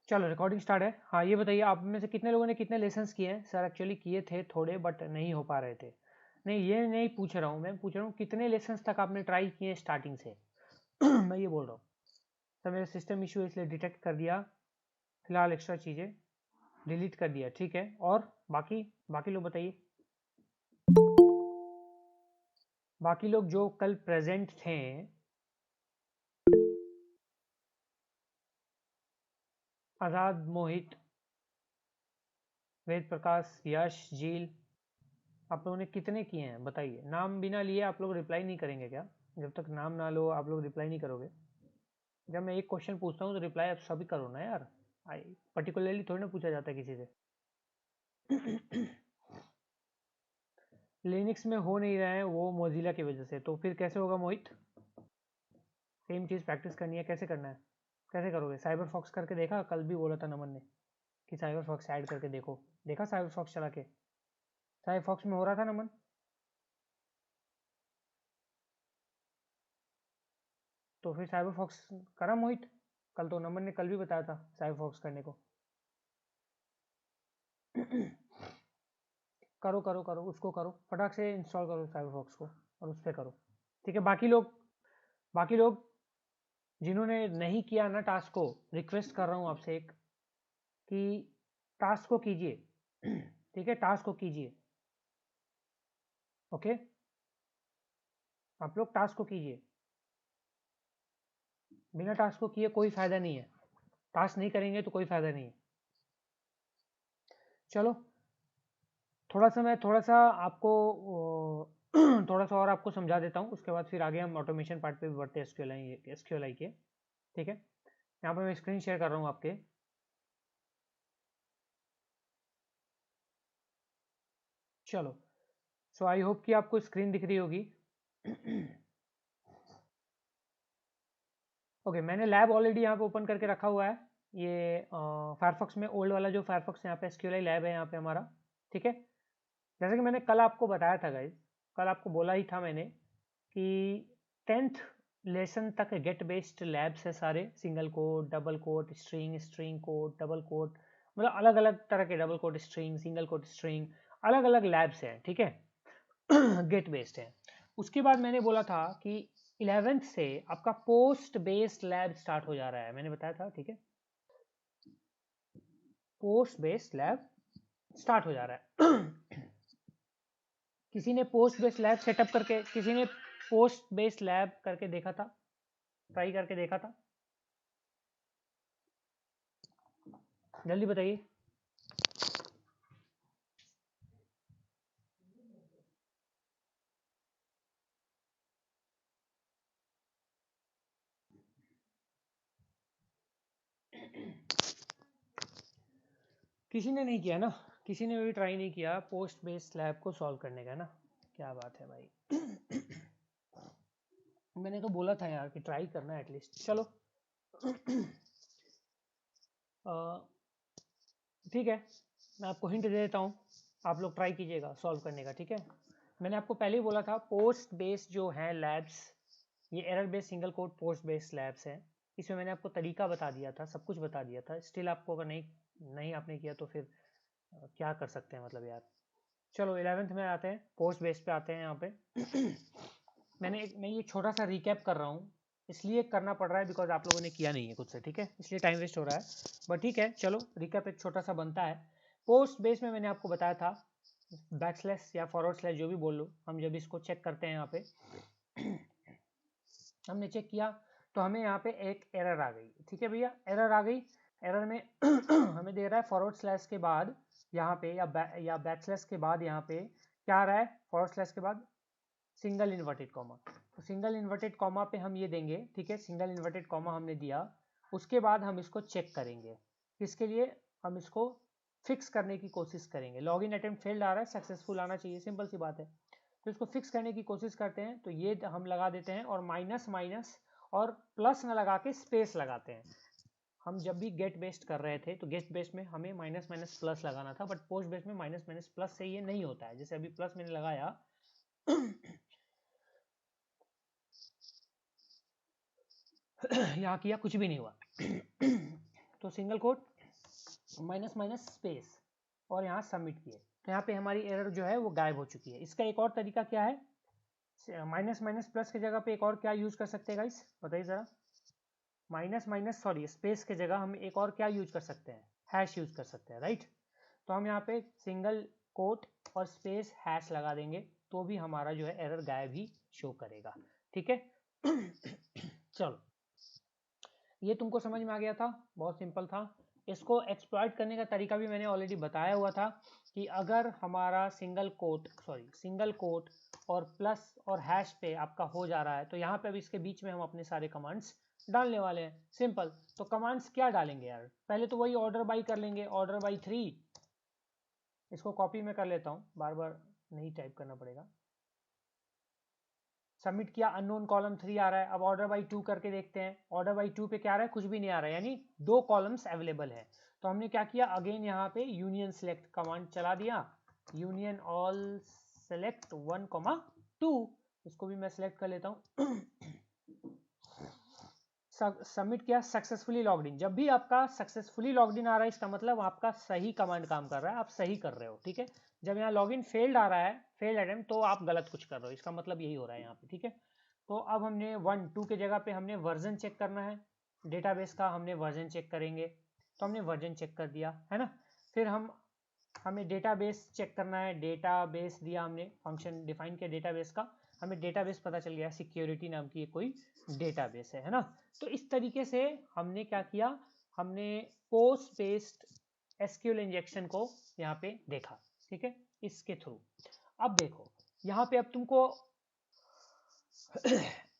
चलो recording start है। हाँ ये बताइए, आप में से कितने लोगों ने कितने लेसन्स किए हैं? सर एक्चुअली किए थे थोड़े, बट नहीं हो पा रहे थे। नहीं ये नहीं पूछ रहा हूँ, मैं पूछ रहा हूँ कितने लेसन्स तक आपने ट्राई किए स्टार्टिंग से। मैं ये बोल रहा हूँ। सर मेरा सिस्टम इशू है इसलिए डिटेक्ट कर दिया, फिलहाल एक्स्ट्रा चीज़ें डिलीट कर दिया, ठीक है। और बाकी बाकी लोग बताइए, बाकी लोग जो कल प्रेजेंट थे। आज़ाद, मोहित, वेद प्रकाश, यश, झील, आप लोगों ने कितने किए हैं बताइए। नाम बिना लिए आप लोग रिप्लाई नहीं करेंगे क्या? जब तक नाम ना लो आप लोग रिप्लाई नहीं करोगे। जब मैं एक क्वेश्चन पूछता हूँ तो रिप्लाई आप सभी करो ना यार। आई पर्टिकुलरली थोड़ी ना पूछा जाता है किसी से। लिनक्स में हो नहीं रहा है वो मोजिला की वजह से, तो फिर कैसे होगा मोहित? सेम चीज़ प्रैक्टिस करनी है, कैसे करना है, कैसे करोगे? साइबर फॉक्स करके देखा? कल भी बोला था नमन ने कि साइबर फॉक्स ऐड करके देखो, देखा साइबर फॉक्स चला के? साइबर फॉक्स में हो रहा था नमन? तो फिर साइबर फॉक्स करा मोहित? कल तो नमन ने कल भी बताया था साइबर फॉक्स करने को। करो करो करो, उसको करो, फटाक से इंस्टॉल करो साइबर फॉक्स को और उस पर करो, ठीक है। बाकी लोग जिन्होंने नहीं किया ना टास्क को, रिक्वेस्ट कर रहा हूँ आपसे एक कि टास्क को कीजिए। ठीक है, टास्क को कीजिए, ओके। आप लोग टास्क को कीजिए, बिना टास्क को किए कोई फायदा नहीं है। टास्क नहीं करेंगे तो कोई फायदा नहीं है। चलो थोड़ा सा आपको थोड़ा सा और आपको समझा देता हूँ, उसके बाद फिर आगे हम ऑटोमेशन पार्ट पे भी बढ़ते हैं एसक्यूएलआई के, ठीक है। यहाँ पे मैं स्क्रीन शेयर कर रहा हूँ आपके। चलो सो आई होप कि आपको स्क्रीन दिख रही होगी। ओके मैंने लैब ऑलरेडी यहाँ पे ओपन करके रखा हुआ है। ये फायरफॉक्स में ओल्ड वाला जो फायरफॉक्स यहाँ पे एसक्यूएलआई लैब है यहाँ पे हमारा, ठीक है। जैसे कि मैंने कल आपको बताया था गाइज, कल आपको बोला ही था मैंने कि 10th लेसन तक गेट बेस्ड लैब्स है सारे, single code, double quote, string, string code, double quote, मतलब अलग अलग तरह के double quote string, single code string, अलग अलग लैब्स हैं, ठीक है। गेट बेस्ड है। उसके बाद मैंने बोला था कि 11th से आपका पोस्ट बेस्ड लैब स्टार्ट हो जा रहा है, मैंने बताया था, ठीक है। पोस्ट बेस्ड लैब स्टार्ट हो जा रहा है। किसी ने पोस्ट बेस्ड लैब सेटअप करके, किसी ने पोस्ट बेस्ड लैब करके देखा था, ट्राई करके देखा था? जल्दी बताइए। किसी ने नहीं किया ना, किसी ने भी ट्राई नहीं किया पोस्ट बेस्ड लैब को सॉल्व करने का ना। क्या बात है भाई। मैंने तो बोला था यार कि ट्राई करना एटलीस्ट। चलो ठीक है, मैं आपको हिंट दे देता हूँ, आप लोग ट्राई कीजिएगा सॉल्व करने का, ठीक है। मैंने आपको पहले ही बोला था पोस्ट बेस्ड जो है लैब्स, ये error based single code post based labs हैं। इसमें मैंने आपको तरीका बता दिया था, सब कुछ बता दिया था। स्टिल आपको अगर नहीं नहीं आपने किया तो फिर क्या कर सकते हैं मतलब यार। चलो 11th में आते हैं, पोस्ट बेस्ड पे आते हैं यहाँ पे। मैं ये छोटा सा रिकैप कर रहा हूँ, इसलिए करना पड़ रहा है बिकॉज आप लोगों ने किया नहीं है खुद से, ठीक है, इसलिए टाइम वेस्ट हो रहा है। बट ठीक है, चलो रिकैप एक छोटा सा बनता है। पोस्ट बेस में मैंने आपको बताया था बैकस्लैश या फॉरवर्ड स्लैश जो भी बोल लो, हम जब इसको चेक करते हैं यहाँ पे, हमने चेक किया तो हमें यहाँ पे एक एरर आ गई, ठीक है भैया, एरर आ गई। एरर में हमें दे रहा है फॉरवर्ड स्लैश के बाद यहाँ पे या बैकस्लैश के बाद यहाँ पे क्या आ रहा है, फॉरवर्ड स्लैश के बाद सिंगल इन्वर्टेड कॉमा। तो सिंगल इन्वर्टेड कॉमा पे हम ये देंगे, ठीक है, सिंगल इन्वर्टेड कॉमा हमने दिया। उसके बाद हम इसको चेक करेंगे, किसके लिए? हम इसको फिक्स करने की कोशिश करेंगे। लॉगिन अटेम्प्ट फेल्ड आ रहा है, सक्सेसफुल आना चाहिए, सिंपल सी बात है। तो इसको फिक्स करने की कोशिश करते हैं, तो ये हम लगा देते हैं और माइनस माइनस और प्लस न लगा के स्पेस लगाते हैं। हम जब भी गेट बेस्ड कर रहे थे तो गेट बेस्ड में हमें माइनस माइनस प्लस लगाना था, बट पोस्ट बेस्ड में माइनस माइनस प्लस से ये नहीं होता है। जैसे अभी प्लस मैंने लगाया यहाँ किया कुछ भी नहीं हुआ तो single quote minus minus space और यहाँ सबमिट किए तो यहाँ पे हमारी एरर जो है वो गायब हो चुकी है। इसका एक और तरीका क्या है, माइनस माइनस प्लस की जगह पे एक और क्या यूज कर सकते हैं गाइस, बताइए जरा। माइनस माइनस सॉरी स्पेस के जगह हम एक और क्या यूज कर सकते हैं, हैश यूज कर सकते हैं, राइट। तो हम यहाँ पे सिंगल कोट और स्पेस हैश लगा देंगे तो भी हमारा जो है एरर गायब ही शो करेगा, ठीक है। चलो ये तुमको समझ में आ गया था, बहुत सिंपल था। इसको एक्सप्लॉइट करने का तरीका भी मैंने ऑलरेडी बताया हुआ था कि अगर हमारा सिंगल कोट और प्लस और हैश पे आपका हो जा रहा है तो यहाँ पे अब इसके बीच में हम अपने सारे कमांड्स डालने वाले हैं, सिंपल। तो कमांड्स क्या डालेंगे यार, पहले तो वही ऑर्डर बाई कर लेंगे, ऑर्डर बाई 3। इसको कॉपी में कर लेता हूँ, बार बार नहीं टाइप करना पड़ेगा। सबमिट किया, अननोन कॉलम 3 आ रहा है। अब ऑर्डर बाई 2 करके देखते हैं, ऑर्डर बाई 2 पे क्या आ रहा है, कुछ भी नहीं आ रहा है, यानी 2 कॉलम्स अवेलेबल है। तो हमने क्या किया, अगेन यहाँ पे यूनियन सेलेक्ट कमांड चला दिया, यूनियन ऑल सेलेक्ट 1,2। इसको भी मैं सेलेक्ट कर लेता हूँ। सबमिट किया, सक्सेसफुली लॉग्ड इन। जब भी आपका सक्सेसफुली लॉग्ड इन आ रहा है इसका मतलब आपका सही कमांड काम कर रहा है, आप सही कर रहे हो, ठीक है। जब यहाँ लॉगिन फेल्ड आ रहा है, फेल्ड अटेम्प्ट, तो आप गलत कुछ कर रहे हो, इसका मतलब यही हो रहा है यहाँ पे, ठीक है। तो अब हमने 1 2 के जगह पे हमने वर्जन चेक करना है, डेटाबेस का हमने वर्जन चेक करेंगे, तो हमने वर्जन चेक कर दिया है ना। फिर हमें डेटाबेस चेक करना है, डेटाबेस दिया हमने, फंक्शन डिफाइन किया डेटाबेस का, हमें डेटाबेस पता चल गया सिक्योरिटी नाम की कोई डेटाबेस है ना। तो इस तरीके से हमने क्या किया, हमने पोस्ट बेस्ड एसक्यूएल इंजेक्शन को यहाँ पे देखा, ठीक है, इसके थ्रू। अब देखो यहाँ पे अब तुमको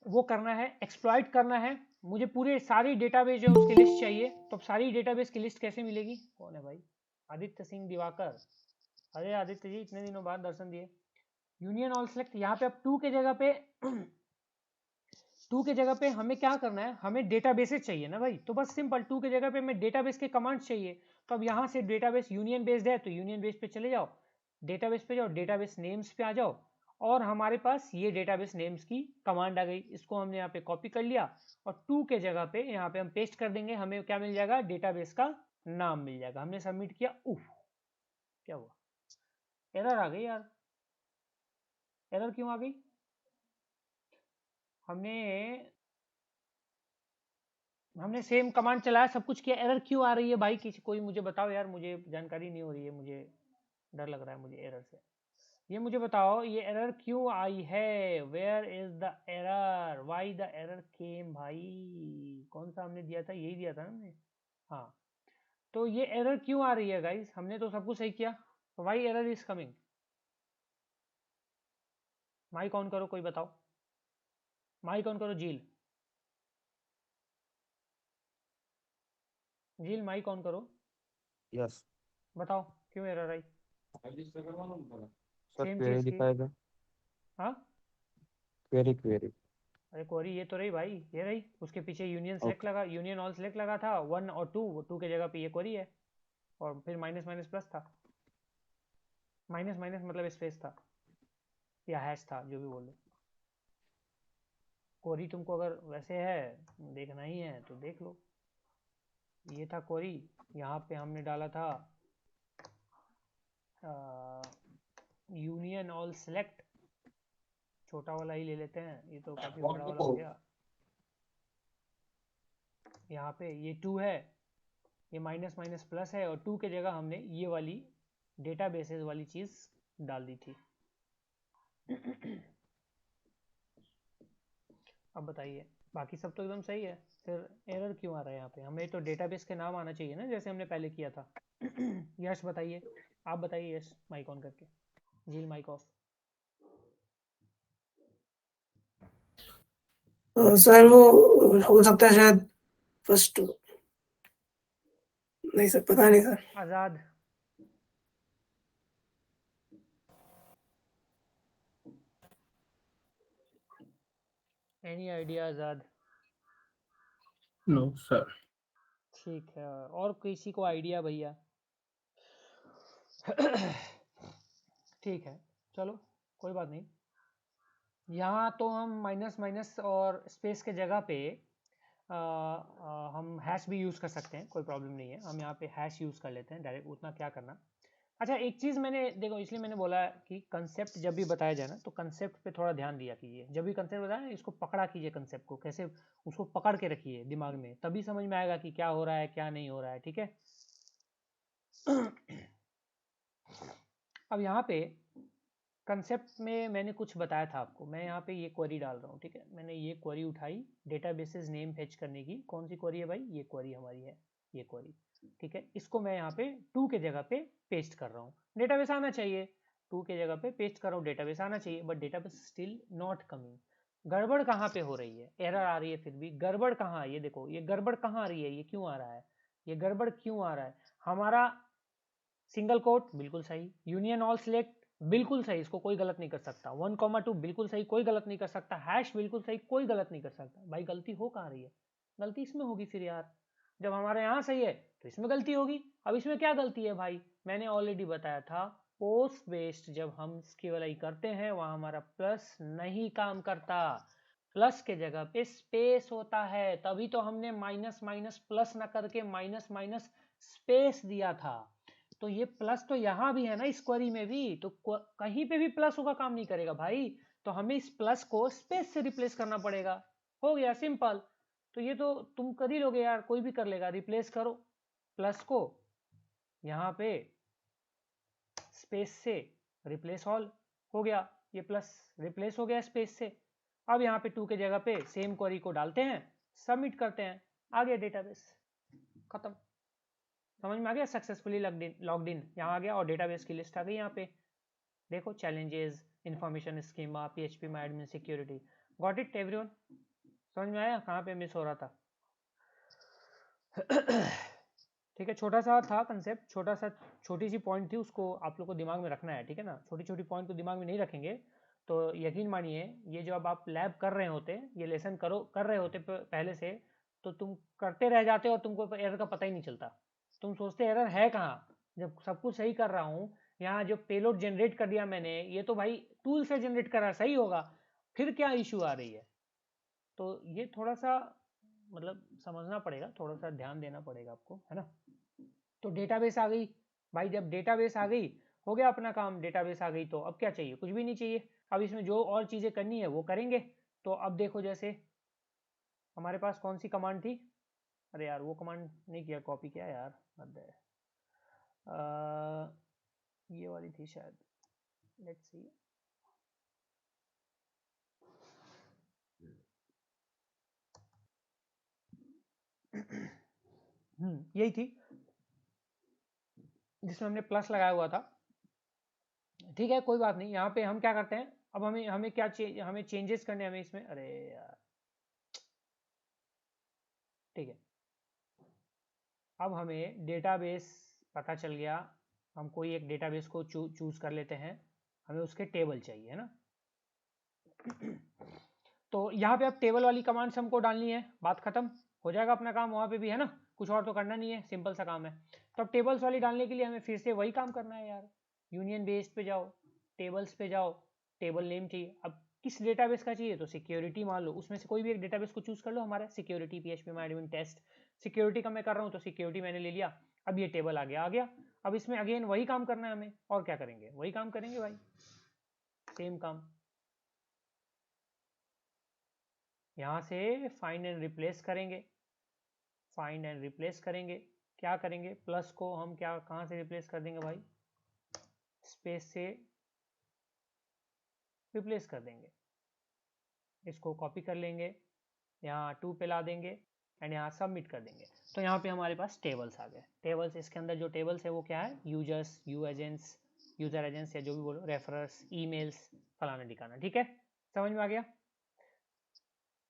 वो करना है, एक्सप्लॉइट करना है। मुझे पूरे सारी डेटाबेस जो उसकी लिस्ट चाहिए, तो सारी डेटाबेस की लिस्ट कैसे मिलेगी, कौन है भाई, आदित्य सिंह दिवाकर। अरे आदित्य जी इतने दिनों बाद दर्शन दिए। यूनियन ऑल सेलेक्ट, यहाँ पे अब 2 के जगह पे 2 के जगह पे हमें क्या करना है, हमें डेटाबेसेस चाहिए ना भाई, तो बस सिंपल 2 के जगह पे हमें डेटाबेस के कमांड्स चाहिए। तो अब यहाँ से डेटाबेस यूनियन बेस्ड है तो यूनियन बेस पे चले जाओ, डेटाबेस पे जाओ, डेटाबेस नेम्स पे आ जाओ, और हमारे पास ये डेटाबेस नेम्स की कमांड आ गई। इसको हमने यहाँ पे कॉपी कर लिया और 2 के जगह पे यहाँ पे हम पेस्ट कर देंगे, हमें क्या मिल जाएगा, डेटाबेस का नाम मिल जाएगा। हमने सबमिट किया, उफ क्या हुआ, एरर आ गई यार। एरर क्यों आ गई, हमने सेम कमांड चलाया, सब कुछ किया, एरर क्यों आ रही है भाई, किसी कोई मुझे बताओ यार, मुझे जानकारी नहीं हो रही है, मुझे डर लग रहा है मुझे एरर से। ये मुझे बताओ ये एरर क्यों आई है, where is the error, why the error came भाई, कौन सा हमने दिया था, यही दिया था ना हमने, हाँ। तो ये एरर क्यों आ रही है गाइस, हमने तो सब कुछ सही किया, तो why error is coming. Mic on करो, कोई बताओ, माइक ऑन करो, झील झील माइक ऑन करो, यस बताओ क्यों एरर आई, सर, सेम क्वेरी चीज की। दिखाएगा। हाँ क्वेरी क्वेरी। अरे क्वेरी ये तो रही भाई, ये रही, उसके पीछे यूनियन सेलेक्ट ओके। लगा, यूनियन ऑल सेलेक्ट लगा था, 1 और 2 के जगह पे ये क्वेरी है, और फिर माइनस माइनस प्लस था, माइनस माइनस मतलब स्पेस था या हैश था, जो भी बोल लो। क्वेरी तुमको अगर वैसे है देखना ही है तो देख लो, ये था क्वेरी। यहाँ पे हमने डाला था यूनियन ऑल सेलेक्ट, छोटा वाला ही ले लेते हैं, ये तो काफी बड़ा वाला हो गया। यहाँ पे ये 2 है, ये माइनस माइनस प्लस है, और 2 के जगह हमने ये वाली डेटाबेसेस वाली चीज डाल दी थी। अब बताइए, बाकी सब तो एकदम सही है, फिर एरर क्यों आ रहा है यहाँ पे, हमें तो डेटाबेस के नाम आना चाहिए ना, जैसे हमने पहले किया था। यश बताइए, आप बताइए यश, माइक ऑन करके, झील माइक ऑफ। सर वो हो सकता है शायद फर्स्ट, नहीं सर पता नहीं sir. Azad, any idea Azad? No sir. ठीक है, और किसी को आइडिया भैया? ठीक है, चलो कोई बात नहीं। यहाँ तो हम माइनस माइनस और स्पेस के जगह पे हम हैश भी यूज़ कर सकते हैं, कोई प्रॉब्लम नहीं है। हम यहाँ पे हैश यूज़ कर लेते हैं डायरेक्ट, उतना क्या करना। अच्छा, एक चीज़ मैंने देखो, इसलिए मैंने बोला कि कंसेप्ट जब भी बताया जाए ना, तो कंसेप्ट पे थोड़ा ध्यान दिया कीजिए। जब भी कंसेप्ट बताया ना, इसको पकड़ा कीजिए, कंसेप्ट को कैसे उसको पकड़ के रखिए दिमाग में, तभी समझ में आएगा कि क्या हो रहा है क्या नहीं हो रहा है। ठीक है। अब यहाँ पे कंसेप्ट में मैंने कुछ बताया था आपको, मैं यहाँ पे ये क्वेरी डाल रहा हूँ। ठीक है, मैंने ये क्वेरी उठाई डेटाबेसेस नेम फेच करने की। कौन सी क्वेरी है भाई? ये क्वेरी हमारी है, ये क्वेरी। ठीक है, इसको मैं यहाँ पे टू के जगह पे पेस्ट कर रहा हूँ। डेटाबेस आना चाहिए, टू के जगह पे पेस्ट कर रहा हूँ, डेटाबेस आना चाहिए, but database still not coming. गड़बड़ कहाँ पे हो रही है? एरर आ रही है फिर भी। गड़बड़ कहाँ है? ये देखो, ये गड़बड़ कहाँ आ रही है? ये क्यों आ रहा है? ये गड़बड़ क्यों आ रहा है? हमारा सिंगल कोट बिल्कुल सही, यूनियन ऑल सिलेक्ट बिल्कुल सही, इसको कोई गलत नहीं कर सकता। 1,2 बिल्कुल सही, कोई गलत नहीं कर सकता। हैश बिल्कुल सही, कोई गलत नहीं कर सकता। भाई गलती हो कहाँ रही है? गलती इसमें होगी फिर यार। जब हमारे यहाँ सही है तो इसमें गलती होगी। अब इसमें क्या गलती है भाई? मैंने ऑलरेडी बताया था, पोस्ट बेस्ड जब हम स्केवलाई करते हैं वहां हमारा प्लस नहीं काम करता, प्लस के जगह पे स्पेस होता है। तभी तो हमने माइनस माइनस प्लस ना करके माइनस माइनस स्पेस दिया था। तो ये प्लस तो यहाँ भी है ना, इस क्वेरी में भी, तो कहीं पे भी प्लस होगा काम नहीं करेगा भाई। तो हमें इस प्लस को स्पेस से रिप्लेस करना पड़ेगा। हो गया सिंपल। तो ये तो तुम कर ही लोगे यार, कोई भी कर लेगा। रिप्लेस करो प्लस को यहाँ पे स्पेस से, रिप्लेस ऑल, हो गया। ये प्लस रिप्लेस हो गया स्पेस से। अब यहाँ पे टू के जगह पे सेम क्वेरी को डालते हैं, सबमिट करते हैं, आ गया डेटाबेस, खत्म। समझ में आ गया? सक्सेसफुली लॉग्ड इन यहाँ आ गया और डेटाबेस की लिस्ट आ गई यहाँ पे। देखो, challenges, information schema, PHP my admin, security. Got it everyone? समझ में आया कहाँ पे मिस हो रहा था? ठीक है, छोटा सा था कंसेप्ट, छोटी सी पॉइंट थी, उसको आप लोग को दिमाग में रखना है। ठीक है ना? छोटी छोटी पॉइंट को दिमाग में नहीं रखेंगे तो यकीन मानिए, ये जो अब आप लैब कर रहे होते, ये लेसन कर रहे होते पहले से, तो तुम करते रह जाते और तुमको एरर का पता ही नहीं चलता। तुम सोचते एरर है कहाँ, जब सब कुछ सही कर रहा हूँ। यहाँ जो पेलोड जनरेट कर दिया मैंने, ये तो भाई टूल से जनरेट कर रहा है, सही होगा, फिर क्या इशू आ रही है? तो ये थोड़ा सा मतलब समझना पड़ेगा, थोड़ा सा ध्यान देना पड़ेगा आपको, है ना? तो डेटाबेस आ गई भाई, जब डेटाबेस आ गई हो गया अपना काम। डेटाबेस आ गई तो अब क्या चाहिए? कुछ भी नहीं चाहिए। अब इसमें जो और चीज़ें करनी है वो करेंगे। तो अब देखो, जैसे हमारे पास कौन सी कमांड थी? अरे यार, वो कमांड नहीं किया, कॉपी किया यार, हद है। ये वाली थी शायद, लेट्स सी। यही थी जिसमें हमने प्लस लगाया हुआ था। ठीक है, कोई बात नहीं। यहाँ पे हम क्या करते हैं, अब हमें क्या हमें चेंजेस करने, हमें इसमें, अरे यार, ठीक है। अब हमें डेटाबेस पता चल गया, हम कोई एक डेटाबेस को चूज कर लेते हैं, हमें उसके टेबल चाहिए, है ना? तो यहाँ पे अब टेबल वाली कमांड्स हमको डालनी है, बात खत्म, हो जाएगा अपना काम वहाँ पे भी, है ना? कुछ और तो करना नहीं है, सिंपल सा काम है। तो अब टेबल्स वाली डालने के लिए हमें फिर से वही काम करना है यार। यूनियन बेस्ड पे जाओ, टेबल्स पे जाओ, टेबल नेम चाहिए। अब किस डेटाबेस का चाहिए? तो सिक्योरिटी मान लो, उसमें से कोई भी एक डेटाबेस को चूज कर लो। हमारा security PHP my admin test, security का मैं कर रहा हूँ तो सिक्योरिटी मैंने ले लिया। अब ये टेबल आ गया। अब इसमें अगेन वही काम करना है हमें, और क्या करेंगे? वही काम करेंगे भाई, सेम काम। यहाँ से फाइंड एंड रिप्लेस करेंगे, फाइंड एंड रिप्लेस करेंगे। क्या करेंगे? प्लस को हम क्या कहाँ से रिप्लेस कर देंगे भाई? स्पेस से रिप्लेस कर देंगे। इसको कॉपी कर लेंगे, यहाँ 2 पे ला देंगे एंड यहाँ सबमिट कर देंगे। तो यहाँ पे हमारे पास टेबल्स आ गए। टेबल्स, इसके अंदर जो टेबल्स है वो क्या है? यूजर्स, यूजर एजेंट्स या जो भी बोलो, रेफरर्स, ईमेल्स, फलाना ठिकाना। ठीक है, समझ में आ गया?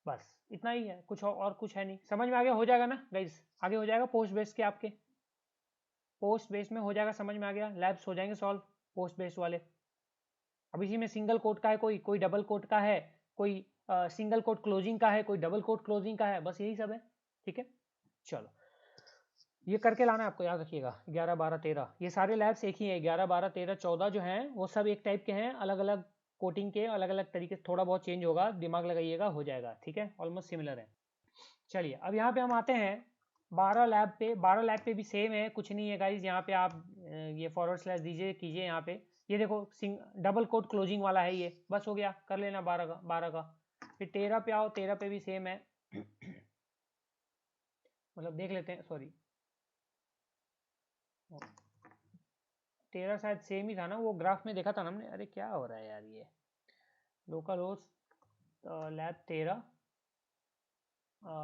बस इतना ही है, कुछ और कुछ है नहीं। समझ में आ गया? हो जाएगा ना गाइस? आगे हो जाएगा पोस्ट बेस्ड के, आपके पोस्ट बेस्ड में हो जाएगा, समझ में आ गया? लैब्स हो जाएंगे सॉल्व पोस्ट बेस्ड वाले। अब इसी में सिंगल कोट का है, कोई डबल कोट का है, कोई सिंगल कोट क्लोजिंग का है, कोई डबल कोट क्लोजिंग का है, बस यही सब है। ठीक है, चलो ये करके लाना है आपको, याद रखिएगा। 11, 12, 13 ये सारे लैब्स एक ही है। 11, 12, 13, 14 जो हैं वो सब एक टाइप के हैं, अलग अलग कोटिंग के, अलग अलग तरीके से, थोड़ा बहुत चेंज होगा, दिमाग लगाइएगा, हो जाएगा। ठीक है, ऑलमोस्ट सिमिलर है। चलिए अब यहाँ पे हम आते हैं 12 लैब पे। 12 लैब पे भी सेम है, कुछ नहीं है गाइज। यहाँ पे आप ये फॉरवर्ड स्लैश दीजिए, कीजिए यहाँ पे। ये देखो डबल कोट क्लोजिंग वाला है ये, बस हो गया, कर लेना 12 का। फिर 13 पे आओ, 13 पे भी सेम है। मतलब देख लेते हैं, सॉरी 13 शायद सेम ही था ना, वो ग्राफ में देखा था ना हमने। अरे क्या हो रहा है यार, ये local host lab 13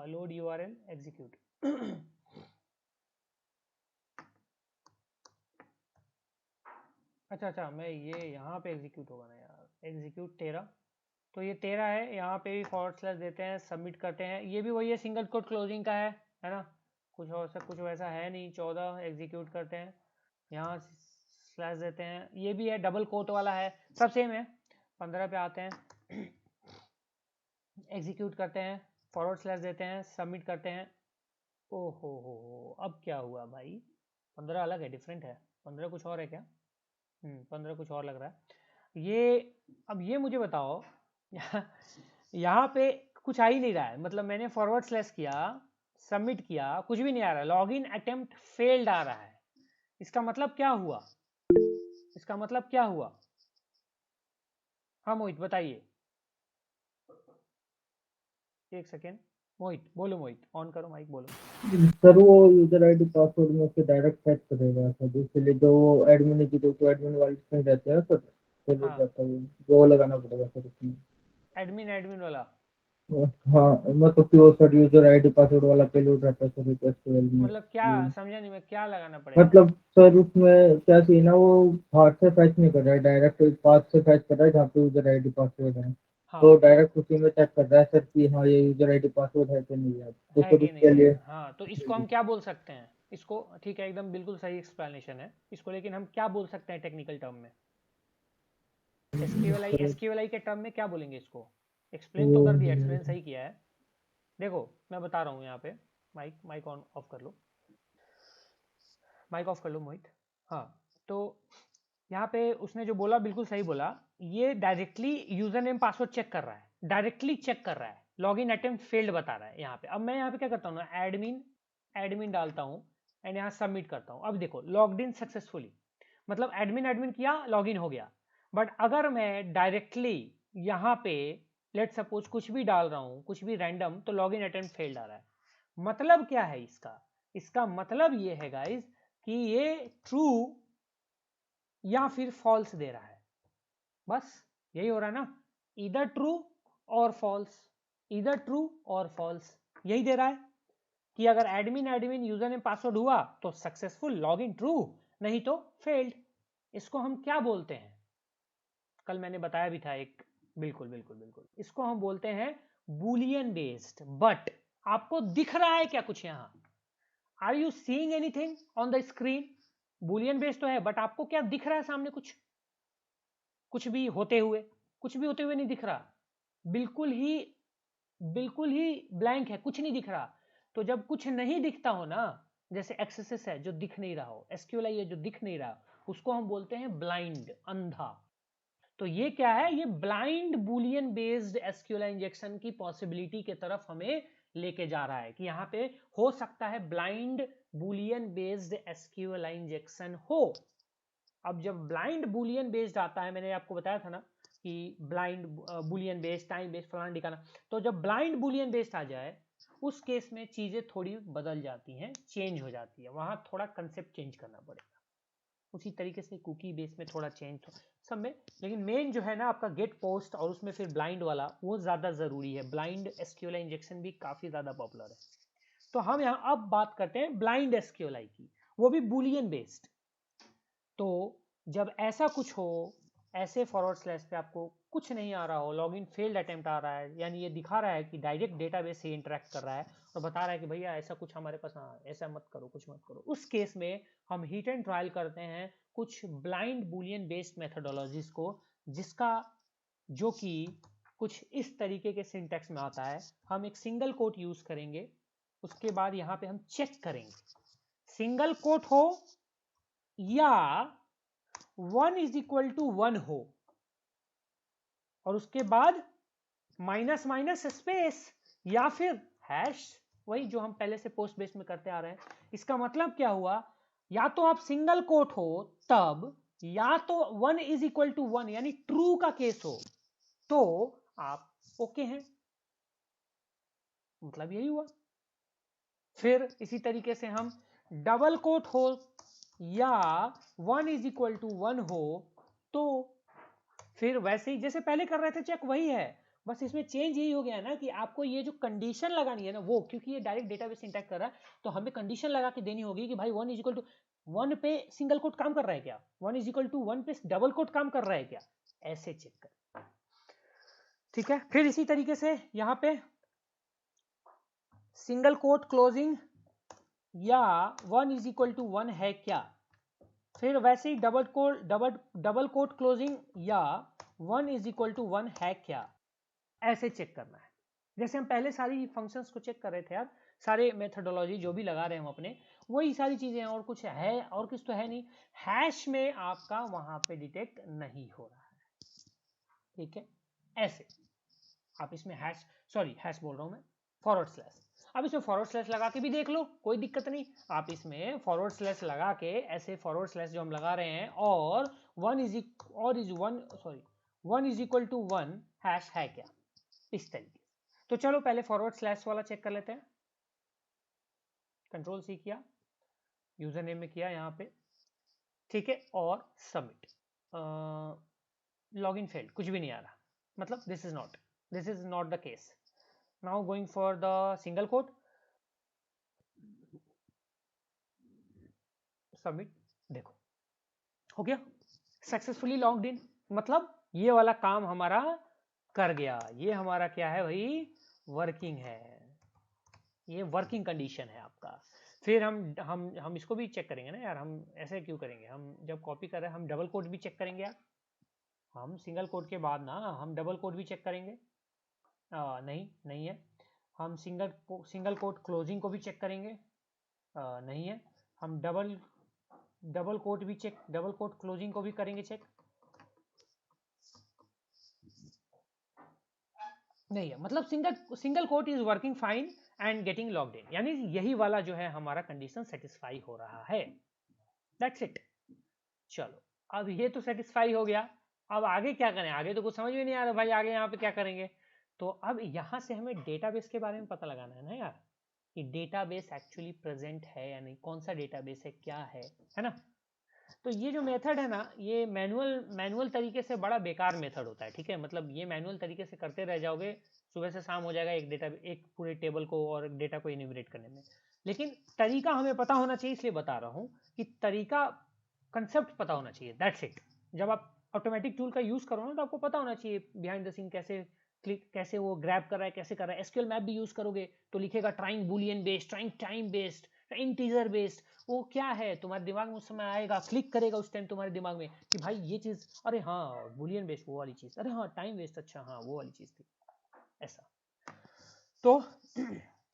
load URL execute. अच्छा, मैं ये यहाँ पे एग्जीक्यूट होगा ना यार, एग्जीक्यूट 13। तो ये 13 है, यहाँ पे भी फॉरवर्ड स्लैश देते हैं, सबमिट करते हैं। ये भी वही है, सिंगल कोट क्लोजिंग का है ना। कुछ वैसा है नहीं। 14 एग्जीक्यूट करते हैं, यहाँ स्लैश देते हैं। ये भी है, डबल कोट वाला है, सब सेम है। 15 पे आते हैं, एग्जीक्यूट करते हैं, फॉरवर्ड स्लैश देते हैं, सबमिट करते हैं। ओहो हो, अब क्या हुआ भाई? 15 अलग है, डिफरेंट है। 15 कुछ और है क्या? 15 कुछ और लग रहा है ये। अब ये मुझे बताओ, यहाँ पे कुछ आ ही नहीं रहा है। मतलब मैंने फॉरवर्ड स्लैश किया, सबमिट किया, कुछ भी नहीं आ रहा है। लॉगिन अटेम्प्ट फेल्ड आ रहा है। इसका मतलब क्या हुआ? इसका मतलब क्या हुआ? हाँ मोहित बताइए, एक सेकेंड। मोहित बोलो, मोहित ऑन करो माइक, बोलो। सर वो यूजर आईडी पासवर्ड में से डायरेक्ट फैच करेगा सर, इसलिए जो एडमिन की जो एडमिन वाले इसमें रहते हैं सर, तो वो हाँ, जाता है वो लगाना पड़ेगा सर उसमें। एडमिन वाला। हाँ मतलब कि वो सर यूजर आईडी पासवर्ड वाला पेलोड रहता है सर SQL में। मतलब क्या समझा नहीं मैं, क्या लगाना पड़ेगा? मतलब सर उसमें क्या सीन है, वो हाथ से फैच नहीं कर रहा है, डायरेक्ट पाथ से फैच कर रहा है जहाँ पे यूजर आईडी पासवर्ड है। हाँ तो डायरेक्ट उसी में चेक कर रहा है सर कि हाँ ये यूजर आईडी पासवर्ड है कि नहीं है, तो है सर कि नहीं उसके है। लिए हाँ, तो इसको हम क्या बोल सकते हैं? इसको ठीक है, एकदम बिल्कुल सही एक्सप्लेनेशन है इसको, लेकिन हम क्या बोल सकते हैं टेक्निकल टर्म में? एसक्यूएलआई के टर्म में क्या बोलेंगे इसको? एक्सप्लेन तो कर दिया, एक्सप्लेन सही किया है। देखो मैं बता रहा हूँ यहाँ पे। माइक ऑन ऑफ कर लो, माइक ऑफ कर लो मोहित। हाँ, तो यहाँ पे उसने जो बोला बिल्कुल सही बोला। ये directly user name password check कर रहा है, डायरेक्टली चेक कर रहा है। लॉगिन अटेम्प्ट फेल्ड बता रहा है यहाँ पे। अब मैं यहाँ पे क्या करता हूँ ना, एडमिन डालता हूँ एंड यहाँ सबमिट करता हूँ। अब देखो लॉग्ड इन सक्सेसफुली, मतलब एडमिन किया, लॉगिन हो गया। बट अगर मैं डायरेक्टली यहाँ पे लेट सपोज कुछ भी डाल रहा हूँ, कुछ भी रैंडम, तो लॉगिन अटेम्प्ट फेल्ड आ रहा है। मतलब क्या है इसका? इसका मतलब ये है गाइज कि ये ट्रू या फिर फॉल्स दे रहा है। बस यही हो रहा है ना, इधर ट्रू और फॉल्स, इधर ट्रू और फॉल्स, यही दे रहा है कि अगर एडमिन यूजर नेम पासवर्ड हुआ तो सक्सेसफुल, लॉगिन ट्रू, नहीं तो फेल्ड। इसको हम क्या बोलते हैं? कल मैंने बताया भी था एक, बिल्कुल इसको हम बोलते हैं बूलियन बेस्ड। बट आपको दिख रहा है क्या कुछ यहां? Are you seeing anything on the screen? Boolean based तो है, बट आपको क्या दिख रहा है सामने? कुछ भी होते हुए, कुछ भी होते हुए नहीं दिख रहा। बिल्कुल ही ब्लैंक है, कुछ नहीं दिख रहा। तो जब कुछ नहीं दिखता हो ना, जैसे एक्सेस है जो दिख नहीं रहा हो, एसक्यूएलआई है जो दिख नहीं रहा, उसको हम बोलते हैं ब्लाइंड, अंधा। तो ये क्या है? ये ब्लाइंड बूलियन बेस्ड एसक्यूएलआई इंजेक्शन की पॉसिबिलिटी की तरफ हमें लेके जा रहा है कि यहाँ पे हो सकता है ब्लाइंड बूलियन बेस्ड एसक्यूएलआई इंजेक्शन हो। अब जब ब्लाइंड बूलियन बेस्ड आता है, मैंने आपको बताया था ना कि blind Boolean based, time based, फलाना ठिकाना। तो जब ब्लाइंड बूलियन बेस्ड आ जाए, उस केस में चीजें थोड़ी बदल जाती हैं, चेंज हो जाती है, वहां थोड़ा कंसेप्ट चेंज करना पड़ेगा। उसी तरीके से कुकी बेस में थोड़ा चेंज सब में, लेकिन मेन जो है ना आपका गेट पोस्ट और उसमें फिर ब्लाइंड वाला, वो ज्यादा जरूरी है। ब्लाइंड एसक्यूएलआई इंजेक्शन भी काफी ज्यादा पॉपुलर है। तो हम यहाँ अब बात करते हैं ब्लाइंड एसक्यूएलआई की, वो भी बूलियन बेस्ड। तो जब ऐसा कुछ हो, ऐसे फॉरवर्ड स्लैश पे आपको कुछ नहीं आ रहा हो, लॉगिन फेल्ड अटेम्प्ट आ रहा है, यानी ये दिखा रहा है कि डायरेक्ट डेटाबेस से इंटरेक्ट कर रहा है और बता रहा है कि भैया ऐसा कुछ हमारे पास, हाँ ऐसा मत करो, कुछ मत करो, उस केस में हम हिट एंड ट्रायल करते हैं कुछ ब्लाइंड बूलियन बेस्ड मेथोडोलॉजीज को, जिसका जो कि कुछ इस तरीके के सिंटेक्स में आता है। हम एक सिंगल कोट यूज करेंगे, उसके बाद यहाँ पे हम चेक करेंगे, सिंगल कोट हो या 1 इज इक्वल टू 1 हो, और उसके बाद माइनस माइनस स्पेस या फिर हैश, वही जो हम पहले से पोस्ट बेस में करते आ रहे हैं। इसका मतलब क्या हुआ, या तो आप सिंगल कोट हो तब, या तो 1 इज इक्वल टू 1 यानी ट्रू का केस हो तो आप ओके हैं, मतलब यही हुआ। फिर इसी तरीके से हम डबल कोट हो या 1 इज इक्वल टू 1 हो तो फिर वैसे ही जैसे पहले कर रहे थे चेक वही है, बस इसमें चेंज यही हो गया ना कि आपको ये जो कंडीशन लगानी है ना वो, क्योंकि ये डायरेक्ट डेटाबेस इंटैक्ट कर रहा है तो हमें कंडीशन लगा के देनी होगी कि भाई 1 इज इक्वल टू 1 पे सिंगल कोट काम कर रहा है क्या, 1 इज इक्वल टू 1 पे डबल कोट काम कर रहा है क्या, ऐसे चेक कर। ठीक है, फिर इसी तरीके से यहां पे सिंगल कोट क्लोजिंग या 1 इज इक्वल टू 1 है क्या, फिर वैसे ही डबल कोट क्लोजिंग या 1 इज इक्वल टू 1 है क्या, ऐसे चेक करना है। जैसे हम पहले सारी फंक्शंस को चेक कर रहे थे यार, सारे मेथोडोलॉजी जो भी लगा रहे हैं हम अपने, वही सारी चीजें हैं, और कुछ है और कुछ तो है नहीं। हैश में आपका वहां पे डिटेक्ट नहीं हो रहा है, ठीक है। ऐसे आप इसमें हैश बोल रहा हूं मैं, फॉरवर्ड स्लैश, अब इसमें फॉरवर्ड स्लैश लगा के भी देख लो, कोई दिक्कत नहीं। आप इसमें फॉरवर्ड स्लैश लगा के ऐसे फॉरवर्ड स्लैश जो हम लगा रहे हैं और 1 इज इक्वल टू 1 हैश है क्या, इस तरीके से। तो चलो पहले फॉरवर्ड स्लैश वाला चेक कर लेते हैं। कंट्रोल सी किया, यूजर नेम में किया यहाँ पे, ठीक है, और सबमिट। लॉगिन फेल्ड, कुछ भी नहीं आ रहा, मतलब this is not the case. Now going for the single coat, submit, देखो हो गया सक्सेसफुली लॉग्ड इन, मतलब ये वाला काम हमारा कर गया। ये हमारा क्या है भाई, वर्किंग है, ये वर्किंग कंडीशन है आपका। फिर हम इसको भी चेक करेंगे ना यार, हम ऐसे क्यों करेंगे, हम जब कॉपी कर रहे हैं हम डबल कोट भी चेक करेंगे यार, हम सिंगल कोट के बाद ना हम डबल कोट भी चेक करेंगे। नहीं है। हम सिंगल कोट क्लोजिंग को भी चेक करेंगे, नहीं है। हम डबल कोट भी चेक, डबल कोट क्लोजिंग को भी करेंगे चेक, नहीं है। मतलब single quote is working fine and getting logged in, यानी यही वाला जो है हमारा कंडीशन सेटिस्फाई हो रहा है, दैट्स इट। चलो अब ये तो सेटिस्फाई हो गया, अब आगे क्या करें, आगे तो कुछ समझ में नहीं आ रहा भाई, आगे यहाँ पे क्या करेंगे। तो अब यहाँ से हमें डेटाबेस के बारे में पता लगाना है ना यार, कि डेटाबेस एक्चुअली प्रेजेंट है या नहीं, कौन सा डेटाबेस है, क्या है ना। तो ये जो मेथड है ना, ये मैनुअल तरीके से बड़ा बेकार मेथड होता है, ठीक है। मतलब ये मैनुअल तरीके से करते रह जाओगे, सुबह से शाम हो जाएगा एक पूरे टेबल को और डेटा को इन्यूमरेट करने में। लेकिन तरीका हमें पता होना चाहिए, इसलिए बता रहा हूँ कि तरीका, कंसेप्ट पता होना चाहिए, दैट्स इट। जब आप ऑटोमेटिक टूल का यूज करो ना तो आपको पता होना चाहिए बिहाइंड द सीन कैसे वो ग्रैब कर रहा है, कैसे कर रहा है। एसक्यूएल मैप भी यूज करोगे तो लिखेगा trying Boolean based, trying time based, integer based, वो क्या है तुम्हारे दिमाग में उस समय आएगा, क्लिक करेगा उस टाइम तुम्हारे दिमाग में कि भाई ये चीज, अरे हाँ बूलियन बेस्ड वो वाली चीज, अरे हाँ टाइम वेस्ट, अच्छा हाँ वो वाली चीज थी, ऐसा। तो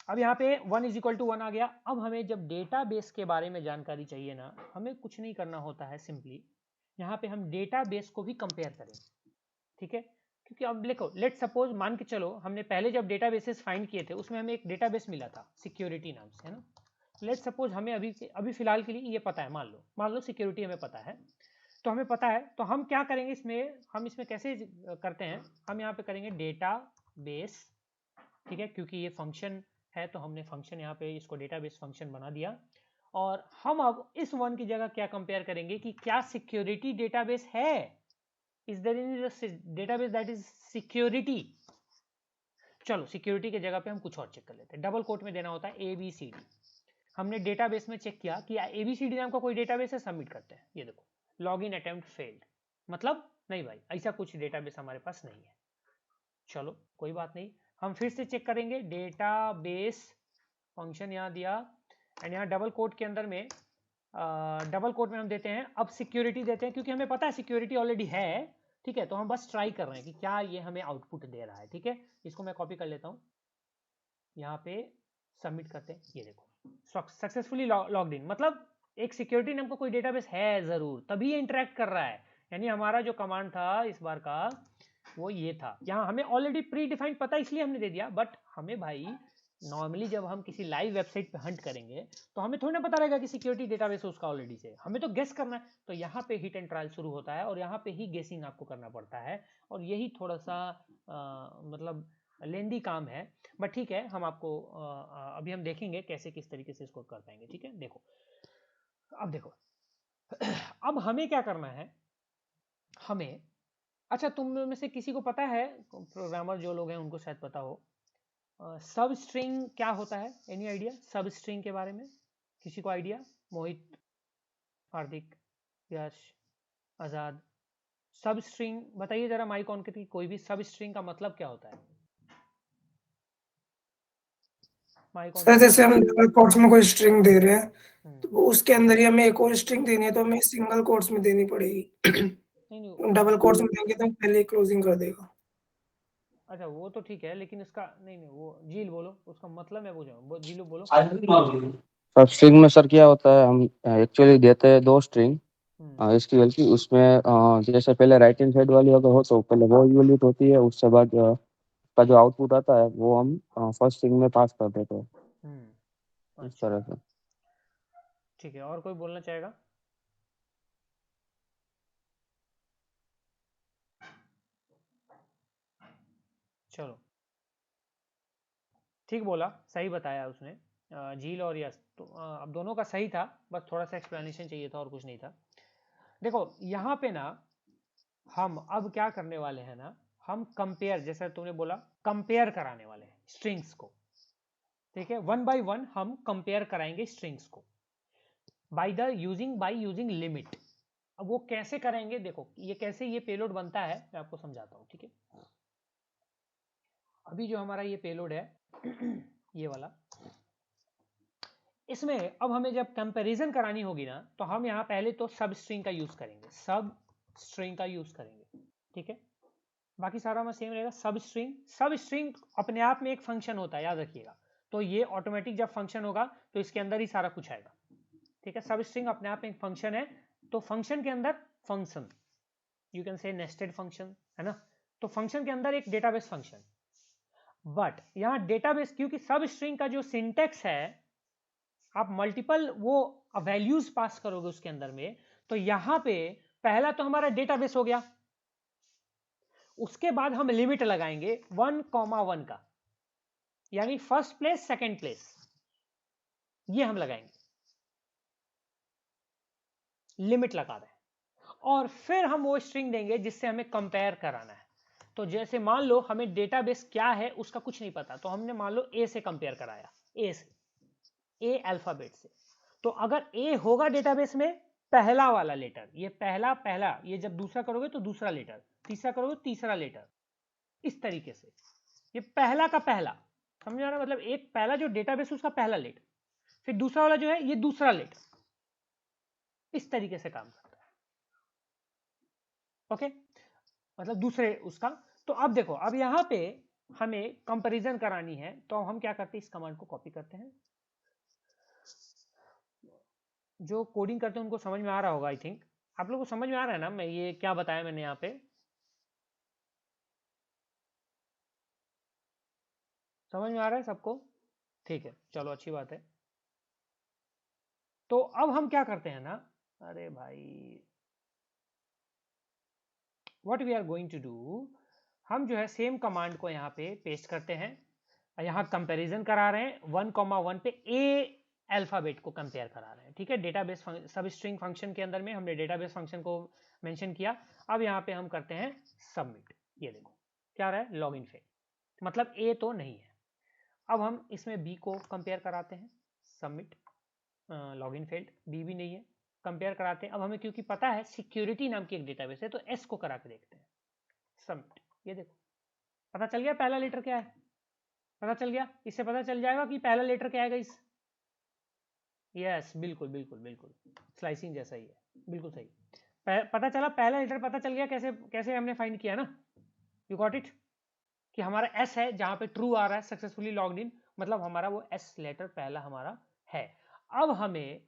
अब यहाँ पे 1 इज इक्वल टू 1 आ गया। अब हमें जब डेटाबेस के बारे में जानकारी चाहिए ना, हमें कुछ नहीं करना होता है, सिंपली यहाँ पे हम डेटाबेस को भी कंपेयर करें, ठीक है। क्योंकि अब देखो, लेट सपोज मान के चलो हमने पहले जब डेटाबेसेस फाइंड किए थे उसमें हमें एक डेटाबेस मिला था सिक्योरिटी नाम से, है ना। लेट सपोज हमें अभी फिलहाल के लिए ये पता है, मान लो सिक्योरिटी हमें पता है, तो हमें पता है तो हम क्या करेंगे इसमें, हम इसमें कैसे करते हैं, हम यहाँ पे करेंगे डेटाबेस, ठीक है। क्योंकि ये फंक्शन है तो हमने फंक्शन यहाँ पे इसको डेटाबेस फंक्शन बना दिया, और हम अब इस 1 की जगह क्या कंपेयर करेंगे कि क्या सिक्योरिटी डेटाबेस है, is there any database that is security. चलो सिक्योरिटी की जगह पे हम कुछ और चेक कर लेते हैं, डबल कोट में देना होता है ABCD। हमने डेटाबेस में चेक किया कि ABCD नाम का कोई डेटाबेस है, सबमिट करते हैं, ये देखो लॉगिन अटेम्प्ट फेल्ड, मतलब नहीं भाई ऐसा कुछ डेटाबेस हमारे पास नहीं है। चलो कोई बात नहीं, हम फिर से चेक करेंगे डेटाबेस फंक्शन यहाँ दिया, एंड यहाँ डबल कोट के अंदर में डबल कोट में हम देते हैं अब सिक्योरिटी देते हैं, क्योंकि हमें पता है सिक्योरिटी ऑलरेडी है, ठीक है। तो हम बस ट्राई कर रहे हैं कि क्या ये हमें आउटपुट दे रहा है, ठीक है। इसको मैं कॉपी कर लेता हूँ, यहाँ पे सबमिट करते हैं, ये देखो सक्सेसफुली लॉग्ड इन, मतलब एक सिक्योरिटी नाम का कोई डेटाबेस है जरूर, तभी ये इंटरेक्ट कर रहा है। यानी हमारा जो कमांड था इस बार का वो ये था, यहाँ हमें ऑलरेडी प्री डिफाइंड पता इसलिए हमने दे दिया, बट हमें भाई नॉर्मली जब हम किसी लाइव वेबसाइट पे हंट करेंगे तो हमें थोड़ी ना पता रहेगा कि सिक्योरिटी डेटाबेस उसका ऑलरेडी से, हमें तो गेस करना है। तो यहाँ पे हिट एंड ट्रायल शुरू होता है और यहाँ पे ही गेसिंग आपको करना पड़ता है, और यही थोड़ा सा मतलब लेंदी काम है, बट ठीक है, हम आपको अभी हम देखेंगे कैसे किस तरीके से इसको कर पाएंगे। ठीक है, देखो अब देखो अब हमें क्या करना है, हमें, अच्छा तुम में से किसी को पता है, प्रोग्रामर जो लोग हैं उनको शायद पता हो, सब स्ट्रिंग क्या होता है? एनी आइडिया सब स्ट्रिंग के बारे में? किसी को आइडिया? मोहित, हार्दिक, यश, आजाद, सब स्ट्रिंग बताइए जरा माइक ऑन करके, कोई भी। सब स्ट्रिंग का मतलब क्या होता है? माइक ऑन सर करके। जैसे हम डबल कोट्स में कोई स्ट्रिंग दे रहे हैं हम्म, तो उसके अंदर ही हमें एक और स्ट्रिंग देनी है तो हमें सिंगल कोट्स में देनी पड़ेगी। नहीं नहीं, डबल कोट्स में देंगे तो पहले ही क्लोजिंग कर देगा। अच्छा वो तो ठीक है, लेकिन इसका नहीं नहीं, वो जील बोलो, उसका मतलब मैं पूछ रहा हूँ, जीलू बोलो। सब स्ट्रिंग में सर क्या होता है, हम एक्चुअली देते हैं दो स्ट्रिंग हम्म, इसकी बल्कि उसमें जैसे पहले राइट हैंड साइड वाली अगर हो तो पहले वो इवैल्यूएट होती है, उसके बाद का जो आउटपुट आता है वो हम फर्स्ट स्ट्रिंग में पास कर देते हैं इस अच्छा तरह से। ठीक है, और कोई बोलना चाहेगा? चलो ठीक बोला, सही बताया उसने, झील और यश तो अब दोनों का सही था, बस थोड़ा सा एक्सप्लेनेशन चाहिए था और कुछ नहीं था। देखो यहाँ पे ना हम अब क्या करने वाले हैं ना, हम कंपेयर, जैसा तुमने बोला, कंपेयर कराने वाले हैं स्ट्रिंग्स को। ठीक है, वन बाय वन हम कंपेयर कराएंगे स्ट्रिंग्स को बाय यूजिंग लिमिट। अब वो कैसे करेंगे, देखो ये कैसे ये पेलोड बनता है मैं आपको समझाता हूँ। ठीक है, अभी जो हमारा ये पेलोड है ये वाला, इसमें अब हमें जब कंपैरिजन करानी होगी ना, तो हम यहाँ पहले तो सब स्ट्रिंग का यूज करेंगे, सब स्ट्रिंग का यूज करेंगे। ठीक है, बाकी सारा में सेम रहेगा। सब स्ट्रिंग अपने आप में एक फंक्शन होता है, याद रखिएगा। तो ये ऑटोमेटिक जब फंक्शन होगा तो इसके अंदर ही सारा कुछ आएगा। ठीक है, सब स्ट्रिंग अपने आप में एक फंक्शन है, तो फंक्शन के अंदर function, you can say nested function, है ना। तो फंक्शन के अंदर एक डेटाबेस फंक्शन, बट यहाँ डेटाबेस, क्योंकि सब स्ट्रिंग का जो सिंटेक्स है, आप मल्टीपल वो वैल्यूज पास करोगे उसके अंदर में, तो यहां पे पहला तो हमारा डेटाबेस हो गया, उसके बाद हम लिमिट लगाएंगे 1,1 का, यानी फर्स्ट प्लेस सेकंड प्लेस, ये हम लगाएंगे, लिमिट लगा रहे हैं। और फिर हम वो स्ट्रिंग देंगे जिससे हमें कंपेयर कराना है। तो जैसे मान लो हमें डेटाबेस क्या है उसका कुछ नहीं पता, तो हमने मान लो ए से कंपेयर कराया, ए से, ए अल्फाबेट से। तो अगर ए होगा डेटाबेस में पहला वाला लेटर, ये पहला पहला, ये जब दूसरा करोगे तो दूसरा लेटर, तीसरा करोगे तो तीसरा लेटर, इस तरीके से ये पहला का पहला, समझ आ रहा है? मतलब एक पहला जो डेटाबेस उसका पहला लेटर, फिर दूसरा वाला जो है ये दूसरा लेटर, इस तरीके से काम करता है। ओके, मतलब दूसरे उसका। तो अब देखो, अब यहां पे हमें कंपैरिजन करानी है, तो हम क्या करते हैं, इस कमांड को कॉपी करते हैं। जो कोडिंग करते हैं उनको समझ में आ रहा होगा, आई थिंक आप लोगों को समझ में आ रहा है ना मैं ये क्या बताया मैंने यहाँ पे, समझ में आ रहा है सबको? ठीक है, चलो अच्छी बात है। तो अब हम क्या करते हैं ना, अरे भाई, what we are going to do, हम जो है सेम कमांड को यहाँ पे पेस्ट करते हैं, यहाँ कंपैरिजन करा रहे हैं 1,1 पे ए अल्फाबेट को कंपेयर करा रहे हैं। ठीक है, डेटाबेस सब स्ट्रिंग फंक्शन के अंदर में हमने डेटाबेस फंक्शन को मेंशन किया। अब यहाँ पे हम करते हैं सबमिट, ये देखो क्या रहा है, लॉगिन फेल, मतलब ए तो नहीं है। अब हम इसमें बी को कंपेयर कराते हैं, सबमिट, लॉगिन फेल्ड, बी भी नहीं है, कंपेयर कराते हैं। अब हमें क्योंकि पता है सिक्योरिटी नाम की एक डेटाबेस है, तो एस को करा के देखते हैं, सबमिट, ये देखो पता चल गया पहला लेटर क्या है, पता चल गया, इससे पता चल जाएगा कि पहला लेटर क्या है इस, यस बिल्कुल बिल्कुल बिल्कुल, स्लाइसिंग जैसा ही है, बिल्कुल सही। पता चला, पहला लेटर पता चल गया, कैसे कैसे हमने फाइंड किया ना, यू गॉट इट, कि हमारा एस है, जहां पे ट्रू आ रहा है सक्सेसफुली लॉग्ड इन, मतलब हमारा वो एस लेटर पहला हमारा है। अब हमें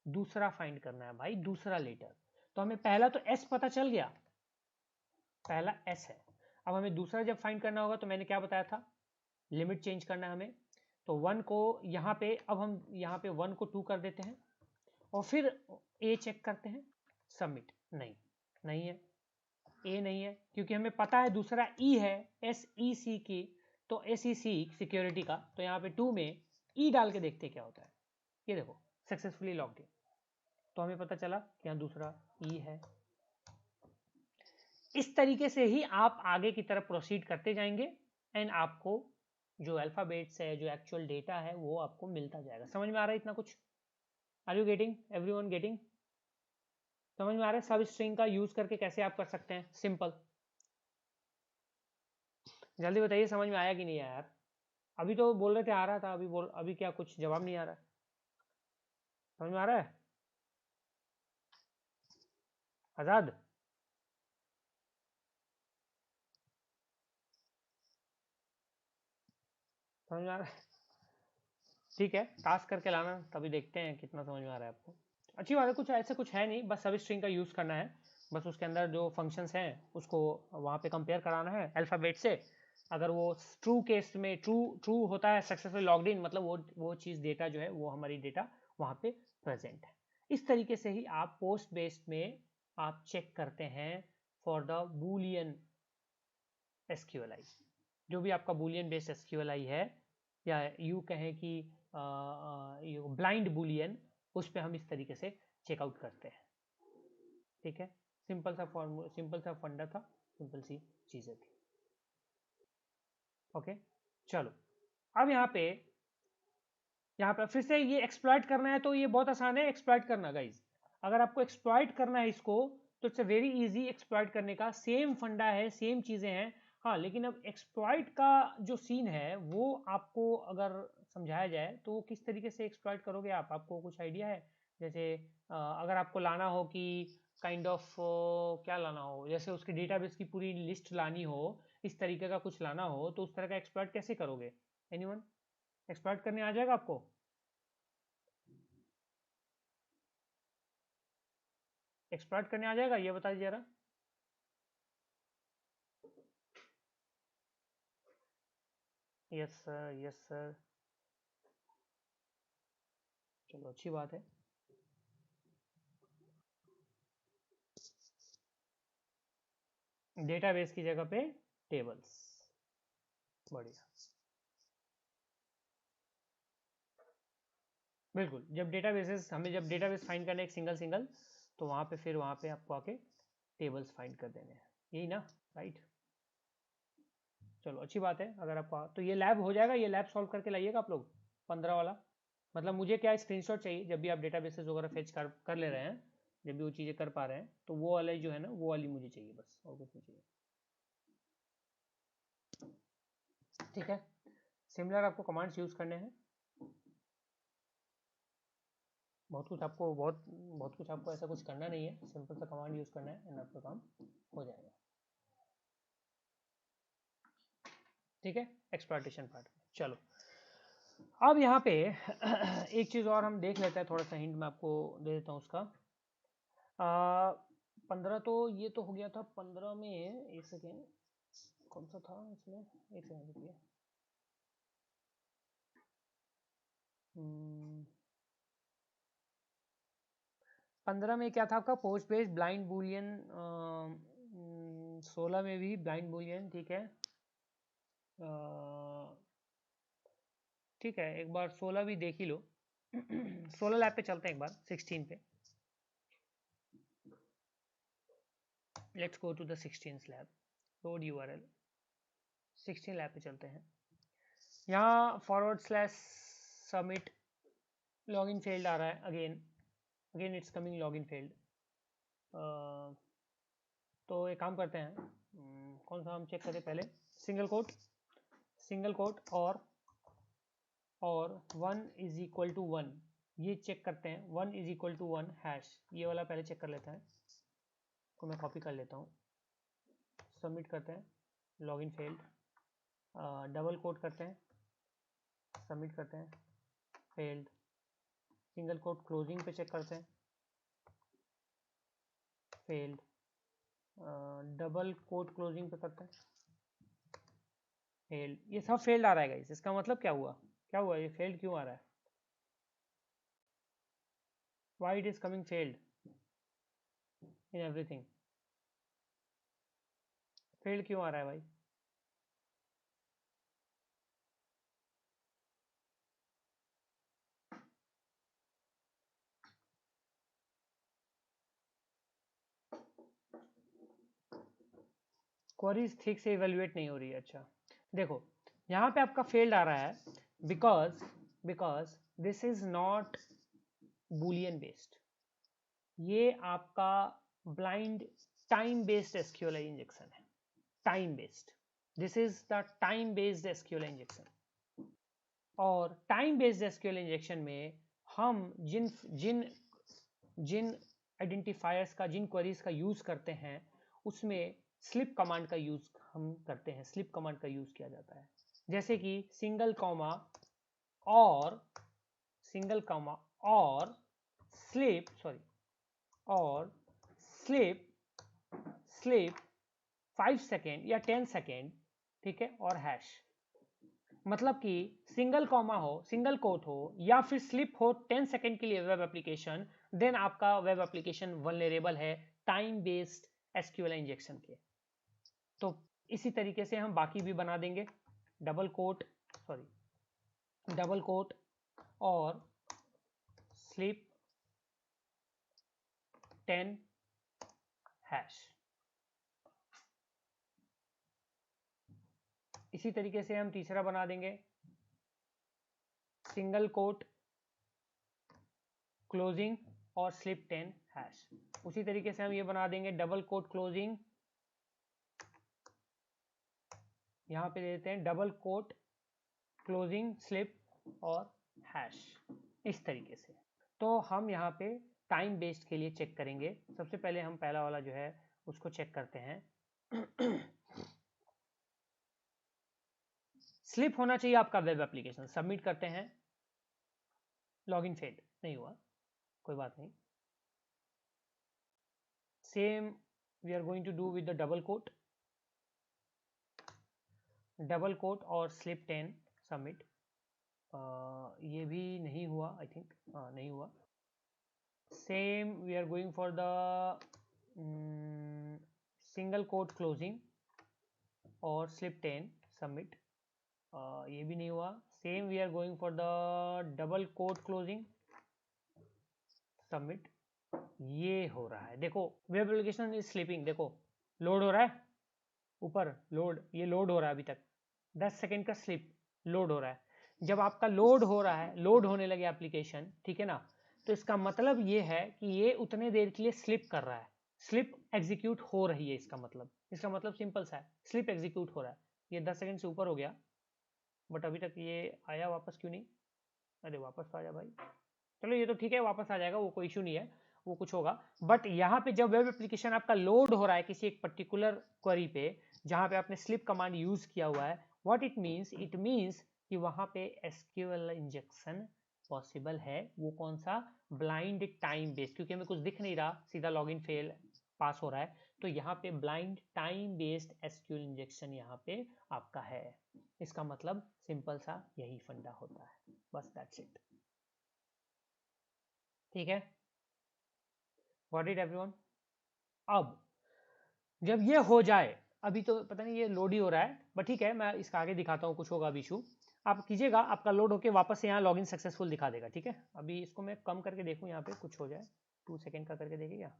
दूसरा फाइंड करना है भाई, दूसरा लेटर। तो हमें पहला तो एस पता चल गया, पहला एस है। अब हमें दूसरा जब फाइंड करना होगा तो मैंने क्या बताया था, लिमिट चेंज करना है हमें, तो 1 को यहाँ पे, अब हम यहाँ पे 1 को 2 कर देते हैं और फिर ए चेक करते हैं, सबमिट। नहीं है, ए नहीं है, क्योंकि हमें पता है दूसरा ई है, SEC की, तो SEC सिक्योरिटी का, तो यहाँ पे 2 में ई डाल के देखते क्या होता है। ये देखो सक्सेसफुली लॉग्ड इन, तो हमें पता चला कि यहाँ दूसरा ई है। इस तरीके से ही आप आगे की तरफ प्रोसीड करते जाएंगे एंड आपको जो अल्फाबेट्स है, जो एक्चुअल डेटा है, वो आपको मिलता जाएगा। समझ में आ रहा है इतना कुछ? Are you getting? Everyone getting? समझ में आ रहा है सब स्ट्रिंग का यूज करके कैसे आप कर सकते हैं? सिंपल, जल्दी बताइए समझ में आया कि नहीं आया यार? अभी तो बोल रहे थे आ रहा था, अभी क्या कुछ जवाब नहीं आ रहा? समझ में आ रहा है आजाद? समझ में आ रहा है? ठीक है, टास्क करके लाना, तभी देखते हैं कितना समझ में आ रहा है आपको। अच्छी बात है, कुछ ऐसे कुछ है नहीं, बस सब स्ट्रिंग का यूज करना है, बस उसके अंदर जो फंक्शंस हैं उसको वहाँ पे कंपेयर कराना है अल्फाबेट से। अगर वो ट्रू केस में ट्रू होता है, सक्सेसफुल लॉग्ड इन, मतलब वो चीज़ डेटा जो है वो हमारी डेटा वहाँ पे प्रेजेंट है। इस तरीके से ही आप पोस्ट बेस्ड में आप चेक करते हैं फॉर द बूलियन SQLi। जो भी आपका बूलियन बेस्ड SQLi है, या यू कहें कि ब्लाइंड बूलियन, उस पर हम इस तरीके से चेकआउट करते हैं। ठीक है, सिंपल सा फॉर्मूला, सिंपल सा फंडा था, सिंपल सी चीज़ें थी। ओके, चलो अब यहाँ पे फिर से ये एक्सप्लॉइट करना है, तो ये बहुत आसान है एक्सप्लॉइट करना गाइज। अगर आपको एक्सप्लॉइट करना है इसको, तो इट्स वेरी इजी एक्सप्लॉइट करने का, सेम फंडा है, सेम चीज़ें हैं। हाँ, लेकिन अब एक्सप्लॉइट का जो सीन है वो आपको अगर समझाया जाए तो किस तरीके से एक्सप्लॉइट करोगे आपको कुछ आइडिया है? जैसे अगर आपको लाना हो कि काइंड ऑफ क्या लाना हो, जैसे उसके डेटाबेस की पूरी लिस्ट लानी हो, इस तरीके का कुछ लाना हो, तो उस तरह का एक्सप्लॉइट कैसे करोगे? एनीवन एक्सप्लॉइट करने आ जाएगा आपको? एक्सप्लॉइट करने आ जाएगा, ये बता दीजिए जरा। यस सर, यस सर, चलो अच्छी बात है। डेटाबेस की जगह पे टेबल्स, बढ़िया, बिल्कुल। जब डेटाबेस फाइंड करना है एक सिंगल, तो वहाँ पे आपको आके टेबल्स फाइंड कर देने हैं, यही ना? राइट, चलो अच्छी बात है। अगर आपका तो ये लैब हो जाएगा, ये लैब सॉल्व करके लाइएगा आप लोग 15 वाला। मतलब मुझे क्या स्क्रीनशॉट चाहिए, जब भी आप डेटाबेसेस वगैरह फेच कर ले रहे हैं, जब भी वो चीज़ें कर पा रहे हैं, तो वो वाला जो है ना, वो वाली मुझे चाहिए बस, और कुछ नहीं चाहिए। ठीक है, सिमिलर आपको कमांड्स यूज़ करने हैं। बहुत कुछ आपको ऐसा कुछ करना नहीं है, सिंपल सा कमांड यूज़ करना है एंड आपका काम हो जाएगा। ठीक है, एक्सप्लॉइटेशन पार्ट में। चलो अब यहाँ पे एक चीज़ और हम देख लेते हैं, थोड़ा सा हिंट मैं आपको दे देता हूँ उसका। 15 तो ये तो हो गया था। 15 में एक सेकेंड, कौन सा था इसमें? एक सेकेंड रुकिए। 15 में क्या था आपका? Post based blind Boolean. 16 में भी ब्लाइंड बूलियन, ठीक है। ठीक है, एक बार 16 भी देख ही लो। 16 लैब पे चलते हैं एक बार, 16 पे। Let's go to the 16th lab, load URL। 16 lab पे चलते हैं। यहाँ /submit लॉगिन फेल्ड आ रहा है, again it's coming login failed. तो एक काम करते हैं, कौन सा हम चेक करें पहले? सिंगल कोट और 1 इज इक्वल टू 1, ये चेक करते हैं। 1 इज इक्वल टू 1 हैश, ये वाला पहले चेक कर लेते हैं, को मैं कॉपी कर लेता हूँ। सबमिट करते हैं, लॉगिन फेल्ड। डबल कोट करते हैं, सबमिट करते हैं, फेल्ड। सिंगल कोट क्लोजिंग पे चेक करते हैं, फेल्ड। डबल कोट क्लोजिंग पे करते हैं, फेल्ड, ये सब फेल्ड आ रहा है गाइस, इसका मतलब क्या हुआ, क्या हुआ, ये फेल्ड क्यों आ रहा है, why it is coming failed in everything, failed क्यों आ रहा है भाई? क्वेरीज ठीक से इवेल्युएट नहीं हो रही है। अच्छा देखो यहाँ पे आपका फेल्ड आ रहा है because this is not boolean based, ये आपका blind time based SQL injection है, time based, this is the time based SQL injection. और टाइम बेस्ड एसक्यूएल इंजेक्शन में हम जिन जिन जिन आइडेंटिफायर्स का, जिन क्वेरीज का यूज करते हैं उसमें स्लिप कमांड का यूज हम करते हैं, स्लिप कमांड का यूज किया जाता है, जैसे कि सिंगल कॉमा और स्लिप स्लिप 5 सेकेंड या 10 सेकेंड, ठीक है, और हैश, मतलब कि सिंगल कॉमा हो, सिंगल कोट हो या फिर स्लिप हो 10 सेकेंड के लिए वेब एप्लीकेशन, देन आपका वेब एप्लीकेशन वल्नरेबल है टाइम बेस्ड एसक्यूएल इंजेक्शन के। तो इसी तरीके से हम बाकी भी बना देंगे, डबल कोट और स्लिप 10 हैश। इसी तरीके से हम तीसरा बना देंगे, सिंगल कोट क्लोजिंग और स्लिप 10 हैश। उसी तरीके से हम ये बना देंगे डबल कोट क्लोजिंग, यहां पे देते हैं डबल कोट क्लोजिंग स्लिप और हैश, इस तरीके से। तो हम यहाँ पे टाइम बेस्ड के लिए चेक करेंगे। सबसे पहले हम पहला वाला जो है उसको चेक करते हैं। स्लिप होना चाहिए आपका वेब एप्लीकेशन, सबमिट करते हैं, लॉगिन फेल्ड नहीं हुआ, कोई बात नहीं। Same we are going to do with the double quote और स्लिप 10 सबमिट। ये भी नहीं हुआ आई थिंक, हाँ नहीं हुआ। Same we are going for the single quote closing और स्लिप 10 सबमिट, ये भी नहीं हुआ। Same we are going for the double quote closing submit, ये हो रहा है। देखो वेब एप्लीकेशन इज स्लीपिंग, देखो लोड हो रहा है ऊपर, ये लोड हो रहा है, अभी तक 10 सेकेंड का स्लिप लोड हो रहा है। जब आपका लोड हो रहा है, लोड होने लगे एप्लीकेशन, ठीक है ना, तो इसका मतलब ये है कि ये उतने देर के लिए स्लिप कर रहा है, स्लिप एग्जीक्यूट हो रही है, इसका मतलब सिंपल सा है, स्लिप एग्जीक्यूट हो रहा है। ये 10 सेकेंड से ऊपर हो गया, बट अभी तक ये आया वापस क्यों नहीं? अरे वापस तो आ जा भाई, चलो ये तो ठीक है, वापस आ जाएगा, वो कोई इशू नहीं है, वो कुछ होगा। बट यहाँ पे जब वेब एप्लीकेशन आपका लोड हो रहा है किसी एक पर्टिकुलर क्वेरी पे जहाँ पे आपने स्लिप कमांड यूज किया हुआ है, व्हाट इट मीन्स कि वहां पे एसक्यूएल इंजेक्शन पॉसिबल है। वो कौन सा? ब्लाइंड टाइम बेस्ड, क्योंकि हमें कुछ दिख नहीं रहा, सीधा लॉगिन फेल पास हो रहा है, तो यहाँ पे blind time based SQL injection यहाँ पे आपका है। इसका मतलब सिंपल सा यही फंडा होता है, बस दैट्स इट, ठीक है। Got it everyone? अब जब ये हो जाए, अभी तो पता नहीं ये लोड ही हो रहा है, बट ठीक है, मैं इसका आगे दिखाता हूँ, कुछ होगा अभी इशू, आप कीजिएगा, आपका लोड होके वापस से यहाँ लॉगिन सक्सेसफुल दिखा देगा, ठीक है। अभी इसको मैं कम करके देखूँ, यहाँ पे कुछ हो जाए, 2 सेकेंड का करके देखिए क्या।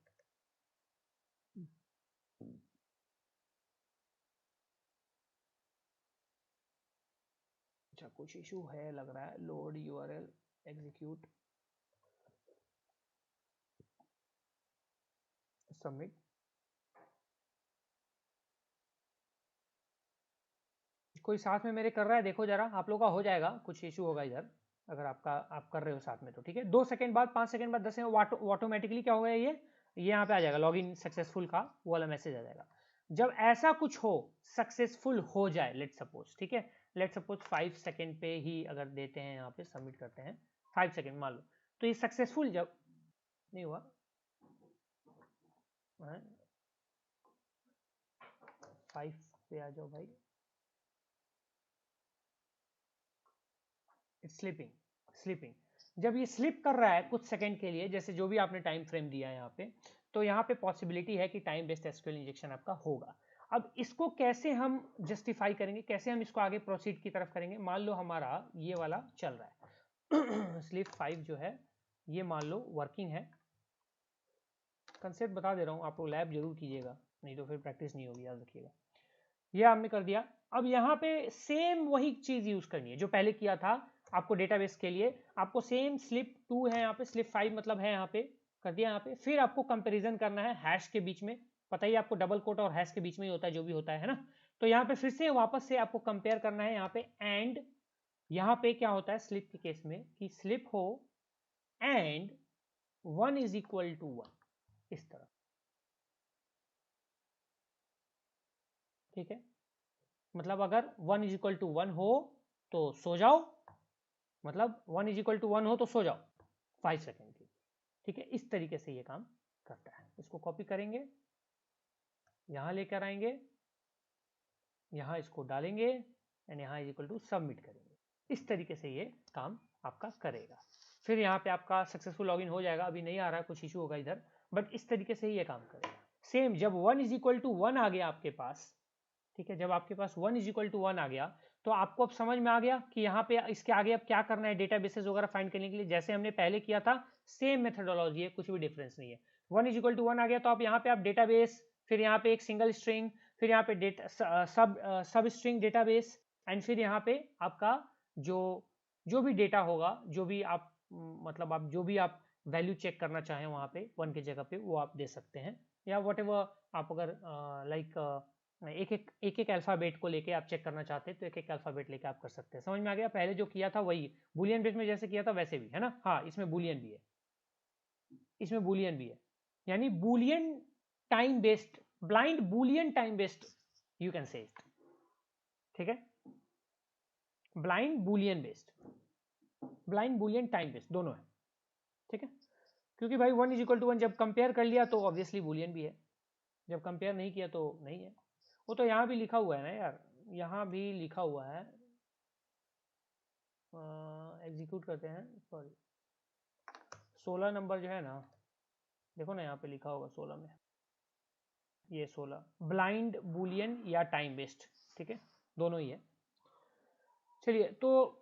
अच्छा कुछ इशू है लग रहा है, लोड यूआरएल एग्जीक्यूट सबमिट, कोई साथ में मेरे कर रहा है, देखो जरा, आप लोग का हो जाएगा, कुछ इशू होगा इधर, अगर आप कर रहे हो साथ में तो ठीक है। 2 सेकंड बाद, 5 सेकंड बाद, 10 सेकंड ऑटोमेटिकली क्या होगा, ये यहाँ पे आ जाएगा, लॉगिन सक्सेसफुल का वो वाला मैसेज आ जाएगा। जब ऐसा कुछ हो, सक्सेसफुल हो जाए, लेट सपोज, ठीक है, लेट सपोज 5 सेकंड पे ही अगर देते हैं, यहाँ पे सबमिट करते हैं 5 सेकंड मान लो, तो ये सक्सेसफुल जब नहीं हुआ, 5 पे आ जाओ भाई, इट्स स्लीपिंग। जब ये स्लिप कर रहा है कुछ सेकंड के लिए, जैसे जो भी आपने टाइम फ्रेम दिया है यहाँ पे, तो यहाँ पे पॉसिबिलिटी है कि टाइम बेस्ड एसक्यूएल इंजेक्शन आपका होगा। अब इसको कैसे हम जस्टिफाई करेंगे, कैसे हम इसको आगे प्रोसीड की तरफ करेंगे? मान लो हमारा ये वाला चल रहा है स्लीप 5 जो है ये मान लो वर्किंग है। कंसेप्ट बता दे रहा हूँ, आप लोग लैब जरूर कीजिएगा, नहीं तो फिर प्रैक्टिस नहीं होगी, याद रखिएगा। ये आपने कर दिया। अब यहाँ पे सेम वही चीज यूज करनी है जो पहले किया था आपको डेटाबेस के लिए। आपको सेम स्लिप 2 है यहाँ पे, स्लिप 5 मतलब है यहाँ पे, कर दिया यहाँ पे। फिर आपको कंपैरिजन करना है हैश के बीच में, पता ही आपको डबल कोट और हैश के बीच में ही होता है जो भी होता है ना। तो यहाँ पे फिर से वापस से आपको कंपेयर करना है यहाँ पे, एंड यहाँ पे क्या होता है स्लिप के केस में कि स्लिप हो एंड 1 इज इक्वल टू 1, इस तरह, ठीक है। मतलब अगर 1 इज इक्वल टू 1 हो तो सो जाओ, मतलब 1 इज इक्वल टू 1 हो तो सो जाओ 5 सेकेंड के लिए, ठीक है। इस तरीके से ये काम करता है। इसको कॉपी करेंगे, यहां लेकर आएंगे, यहां इसको डालेंगे एंड यहां इज इक्वल टू सबमिट करेंगे। इस तरीके से ये काम आपका करेगा। फिर यहाँ पे आपका सक्सेसफुल लॉगिन हो जाएगा। अभी नहीं आ रहा है, कुछ इशू होगा इधर, बट इस तरीके से ही ये काम करेगा। सेम जब 1 इज इक्वल टू 1 आ गया आपके पास, ठीक है, जब आपके पास 1 इज इक्वल टू 1 आ गया तो आपको अब समझ में आ गया कि यहाँ पे इसके आगे अब क्या करना है डेटाबेसेस वगैरह फाइंड करने के लिए। जैसे हमने पहले किया था सेम मेथडोलॉजी है, कुछ भी डिफरेंस नहीं है। 1 इज इक्वल टू 1 आ गया तो आप यहाँ पे आप डेटाबेस, फिर यहाँ पे एक सिंगल स्ट्रिंग, फिर यहाँ पे डेटा सब स्ट्रिंग डेटाबेस, एंड फिर यहाँ पे आपका जो भी डेटा होगा, जो भी आप मतलब आप जो भी आप वैल्यू चेक करना चाहें वहाँ पे 1 की जगह पे वो आप दे सकते हैं, या वट एवर आप अगर एक एक अल्फाबेट को लेके आप चेक करना चाहते हैं तो एक एक अल्फाबेट लेके आप कर सकते हैं। समझ में आ गया? पहले जो किया था वही बूलियन बेस में जैसे किया था वैसे भी है ना। हाँ, इसमें बूलियन भी है, इसमें बूलियन भी है, यानी Boolean time based, blind Boolean time based you can say it, ठीक है। Blind Boolean based, blind Boolean time based दोनों है, ठीक है। क्योंकि भाई 1 इज इक्वल टू 1 जब कंपेयर कर लिया तो ऑब्वियसली बूलियन भी है, जब कंपेयर नहीं किया तो नहीं है। वो तो यहाँ भी लिखा हुआ है ना यार, यहाँ भी लिखा हुआ है, एग्जीक्यूट करते हैं, सॉरी 16 नंबर जो है ना, देखो ना यहाँ पे लिखा होगा 16 में, ये 16 ब्लाइंड बूलियन या टाइम बेस्ड, ठीक है, दोनों ही है। चलिए, तो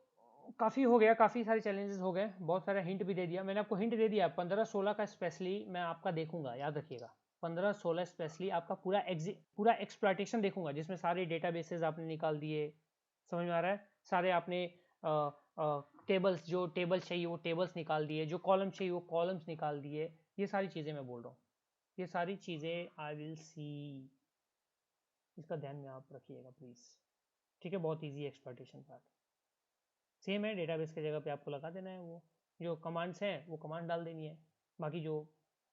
काफ़ी हो गया, काफ़ी सारे चैलेंजेस हो गए, बहुत सारा हिंट भी दे दिया मैंने आपको। हिंट दे दिया 15-16 का स्पेशली मैं आपका देखूंगा, याद रखिएगा 15-16 स्पेशली आपका पूरा एक्सप्लॉइटेशन देखूंगा, जिसमें सारे डेटाबेसेस आपने निकाल दिए, समझ में आ रहा है, सारे आपने टेबल्स, जो टेबल्स चाहिए वो टेबल्स निकाल दिए, जो कॉलम्स चाहिए वो कॉलम्स निकाल दिए। ये सारी चीज़ें मैं बोल रहा हूँ, ये सारी चीज़ें आई विल सी, इसका ध्यान में आप रखिएगा प्लीज़, ठीक है। बहुत ईजी एक्सप्लॉइटेशन पार्ट सेम है, डेटाबेस की जगह पे आपको लगा देना है, वो जो कमांड्स हैं वो कमांड डाल देनी है, बाकी जो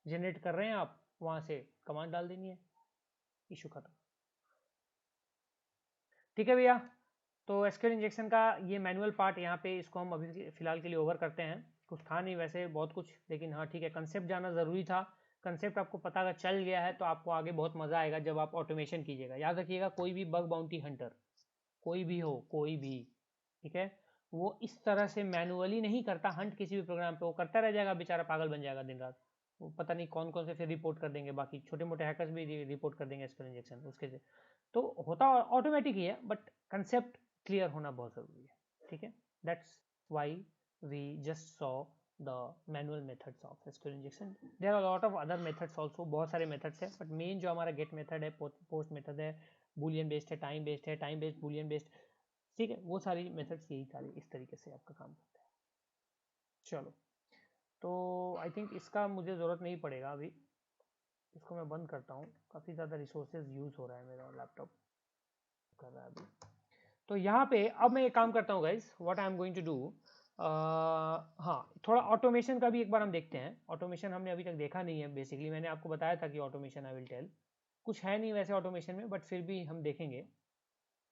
जनरेट कर रहे हैं आप वहाँ से कमांड डाल देनी है, इशू खत्म, ठीक है भैया। तो एसक्यूएल इंजेक्शन का ये मैनुअल पार्ट यहाँ पे इसको हम अभी फिलहाल के लिए ओवर करते हैं। कुछ था नहीं वैसे बहुत कुछ, लेकिन हाँ ठीक है, कंसेप्ट जाना ज़रूरी था। कंसेप्ट आपको पता अगर चल गया है तो आपको आगे बहुत मज़ा आएगा जब आप ऑटोमेशन कीजिएगा। याद रखिएगा, कोई भी बग बाउंटी हंटर, कोई भी हो, कोई भी, ठीक है, वो इस तरह से मैनुअली नहीं करता हंट किसी भी प्रोग्राम पे। वो करता रह जाएगा, बेचारा पागल बन जाएगा दिन रात, वो पता नहीं कौन कौन से फिर रिपोर्ट कर देंगे, बाकी छोटे मोटे हैकर्स भी रिपोर्ट कर देंगे एसक्यूएल इंजेक्शन उसके से। तो होता ऑटोमेटिक ही है, बट कंसेप्ट क्लियर होना बहुत ज़रूरी है, ठीक है। That's why we just saw the manual methods of SQL injection. There are lot of other methods also, बहुत सारे मेथड्स हैं, बट मेन जो हमारा गेट मेथड है, पोस्ट मेथड है, बूलियन बेस्ड है, टाइम बेस्ड है, टाइम बेस्ड बूलियन बेस्ड, ठीक है, वो सारी मेथड्स यही सारे इस तरीके से आपका काम करते हैं। चलो, तो आई थिंक इसका मुझे ज़रूरत नहीं पड़ेगा अभी, इसको मैं बंद करता हूँ, काफ़ी ज़्यादा रिसोर्सेज यूज़ हो रहा है, मेरा लैपटॉप कर रहा है अभी। तो यहाँ पे अब मैं एक काम करता हूँ guys, what I am going to do, हाँ थोड़ा ऑटोमेशन का भी एक बार हम देखते हैं। ऑटोमेशन हमने अभी तक देखा नहीं है, बेसिकली मैंने आपको बताया था कि ऑटोमेशन आई विल टेल, कुछ है नहीं वैसे ऑटोमेशन में, बट फिर भी हम देखेंगे।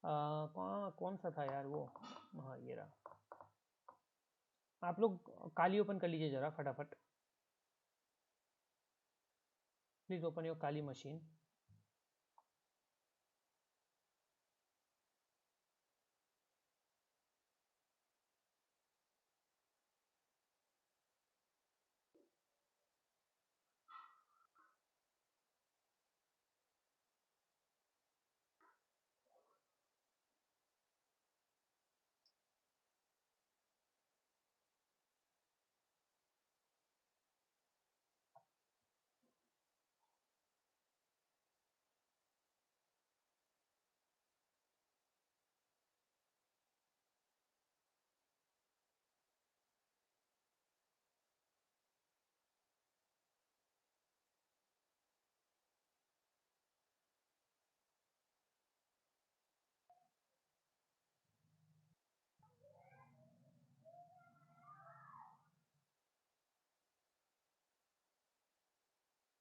कौन सा था यार वो, हाँ ये रहा। आप लोग काली ओपन कर लीजिए ज़रा फटाफट, please open your Kali machine.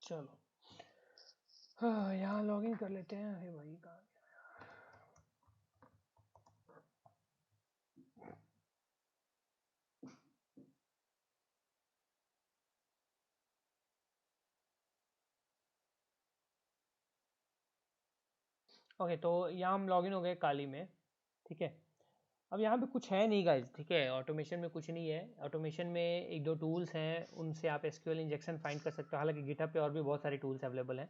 चलो हाँ, यहाँ लॉगिन कर लेते हैं। अरे भाई कहाँ ओके, तो यहाँ हम लॉगिन हो गए काली में, ठीक है। अब यहाँ पे कुछ है नहीं गाइज, ठीक है, ऑटोमेशन में कुछ नहीं है। ऑटोमेशन में एक दो टूल्स हैं, उनसे आप एसक्यूएल इंजेक्शन फाइंड कर सकते हो। हालांकि गिटहब पे और भी बहुत सारे टूल्स अवेलेबल हैं।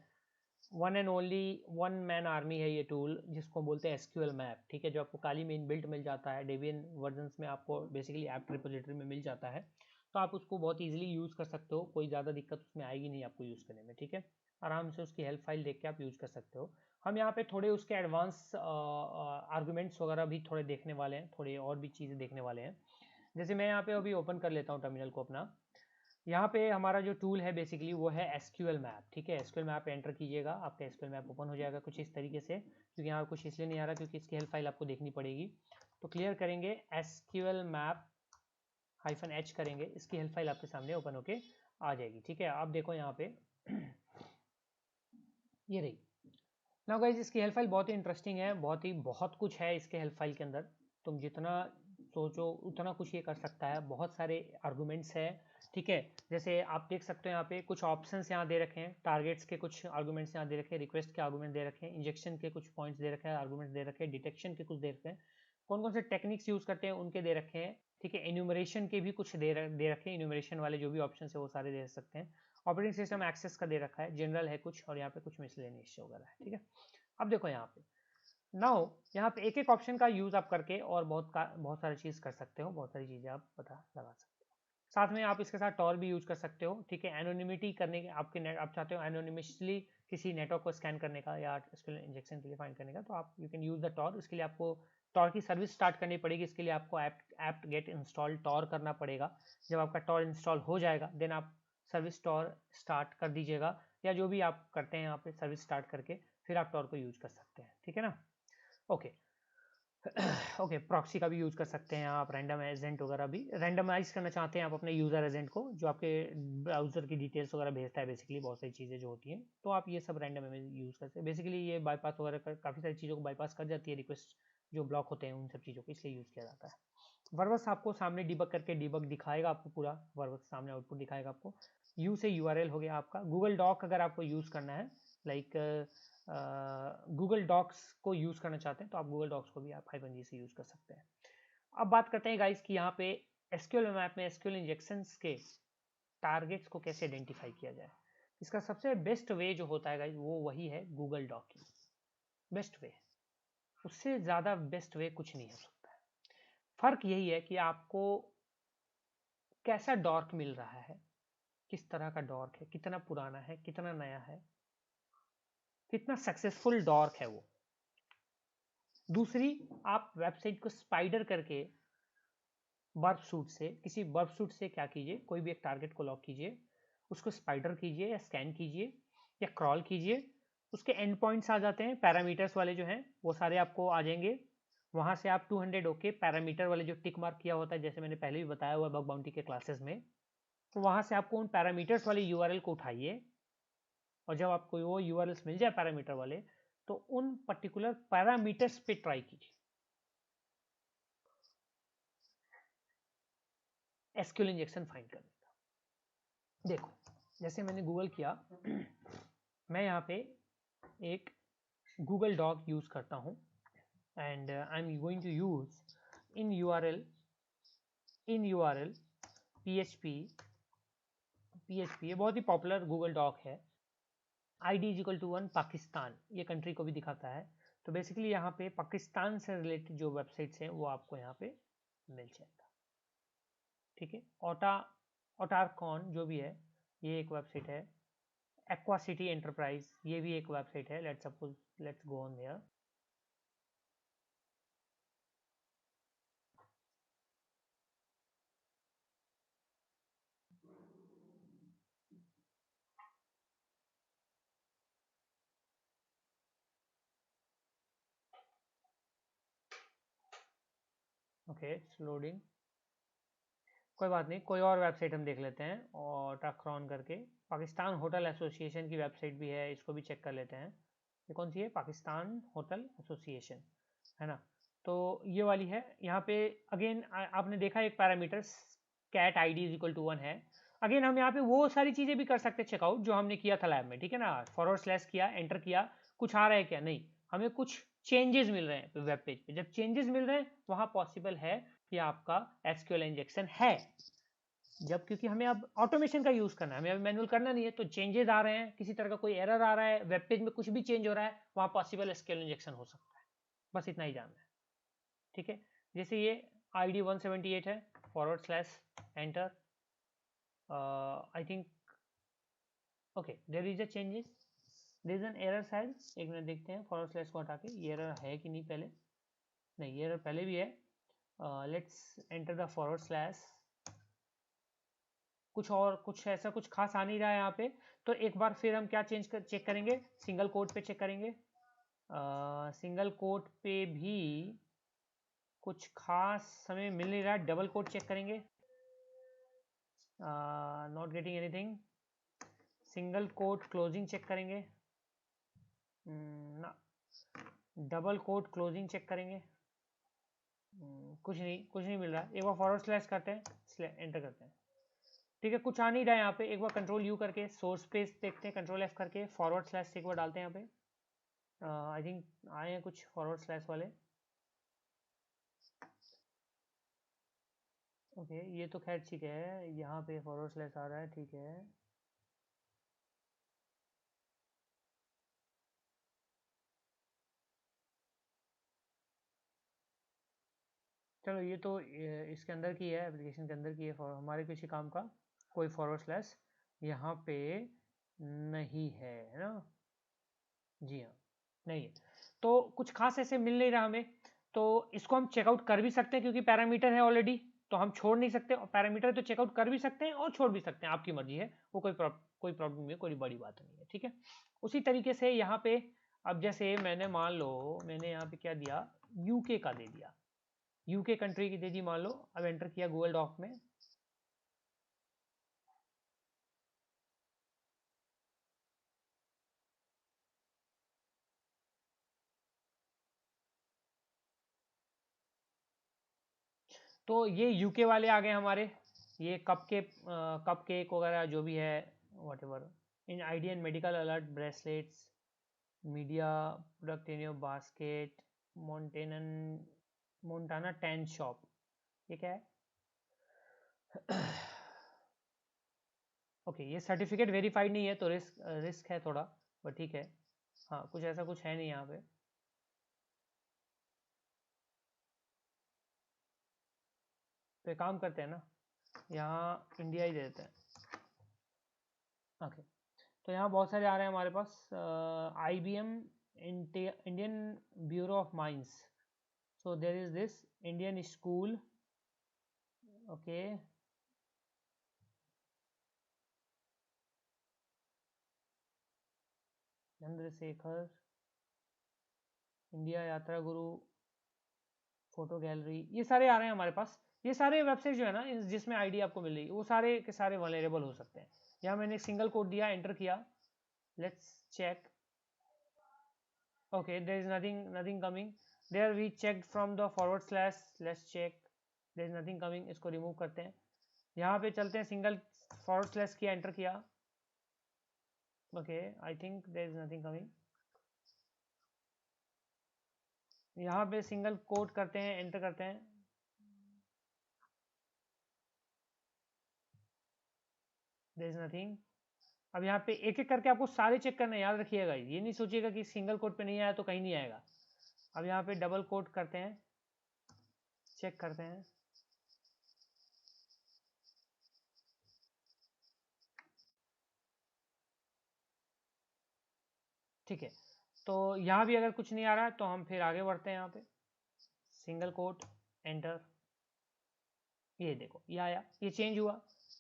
One and only one man army है ये टूल, जिसको बोलते हैं एसक्यूएल मैप, ठीक है, जो आपको काली में इनबिल्ट मिल जाता है। डेबियन वर्जन्स में आपको बेसिकली ऐप रिपोजिटरी में मिल जाता है, तो आप उसको बहुत ईजिली यूज़ कर सकते हो। कोई ज़्यादा दिक्कत उसमें आएगी नहीं आपको यूज़ करने में, ठीक है। आराम से उसकी हेल्प फाइल देख के आप यूज़ कर सकते हो। हम यहाँ पे थोड़े उसके एडवांस आर्गूमेंट्स वगैरह भी थोड़े देखने वाले हैं, थोड़े और भी चीज़ें देखने वाले हैं। जैसे मैं यहाँ पे अभी ओपन कर लेता हूँ टर्मिनल को अपना। यहाँ पे हमारा जो टूल है बेसिकली वो है एसक्यूएल मैप, ठीक है। एसक्यूएल मैप एंटर कीजिएगा, आपका एसक्यूएल मैप ओपन हो जाएगा कुछ इस तरीके से। क्योंकि यहाँ कुछ इसलिए नहीं आ रहा क्योंकि इसकी हेल्प फाइल आपको देखनी पड़ेगी। तो क्लियर करेंगे एसक्यूएल मैप -h करेंगे, इसकी हेल्प फाइल आपके सामने ओपन होके आ जाएगी, ठीक है। आप देखो यहाँ पे ये रही। नाउ गाइस, इसकी हेल्प फाइल बहुत ही इंटरेस्टिंग है, बहुत कुछ है इसके हेल्प फाइल के अंदर। तुम जितना सोचो उतना कुछ ये कर सकता है। बहुत सारे आर्गुमेंट्स है, ठीक है। जैसे आप देख सकते हो यहाँ पे कुछ ऑप्शंस यहाँ दे रखे हैं, टारगेट्स के कुछ आर्गुमेंट्स यहाँ दे रखे हैं, रिक्वेस्ट के आर्गुमेंट दे रखे हैं, इंजेक्शन के कुछ पॉइंट्स दे रखे हैं, आर्गुमेंट्स दे रखे हैं, डिटेक्शन के कुछ दे रखे हैं, कौन कौन से टेक्निक्स यूज करते हैं उनके दे रखे हैं, ठीक है। एन्यूमरेशन के भी कुछ दे रखे हैं, एन्यूमरेशन वाले जो भी ऑप्शन है वो सारे दे सकते हैं। ऑपरेटिंग सिस्टम एक्सेस का दे रखा है, जनरल है कुछ, और यहाँ पे कुछ मिसलेनियस वगैरह है, ठीक है। अब देखो यहाँ पे नाउ यहाँ पे एक एक ऑप्शन का यूज आप करके और बहुत सारी चीज कर सकते हो, बहुत सारी चीजें आप पता लगा सकते हो। साथ में आप इसके साथ टॉर भी यूज कर सकते हो, ठीक है। एनोनिमिटी करने के आपके नेट आप चाहते हो एनोनिमसली किसी नेटवर्क को स्कैन करने का या इसके इंजेक्शन के लिए फाइंड करने का, तो आप you can use the Tor. इसके लिए आपको टॉर की सर्विस स्टार्ट करनी पड़ेगी। इसके लिए आपको ऐप गेट इंस्टॉल टॉर करना पड़ेगा। जब आपका टॉर इंस्टॉल हो जाएगा देन आप सर्विस टॉर स्टार्ट कर दीजिएगा, या जो भी आप करते हैं यहाँ पे सर्विस स्टार्ट करके फिर आप टॉर को यूज कर सकते हैं, ठीक है ना। ओके ओके, प्रॉक्सी का भी यूज कर सकते हैं आप, रैंडम एजेंट वगैरह भी रैंडमाइज करना चाहते हैं आप अपने यूजर एजेंट को, जो आपके ब्राउजर की डिटेल्स वगैरह भेजता है। बेसिकली बहुत सारी चीज़ें जो होती हैं, तो आप ये सब रैंडम यूज करते हैं। बेसिकली ये बाईपास वगैरह काफ़ी सारी चीज़ों को बाईपास कर जाती है, रिक्वेस्ट जो ब्लॉक होते हैं उन सब चीज़ों को, इसलिए यूज़ किया जाता है। वर्बक्स आपको सामने डिबग करके डिबग दिखाएगा आपको, पूरा वर्बक्स सामने आउटपुट दिखाएगा आपको। यू से यूआरएल हो गया आपका। गूगल डॉक अगर आपको यूज़ करना है, लाइक गूगल डॉक्स को यूज़ करना चाहते हैं तो आप गूगल डॉक्स को भी आप -g से यूज़ कर सकते हैं। अब बात करते हैं गाइस कि यहाँ पे एसक्यूएल मैप में एसक्यूएल इंजेक्शंस के टारगेट्स को कैसे आइडेंटिफाई किया जाए। इसका सबसे बेस्ट वे जो होता है गाइस वो वही है गूगल डॉकिंग। बेस्ट वे, उससे ज़्यादा बेस्ट वे कुछ नहीं हो सकता है। फर्क यही है कि आपको कैसा डॉर्क मिल रहा है, किस तरह का डॉर्क है, कितना पुराना है, कितना नया है, कितना सक्सेसफुल डॉर्क है वो। दूसरी, आप वेबसाइट को स्पाइडर करके बर्फ सूट से, किसी बर्फ सूट से क्या कीजिए, कोई भी एक टारगेट को लॉक कीजिए, उसको स्पाइडर कीजिए या स्कैन कीजिए या क्रॉल कीजिए। उसके एंड पॉइंट्स आ जाते हैं, पैरामीटर्स वाले जो हैं वो सारे आपको आ जाएंगे। वहां से आप 200 ओके पैरामीटर वाले जो टिक मार्क किया होता है, जैसे मैंने पहले भी बताया हुआ बग बाउंटी के क्लासेस में, तो वहां से आपको उन पैरामीटर्स वाले यूआरएल को उठाइए, और जब आपको वो यूआरएल्स मिल जाए पैरामीटर वाले, तो उन पर्टिकुलर पैरामीटर्स पे ट्राई कीजिए एसक्यूएल इंजेक्शन फाइंड करने का। देखो जैसे मैंने गूगल किया, मैं यहाँ पे एक गूगल डॉक यूज करता हूँ, and I am going to use in URL PHP, ये बहुत ही पॉपुलर गूगल डॉक है। ID = 1 पाकिस्तान, ये कंट्री को भी दिखाता है। तो बेसिकली यहाँ पे पाकिस्तान से रिलेटेड जो वेबसाइट्स हैं वो आपको यहाँ पे मिल जाएगा, ठीक है। ओटारकॉन जो भी है ये एक वेबसाइट है। एक्वा सिटी एंटरप्राइज ये भी एक वेबसाइट है। Let's go on their. Okay, it's loading. कोई बात नहीं, कोई और वेबसाइट हम देख लेते हैं और टक्रॉन करके। पाकिस्तान होटल एसोसिएशन की वेबसाइट भी है, इसको भी चेक कर लेते हैं। ये कौन सी है? पाकिस्तान होटल एसोसिएशन, है ना। तो ये वाली है। यहाँ पे अगेन आपने देखा एक parameter cat I D is equal to 1 है। अगेन हम यहाँ पे वो सारी चीज़ें भी कर सकते हैं चेकआउट जो हमने किया था लैब में, ठीक है ना। फॉरवर्ड स्लैश किया, एंटर किया, कुछ आ रहा है क्या? नहीं, हमें कुछ चेंजेस मिल रहे हैं वेब पेज पे। जब चेंजेस मिल रहे हैं वहाँ पॉसिबल है कि आपका एसक्यूएल इंजेक्शन है। जब क्योंकि हमें अब ऑटोमेशन का यूज़ करना है, हमें अब मैनुअल करना नहीं है, तो चेंजेस आ रहे हैं, किसी तरह का कोई एरर आ रहा है, वेब पेज में कुछ भी चेंज हो रहा है, वहाँ पॉसिबल एसक्यूएल इंजेक्शन हो सकता है। बस इतना ही जानना है, ठीक है। जैसे ये ID 178 है, forward slash enter, I think okay there is a changes, there is an error शायद। एक मिनट देखते हैं फॉरवर्ड स्लैश को हटा के, ये एरर है कि नहीं पहले। नहीं, ये एरर पहले भी है। Let's enter the forward slash. कुछ ऐसा कुछ खास आ नहीं रहा है यहाँ पे। तो एक बार फिर हम क्या चेक करेंगे, सिंगल कोट पे चेक करेंगे। सिंगल कोट पे भी कुछ खास हमें मिल नहीं रहा है। डबल कोट चेक करेंगे, not getting anything. Single quote closing check करेंगे, ना। डबल कोट क्लोजिंग चेक करेंगे, कुछ नहीं मिल रहा है। एक बार फॉरवर्ड स्लैश करते हैं, एंटर करते हैं, ठीक है। कुछ आ नहीं रहा है यहाँ पे। एक बार कंट्रोल यू करके सोर्स पेज देखते हैं, कंट्रोल एफ करके फॉरवर्ड स्लैश एक बार डालते हैं यहाँ पे। आई थिंक आए हैं कुछ फॉरवर्ड स्लैश वाले। ओके, ये तो खैर ठीक है, यहाँ पे फॉरवर्ड स्लैश आ रहा है, ठीक है। चलो, ये तो इसके अंदर की है, एप्लीकेशन के अंदर की है, हमारे किसी काम का कोई फॉरवर्ड स्लैश यहाँ पे नहीं है, है ना। जी हाँ, नहीं है। तो कुछ खास ऐसे मिल नहीं रहा हमें, तो इसको हम चेकआउट कर भी सकते हैं क्योंकि पैरामीटर है ऑलरेडी, तो हम छोड़ नहीं सकते। और पैरामीटर तो चेकआउट कर भी सकते हैं और छोड़ भी सकते हैं, आपकी मर्जी है। वो कोई प्रॉब्लम नहीं है, कोई बड़ी बात नहीं है, ठीक है। उसी तरीके से यहाँ पे अब जैसे मैंने मान लो मैंने यहाँ पे क्या दिया, यूके का दे दिया, यूके कंट्री की दे दी मान लो। अब एंटर किया गूगल डॉक में, तो ये यूके वाले आ गए हमारे। ये कप केक वगैरह जो भी है, what ever, in ID and medical alert bracelets, media product in your basket, Montana tan shop, ये क्या है? ओके, ये सर्टिफिकेट वेरीफाइड नहीं है तो रिस्क है थोड़ा, बट ठीक है। हाँ, कुछ ऐसा कुछ है नहीं यहाँ पे। तो एक काम करते हैं ना, यहाँ इंडिया ही दे देते हैं। ओके, तो यहाँ बहुत सारे आ रहे हैं हमारे पास। IBM Indian bureau of mines, so there is this Indian school, okay. Chandrashekhar, India यात्रा गुरु, फोटो गैलरी, ये सारे आ रहे हैं हमारे पास। ये सारे वेबसाइट जो है ना, जिसमें आईडी आपको मिल रही है, वो सारे के सारे वल्नरेबल हो सकते हैं। यहाँ मैंने एक सिंगल कोड दिया, एंटर किया, let's check. okay, there is nothing coming there. We checked from the forward slash, let's check, there is nothing coming। इसको रिमूव करते हैं, यहाँ पे चलते हैं, सिंगल फॉरवर्ड स्लैश किया, एंटर किया, okay. I think there is nothing coming. यहाँ पे सिंगल कोट करते हैं, एंटर करते हैं, देयर इज नथिंग। अब यहाँ पे एक एक करके आपको सारे चेक करना, याद रखिएगा, ये नहीं सोचिएगा कि सिंगल कोट पे नहीं आया तो कहीं नहीं आएगा। अब यहाँ पे डबल कोट करते हैं, चेक करते हैं, ठीक है। तो यहाँ भी अगर कुछ नहीं आ रहा है तो हम फिर आगे बढ़ते हैं। यहाँ पे सिंगल कोट, एंटर, ये देखो ये आया, ये चेंज हुआ,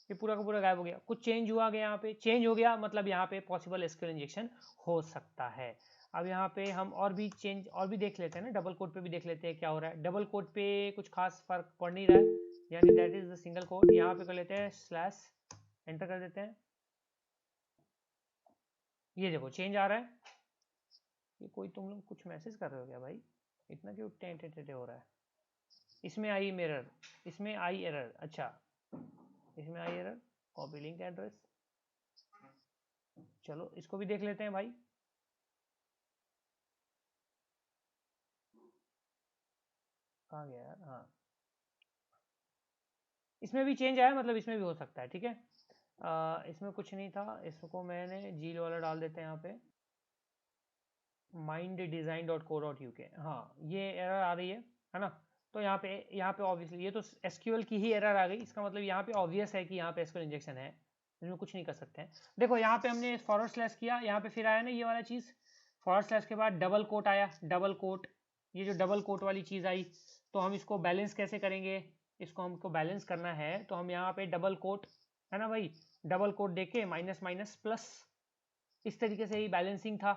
ये पूरा का पूरा गायब हो गया। कुछ चेंज हुआ गया, यहाँ पे चेंज हो गया, मतलब यहाँ पे पॉसिबल एसक्यूएल इंजेक्शन हो सकता है। अब यहाँ पे हम और भी चेंज और भी देख लेते हैं ना, डबल कोट पे भी देख लेते हैं क्या हो रहा है। डबल कोट पे कुछ खास फर्क पड़ नहीं रहा है, यानी that is the single coat. यहाँ पे कर लेते हैं स्लैश, एंटर कर देते हैं। ये देखो चेंज आ रहा है। ये कोई तुम लोग कुछ मैसेज कर रहे हो क्या भाई? इतना क्यों टेंटेटेटे हो रहा है? इसमें आई मिरर, इसमें आई एरर। अच्छा इसमें आई एरर, कॉपी लिंक एड्रेस। चलो इसको भी देख लेते हैं भाई। कहाँ गया यार? हाँ इसमें भी चेंज आया, मतलब इसमें भी हो सकता है। ठीक है इसमें कुछ नहीं था, इसको मैंने जील वाला डाल देते हैं यहाँ पे, minddesign.co.uk। हाँ ये एरर आ रही है ना? तो यहाँ पे ऑब्वियसली ये तो एसक्यूएल की ही एरर आ गई। इसका मतलब यहाँ पे ऑब्वियस है कि यहाँ पे एसक्यूएल इंजेक्शन है, इसमें कुछ नहीं कर सकते हैं। देखो यहाँ पे हमने फॉरवर्ड स्लैश किया, यहाँ पे फिर आया ना ये वाला चीज़, फॉरवर्ड स्लैश के बाद डबल कोट आया, डबल कोट। ये जो डबल कोट वाली चीज़ आई, तो हम इसको बैलेंस कैसे करेंगे? इसको हमको बैलेंस करना है तो हम यहाँ पे डबल कोट, है ना भाई, डबल कोट देके माइनस माइनस प्लस, इस तरीके से ही बैलेंसिंग था।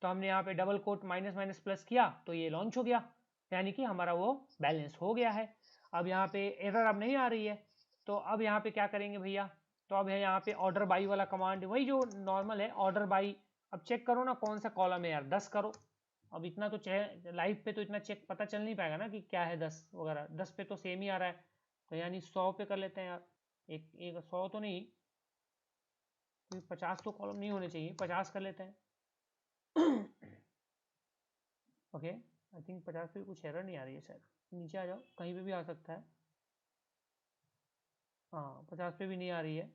तो हमने यहाँ पे double quote minus minus plus किया तो ये लॉन्च हो गया, यानी कि हमारा वो बैलेंस हो गया है। अब यहाँ पे एरर अब नहीं आ रही है, तो अब यहाँ पे क्या करेंगे भैया? तो अब है यहाँ पे ऑर्डर बाई वाला कमांड, वही जो नॉर्मल है ऑर्डर बाई। अब चेक करो ना कौन सा कॉलम है यार, 10 करो। अब इतना तो लाइव पे तो इतना चेक पता चल नहीं पाएगा ना कि क्या है 10 वगैरह। 10 पे तो सेम ही आ रहा है, तो यानी 100 पे कर लेते हैं यार। एक 100 तो नहीं, 50 तो कॉलम नहीं होने चाहिए, 50 कर लेते हैं। ओके आई थिंक 50 पे कुछ एरर नहीं आ रही है शायद। नीचे आ जाओ, कहीं पे भी आ सकता है। हाँ 50 पे भी नहीं आ रही है,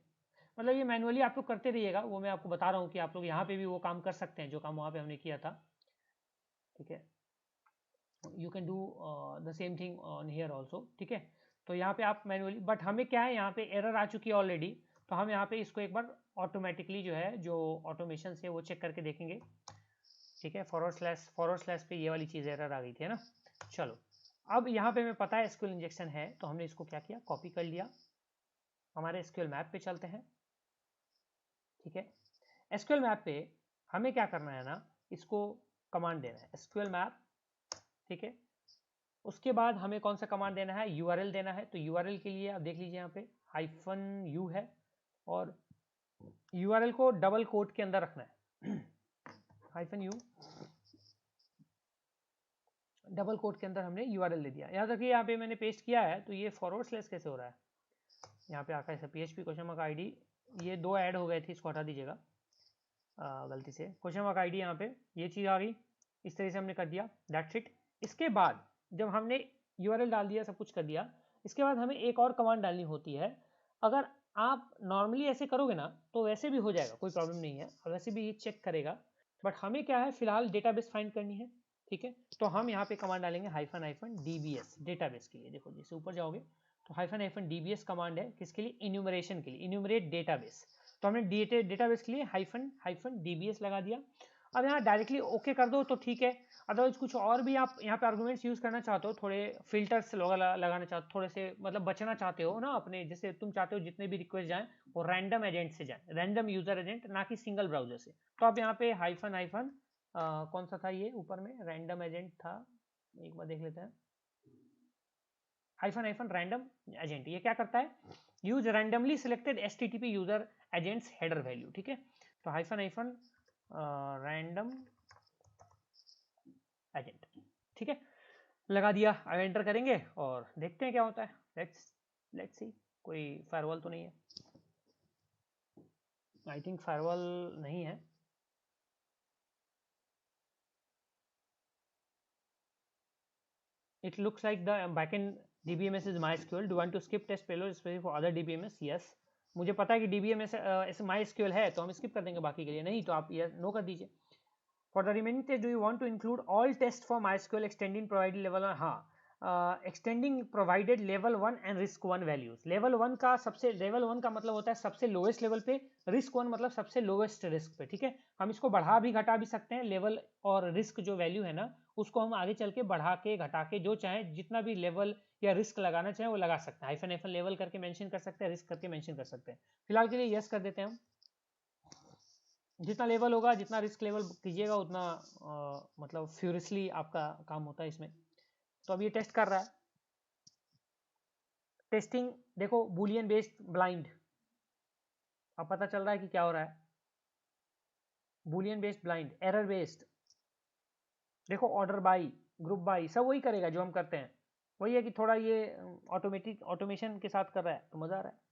मतलब ये मैनुअली आप लोग करते रहिएगा। वो मैं आपको बता रहा हूँ कि आप लोग यहाँ पे भी वो काम कर सकते हैं जो काम वहाँ पे हमने किया था। ठीक है you can do the same thing on here also. ठीक है तो यहाँ पे आप मैनुअली, बट हमें क्या है यहाँ पे एरर आ चुकी है ऑलरेडी, तो हम यहाँ पे इसको एक बार ऑटोमेटिकली जो है, जो ऑटोमेशन से वो चेक करके देखेंगे। ठीक है फॉरवर्ड स्लैश पे ये वाली चीज़ एरर आ गई थी, है ना? चलो अब यहाँ पे हमें पता है एसक्यूएल इंजेक्शन है, तो हमने इसको क्या किया, कॉपी कर लिया। हमारे एसक्यूएल मैप पे चलते हैं। ठीक है एसक्यूएल मैप पे हमें क्या करना है ना, इसको कमांड देना है एसक्यूएल मैप। ठीक है उसके बाद हमें कौन सा कमांड देना है, यूआरएल देना है। तो यूआरएल के लिए आप देख लीजिए यहाँ पे -u है, और यूआरएल को डबल कोट के अंदर रखना है। -u डबल कोट के अंदर हमने यूआरएल दे दिया। याद रखिए यहाँ पे मैंने पेस्ट किया है, तो ये फॉरवर्ड स्लैश कैसे हो रहा है? यहाँ पे आका है PHP क्वेश्चन मार्क आईडी, ये 2 ऐड हो गए थे, इसको हटा दीजिएगा गलती से। क्वेश्चन मार्क आईडी यहाँ पे ये चीज़ आ गई, इस तरह से हमने कर दिया, दैट्स इट। इसके बाद जब हमने यूआरएल डाल दिया, सब कुछ कर दिया, इसके बाद हमें एक और कमांड डालनी होती है। अगर आप नॉर्मली ऐसे करोगे ना तो वैसे भी हो जाएगा, कोई प्रॉब्लम नहीं है, और वैसे भी ये चेक करेगा। बट हमें क्या है, फिलहाल डेटाबेस फाइंड करनी है। ठीक है तो हम यहाँ पे कमांड डालेंगे -dbs डेटाबेस के लिए। देखो जैसे ऊपर जाओगे तो -dbs कमांड है, किसके लिए? इन्यूमरेशन के लिए, इन्यूमरेट डेटाबेस। तो हमने डेटाबेस के लिए -dbs लगा दिया। अब यहाँ डायरेक्टली ओके कर दो तो ठीक है, अदरवाइज कुछ और भी आप यहाँ पे आर्गुमेंट्स यूज करना चाहते हो, थोड़े फिल्टर्स लगाना चाहते हो, थोड़े से मतलब बचना चाहते हो ना अपने, जैसे तुम चाहते हो जितने भी रिक्वेस्ट जाएं वो रैंडम एजेंट से जाएं, रैंडम यूजर एजेंट, ना कि सिंगल ब्राउजर से। तो आप यहाँ पे हाइफन कौन सा था ये ऊपर में, रैंडम एजेंट था, एक बार देख लेते हैं। हाइफन रैंडम एजेंट ये क्या करता है, use randomly selected HTTP user agents header value. ठीक है तो हाइफन रैंडम एजेंट, ठीक है लगा दिया। अब एंटर करेंगे और देखते हैं क्या होता है। लेट्स सी, कोई फायरवॉल तो नहीं है, आई थिंक फायरवॉल नहीं है। It looks like the backend DBMS is MySQL. Do you want to skip test payload especially for other DBMS? Yes. मुझे पता है कि DBMS MySQL है, तो हम स्किप कर देंगे बाकी के लिए। नहीं तो आप ये नो कर दीजिए। For the remaining test, do you want to include all tests for MySQL extending provided level 1? हाँ extending provided level 1 and risk 1 values. level 1 का मतलब होता है सबसे लोएस्ट लेवल पे, risk 1 मतलब सबसे लोएस्ट रिस्क पे। ठीक है हम इसको बढ़ा भी घटा भी सकते हैं, लेवल और रिस्क जो वैल्यू है ना उसको हम आगे चल के बढ़ा के घटा के जो चाहे जितना भी लेवल या रिस्क लगाना चाहे वो लगा सकते हैं। हाइफन लेवल करके मेंशन कर सकते हैं, रिस्क करके मेंशन कर सकते हैं। फिलहाल के लिए यस कर देते हैं हम। जितना लेवल होगा, जितना रिस्क लेवल कीजिएगा उतना मतलब फ्यूरियसली आपका काम होता है इसमें। तो अब ये टेस्ट कर रहा है, टेस्टिंग देखो, बूलियन बेस्ड ब्लाइंड, अब पता चल रहा है कि क्या हो रहा है। Boolean based blind, error based, देखो ऑर्डर बाई, ग्रुप बाई, सब वही करेगा जो हम करते हैं। वही है कि थोड़ा ये ऑटोमेटिक ऑटोमेशन के साथ कर रहा है तो मजा आ रहा है।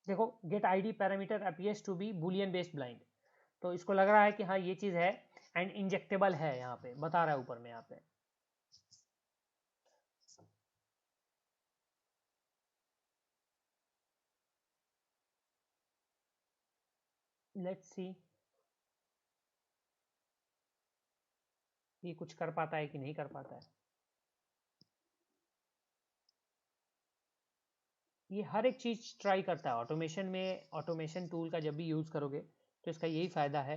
देखो get ID parameter appears to be boolean based blind, तो इसको लग रहा है कि हाँ ये चीज है एंड इंजेक्टेबल है, यहाँ पे बता रहा है ऊपर में। यहाँ पे लेट्स सी ये कुछ कर पाता है कि नहीं कर पाता है। ये हर एक चीज ट्राई करता है ऑटोमेशन में। ऑटोमेशन टूल का जब भी यूज करोगे तो इसका यही फायदा है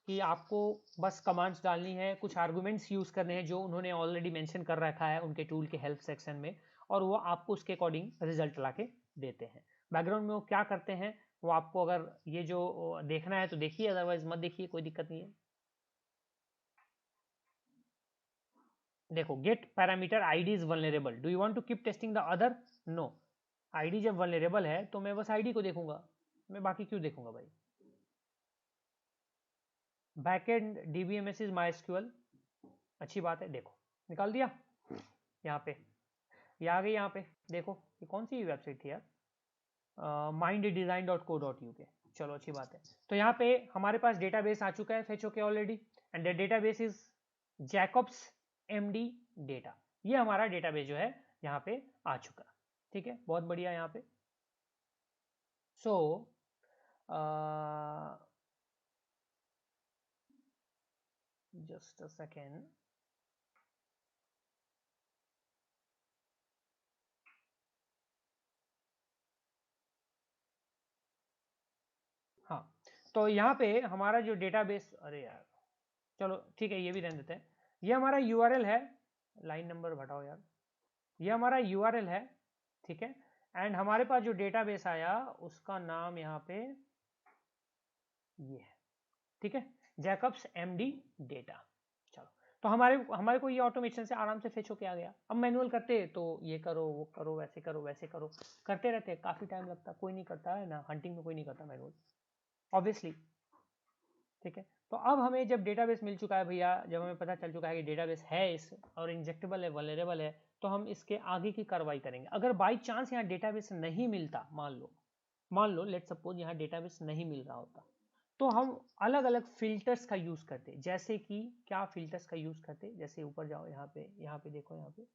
कि आपको बस कमांड्स डालनी है, कुछ आर्गुमेंट्स यूज करने हैं जो उन्होंने ऑलरेडी मेंशन कर रखा है उनके टूल के हेल्प सेक्शन में, और वो आपको उसके अकॉर्डिंग रिजल्ट ला के देते हैं। बैकग्राउंड में वो क्या करते हैं वो आपको अगर ये जो देखना है तो देखिए, अदरवाइज मत देखिए, कोई दिक्कत नहीं है। देखो get parameter ID is vulnerable, do you want to keep testing the other? No, ID जब वल्नरेबल है तो मैं बस आईडी को देखूंगा, मैं बाकी क्यों देखूंगा भाई। बैकएंड डीबीएमएस इज माइस्क्यूएल, अच्छी बात है। देखो निकाल दिया यहाँ पे, ये आ गई यहाँ पे। देखो ये कौन सी वेबसाइट थी यार, minddesign.co.uk, चलो अच्छी बात है। तो यहाँ पे हमारे पास डेटाबेस आ चुका है फेच होके already, and the database is Jacobs MD data. ये हमारा डेटाबेस जो है यहाँ पे आ चुका, ठीक है, बहुत बढ़िया। यहाँ पे सो जस्ट अ सेकेंड, हाँ तो यहाँ पे हमारा जो डेटाबेस, अरे यार चलो ठीक है ये भी रहने देते हैं। ये हमारा यूआरएल है, लाइन नंबर हटाओ यार, ये हमारा यूआरएल है, ठीक है। एंड हमारे पास जो डेटाबेस आया उसका नाम यहाँ पे ये है, ठीक है, जैकब्स एमडी डेटा। चलो तो हमारे को ये ऑटोमेशन से आराम से फेच होके आ गया। अब मैनुअल करते तो ये करो वो करो वैसे करो वैसे करो, करते रहते काफी टाइम लगता, कोई नहीं करता है ना, हंटिंग में कोई नहीं करता मैनुअल ऑब्वियसली, ठीक है। तो अब हमें जब डेटाबेस मिल चुका है भैया, जब हमें पता चल चुका है कि डेटाबेस है इस और इंजेक्टेबल है, वल्नरेबल है, तो हम इसके आगे की कार्रवाई करेंगे। अगर बाई चांस यहाँ डेटाबेस नहीं मिलता, मान लो लेट सपोज यहाँ डेटाबेस नहीं मिल रहा होता, तो हम अलग अलग फिल्टर्स का यूज करते। जैसे कि क्या फिल्टर्स का यूज करते, जैसे ऊपर जाओ यहाँ पे देखो, यहाँ पे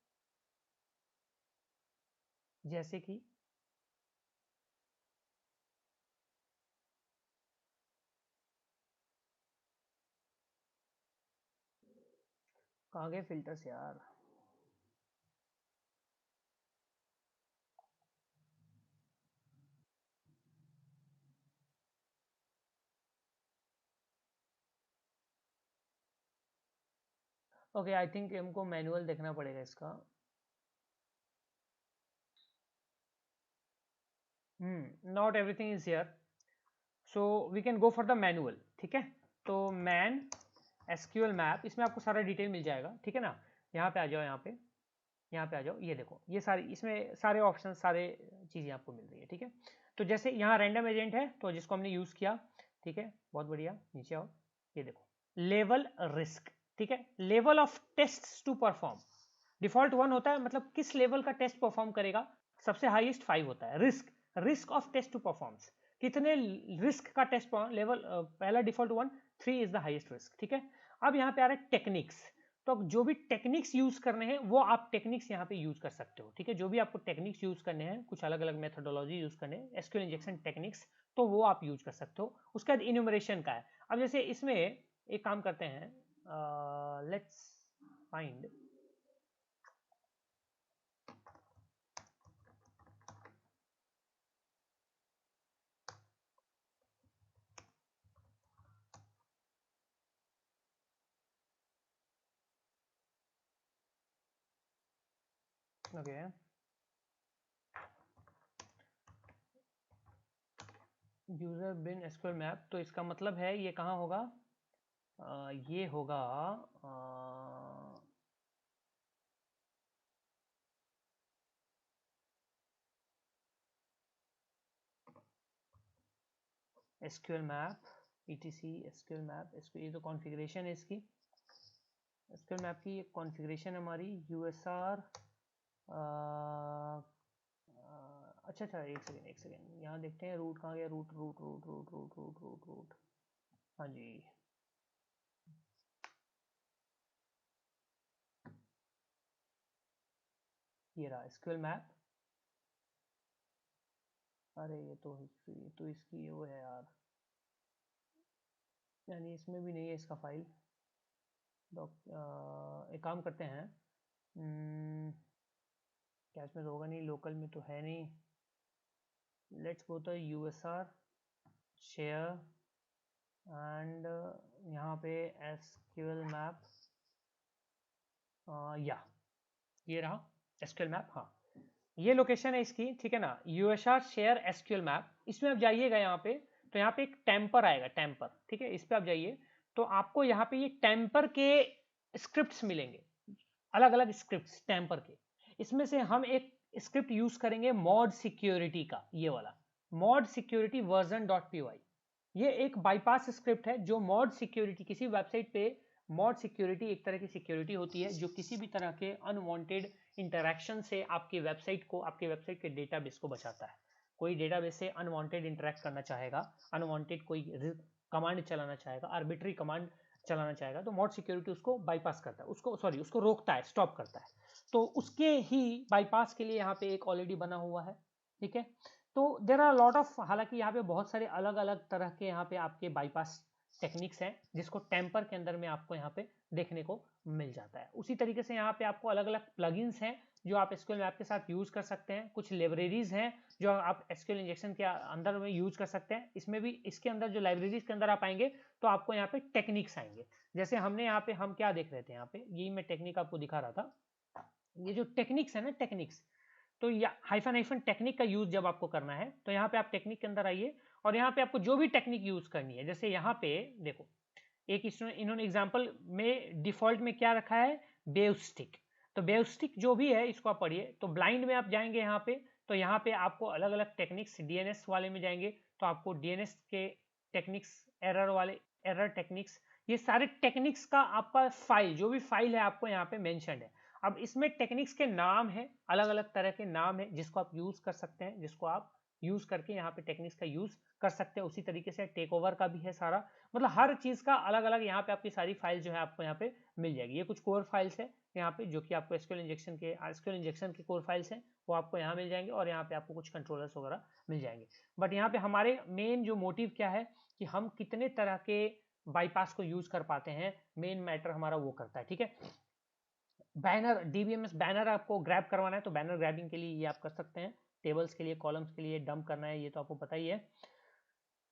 जैसे कि कहाँ गए फिल्टर्स यार, ओके आई थिंक हमको मैनुअल देखना पड़ेगा इसका। Not everything is here, so we can go for the manual, ठीक है। तो मैन एसक्यूएल मैप, इसमें आपको सारा डिटेल मिल जाएगा, ठीक है ना। यहाँ पे आ जाओ, यहाँ पे आ जाओ, ये देखो ये सारी, इसमें सारे ऑप्शन, सारे चीज़ें आपको मिल रही है, ठीक है। तो जैसे यहाँ रैंडम एजेंट है तो जिसको हमने यूज़ किया, ठीक है, बहुत बढ़िया। नीचे आओ, ये देखो लेवल रिस्क, ठीक है, level of test to perform, default 1 होता है, मतलब किस लेवल का टेस्ट परफॉर्म करेगा, सबसे हाईएस्ट 5 होता है। Risk of test to performs, कितने रिस्क का टेस्ट लेवल, पहला default 1, 3 is the highest risk, ठीक है। अब यहाँ पे आ रहा है टेक्निक्स, तो जो भी टेक्निक्स यूज करने हैं वो आप टेक्निक्स यहाँ पे यूज कर सकते हो, ठीक है। जो भी आपको टेक्निक्स यूज करने हैं, कुछ अलग अलग मेथोडोलॉजी यूज करने हैं, एसक्यूएल इंजेक्शन टेक्निक्स, तो वो आप यूज कर सकते हो। उसके बाद इन्यूमरेशन का है। अब जैसे इसमें एक काम करते हैं, let's find, okay user bin SQL map, तो इसका मतलब है ये कहाँ होगा, ये होगा SQL map etc SQL map, इसको ये तो कॉन्फ़िगरेशन है इसकी, SQL मैप की एक कॉन्फ़िगरेशन हमारी USR। अच्छा एक सेकेंड यहाँ देखते हैं रूट कहाँ गया, root root root root root root root root हाँ जी, ये रहा SQL मैप। अरे ये तो इसकी वो है यार, यानी इसमें भी नहीं है इसका फाइल। एक काम करते हैं, कैश में तो होगा नहीं, लोकल में तो है नहीं, लेट्स गो तो USR शेयर एंड यहाँ पे SQL मैप, या ये रहा SQL मैप। हाँ ये लोकेशन है इसकी, ठीक है ना, USR शेयर SQL मैप। इसमें आप जाइएगा यहाँ पे, तो यहाँ पे एक टेम्पर आएगा, टेम्पर, ठीक है, इस पे आप जाइए तो आपको यहाँ पे ये टेम्पर के स्क्रिप्ट्स मिलेंगे, अलग अलग स्क्रिप्ट्स टेम्पर के। इसमें से हम एक स्क्रिप्ट यूज करेंगे मॉड सिक्योरिटी का, ये वाला मॉड सिक्योरिटी वर्जन.py। ये एक बाईपास स्क्रिप्ट है जो मॉड सिक्योरिटी, किसी वेबसाइट पे मॉड सिक्योरिटी एक तरह की सिक्योरिटी होती है जो किसी भी तरह के अनवांटेड इंटरैक्शन से आपकी वेबसाइट को, आपके वेबसाइट के डेटाबेस को बचाता है। कोई डेटाबेस से अनवांटेड इंटरैक्ट करना चाहेगा, अनवांटेड कोई कमांड चलाना चाहेगा, आर्बिट्री कमांड चलाना चाहेगा, तो मॉड सिक्योरिटी उसको बाईपास करता है, उसको रोकता है, स्टॉप करता है। तो उसके ही बाईपास के लिए यहाँ पे एक ऑलरेडी बना हुआ है, ठीक है। तो देयर आर लॉट ऑफ, हालांकि यहाँ पे बहुत सारे अलग अलग तरह के यहाँ पे आपके बाईपास टेक्निक्स हैं जिसको टेम्पर के अंदर में आपको यहाँ पे देखने को मिल जाता है। उसी तरीके से यहाँ पे आपको अलग अलग प्लगइन्स हैं जो आप SQL मैप के साथ यूज कर सकते हैं, कुछ लाइब्रेरीज हैं जो आप SQL इंजेक्शन के अंदर में यूज कर सकते हैं। इसमें भी, इसके अंदर जो लाइब्रेरीज के अंदर आप आएंगे तो आपको यहाँ पे टेक्निक्स आएंगे। जैसे हमने यहाँ पे, हम क्या देख रहे थे, यहाँ पे यही मैं टेक्निक आपको दिखा रहा था, ये जो टेक्निक्स है ना, टेक्निक्स, तो या हाइफन टेक्निक का यूज जब आपको करना है तो यहाँ पे आप टेक्निक के अंदर आइए और यहाँ पे आपको जो भी टेक्निक यूज करनी है, जैसे यहाँ पे देखो एक इन्होंने एग्जांपल में डिफॉल्ट में क्या रखा है, वेवस्टिक। तो वेवस्टिक जो भी है इसको आप पढ़िए। तो ब्लाइंड में आप जाएंगे यहाँ पे, तो यहाँ पे आपको अलग अलग टेक्निक्स, DNS वाले में जाएंगे तो आपको DNS के टेक्निक्स, एरर वाले एरर टेक्निक्स, ये सारे टेक्निक्स का आपका फाइल, जो भी फाइल है आपको यहाँ पे मेंशन है। अब इसमें टेक्निक्स के नाम है, अलग अलग तरह के नाम है जिसको आप यूज कर सकते हैं, जिसको आप यूज करके यहाँ पे टेक्निक्स का यूज कर सकते हैं। उसी तरीके से टेक ओवर का भी है सारा, मतलब हर चीज का अलग अलग यहाँ पे आपकी सारी फाइल जो है आपको यहाँ पे मिल जाएगी। ये कुछ कोर फाइल्स है यहाँ पे जो कि आपको SQL इंजेक्शन के कोर फाइल्स हैं, वो आपको यहाँ मिल जाएंगे और यहाँ पे आपको कुछ कंट्रोलर्स वगैरह मिल जाएंगे। बट यहाँ पे हमारे मेन जो मोटिव क्या है कि हम कितने तरह के बाईपास को यूज कर पाते हैं, मेन मैटर हमारा वो करता है, ठीक है। बैनर, DBMS बैनर आपको ग्रैब करवाना है तो बैनर ग्रैबिंग के लिए ये आप कर सकते हैं। टेबल्स के लिए, कॉलम्स के लिए डंप करना है, ये तो आपको पता ही है,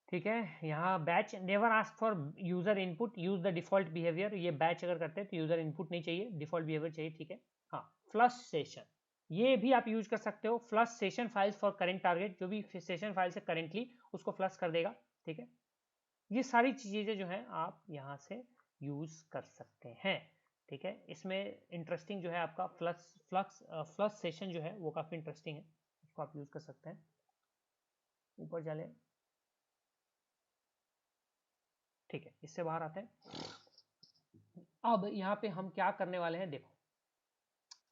ठीक है। यहाँ batch, never ask for user input, use the default behaviour. ये बैच अगर करते हैं तो यूजर इनपुट नहीं चाहिए, डिफॉल्ट बिहेवियर चाहिए, ठीक है। हाँ, फ्लश सेशन, ये भी आप यूज कर सकते हो। Flush session files for current target, जो भी सेशन फाइल है करेंटली उसको फ्लश कर देगा, ठीक है। ये सारी चीजें जो है आप यहाँ से यूज कर सकते हैं, ठीक है। इसमें इंटरेस्टिंग जो है आपका फ्लश सेशन जो है वो काफी इंटरेस्टिंग है, इसको आप यूज कर सकते हैं। ऊपर चले, ठीक है, इससे बाहर आते हैं। अब यहाँ पे हम क्या करने वाले हैं, देखो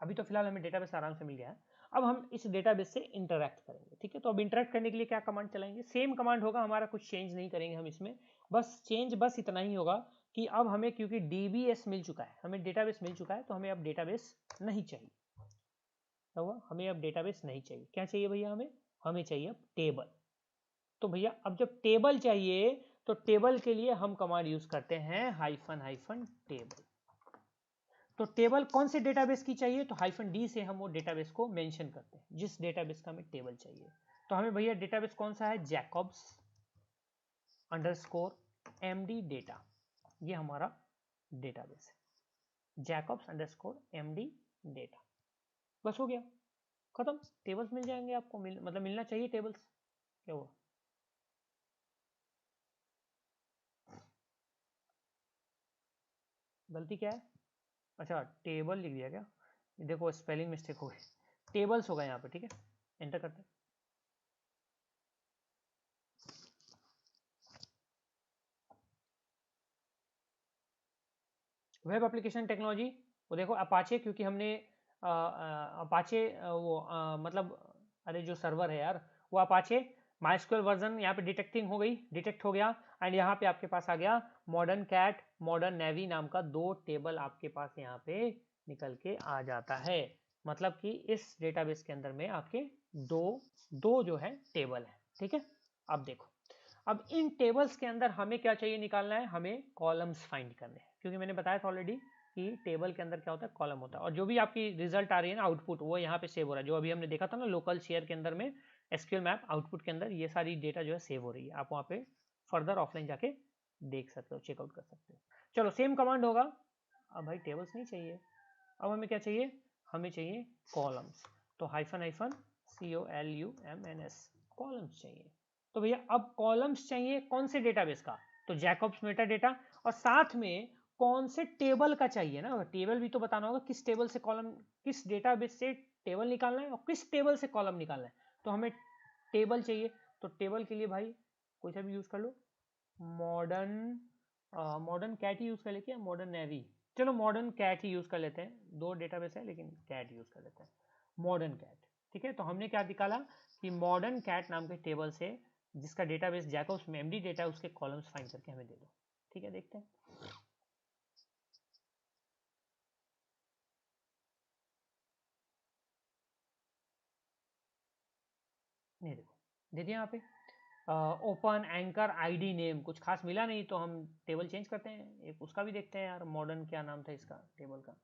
अभी तो फिलहाल हमें डेटाबेस आराम से मिल गया है, अब हम इस डेटाबेस से इंटरैक्ट करेंगे, ठीक है। तो अब इंटरैक्ट करने के लिए क्या कमांड चलाएंगे, सेम कमांड होगा हमारा, कुछ चेंज नहीं करेंगे हम इसमें, बस इतना ही होगा कि अब हमें, क्योंकि DBS मिल चुका है, हमें डेटाबेस मिल चुका है, तो हमें अब डेटाबेस नहीं चाहिए। क्या हुआ, हमें अब डेटाबेस नहीं चाहिए। क्या चाहिए भैया, हमें चाहिए अब टेबल। तो भैया अब जब टेबल चाहिए तो टेबल के लिए हम कमांड यूज करते हैं हाइफन टेबल। तो टेबल कौन से डेटाबेस की चाहिए, तो -D से हम वो डेटाबेस को मेंशन करते हैं, जिस डेटाबेस का हमें टेबल चाहिए। तो हमें भैया डेटाबेस कौन सा है, Jacobs_MD डेटा, ये हमारा डेटाबेस है, Jacobs_MD डेटा। बस हो गया, खत्म। टेबल्स मिल जाएंगे आपको, मतलब मिलना चाहिए टेबल्स। क्या हुआ, गलती क्या है, अच्छा टेबल लिख दिया क्या, देखो स्पेलिंग मिस्टेक हो गई, टेबल्स होगा यहाँ पे, ठीक है। एंटर करते हैं, वेब एप्लीकेशन टेक्नोलॉजी, वो देखो अपाचे, क्योंकि हमने अपाचे मतलब अरे जो सर्वर है यार वो अपाचे माइस्क्यूएल वर्जन यहाँ पे डिटेक्ट हो गया एंड यहाँ पे आपके पास आ गया मॉडर्न कैट, मॉडर्न नेवी नाम का 2 टेबल आपके पास यहाँ पे निकल के आ जाता है। मतलब कि इस डेटाबेस के अंदर में आपके दो जो है टेबल है। ठीक है, अब देखो, अब इन टेबल्स के अंदर हमें क्या चाहिए निकालना है, हमें कॉलम्स फाइंड करने हैं, क्योंकि मैंने बताया था ऑलरेडी कि टेबल के अंदर क्या होता है, कॉलम होता है, और जो भी आपकी रिजल्ट आ रही है ना आउटपुट, वो यहाँ पे सेव हो रहा है। जो अभी हमने देखा था ना लोकल शेयर के अंदर में एसक्यूएल मैप आउटपुट के अंदर, ये सारी डेटा जो है सेव हो रही है। आप वहाँ पे फर्दर ऑफलाइन जाके देख सकते हो, चेकआउट कर सकते हो। चलो सेम कमांड होगा। अब भाई टेबल्स नहीं चाहिए, अब हमें क्या चाहिए, हमें चाहिए कॉलम्स। तो हाइफन COLUMNS कॉलम्स चाहिए। तो भैया अब कॉलम्स चाहिए कौन से डेटाबेस का, तो जैकब्स मेटा डेटा, और साथ में कौन से टेबल का चाहिए ना, टेबल भी तो बताना होगा, किस टेबल से कॉलम, किस डेटाबेस से टेबल निकालना है और किस टेबल से कॉलम निकालना है। तो हमें टेबल चाहिए, तो टेबल के लिए भाई कोई सा भी यूज कर लो, मॉडर्न कैट ही यूज कर लेते हैं, मॉडर्न नेवी, चलो मॉडर्न कैट ही यूज कर लेते हैं, 2 डेटाबेस है लेकिन कैट यूज कर लेते हैं, मॉडर्न कैट। ठीक है, तो हमने क्या निकाला कि मॉडर्न कैट नाम के टेबल से जिसका डेटाबेस जैकब्स में एमडी डेटा है उसके कॉलम्स फाइंड करके हमें दे दो। ठीक है, देखते हैं। नहीं देखो, दे दिया यहाँ पे ओपन एंकर आईडी नेम, कुछ खास मिला नहीं तो हम टेबल चेंज करते हैं, एक उसका भी देखते हैं यार, मॉडर्न क्या नाम था इसका टेबल का,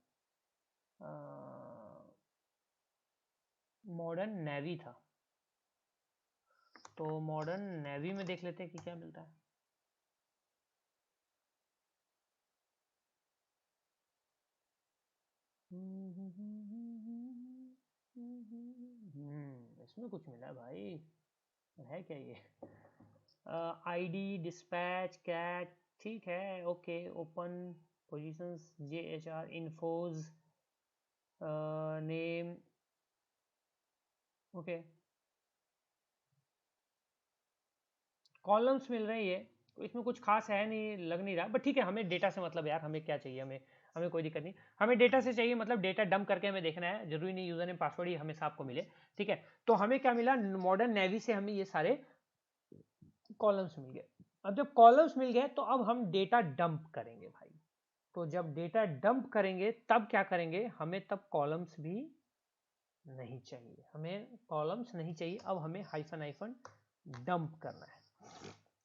मॉडर्न नेवी था, तो मॉडर्न नेवी में देख लेते हैं कि क्या मिलता है। इसमें कुछ मिला है भाई, है क्या ये, आईडी डिस्पैच कैट, ठीक है okay, open positions JHR इन्फोज name, okay columns मिल रही है, तो इसमें कुछ खास है नहीं, लग नहीं रहा, बट ठीक है, हमें डेटा से मतलब यार, हमें क्या चाहिए, हमें कोई दिक्कत नहीं, हमें डेटा से चाहिए, मतलब डेटा डंप करके हमें देखना है, जरूरी नहीं यूजर नेम पासवर्ड ही हमेशा आपको मिले। ठीक है, तो हमें क्या मिला, मॉडर्न नेवी से हमें ये सारे कॉलम्स मिल गए। अब जब कॉलम्स मिल गए तो अब हम डेटा डंप करेंगे भाई, तो जब डेटा डंप करेंगे तब क्या करेंगे, हमें तब कॉलम्स भी नहीं चाहिए, हमें कॉलम्स नहीं चाहिए, अब हमें हाइफन डंप करना है,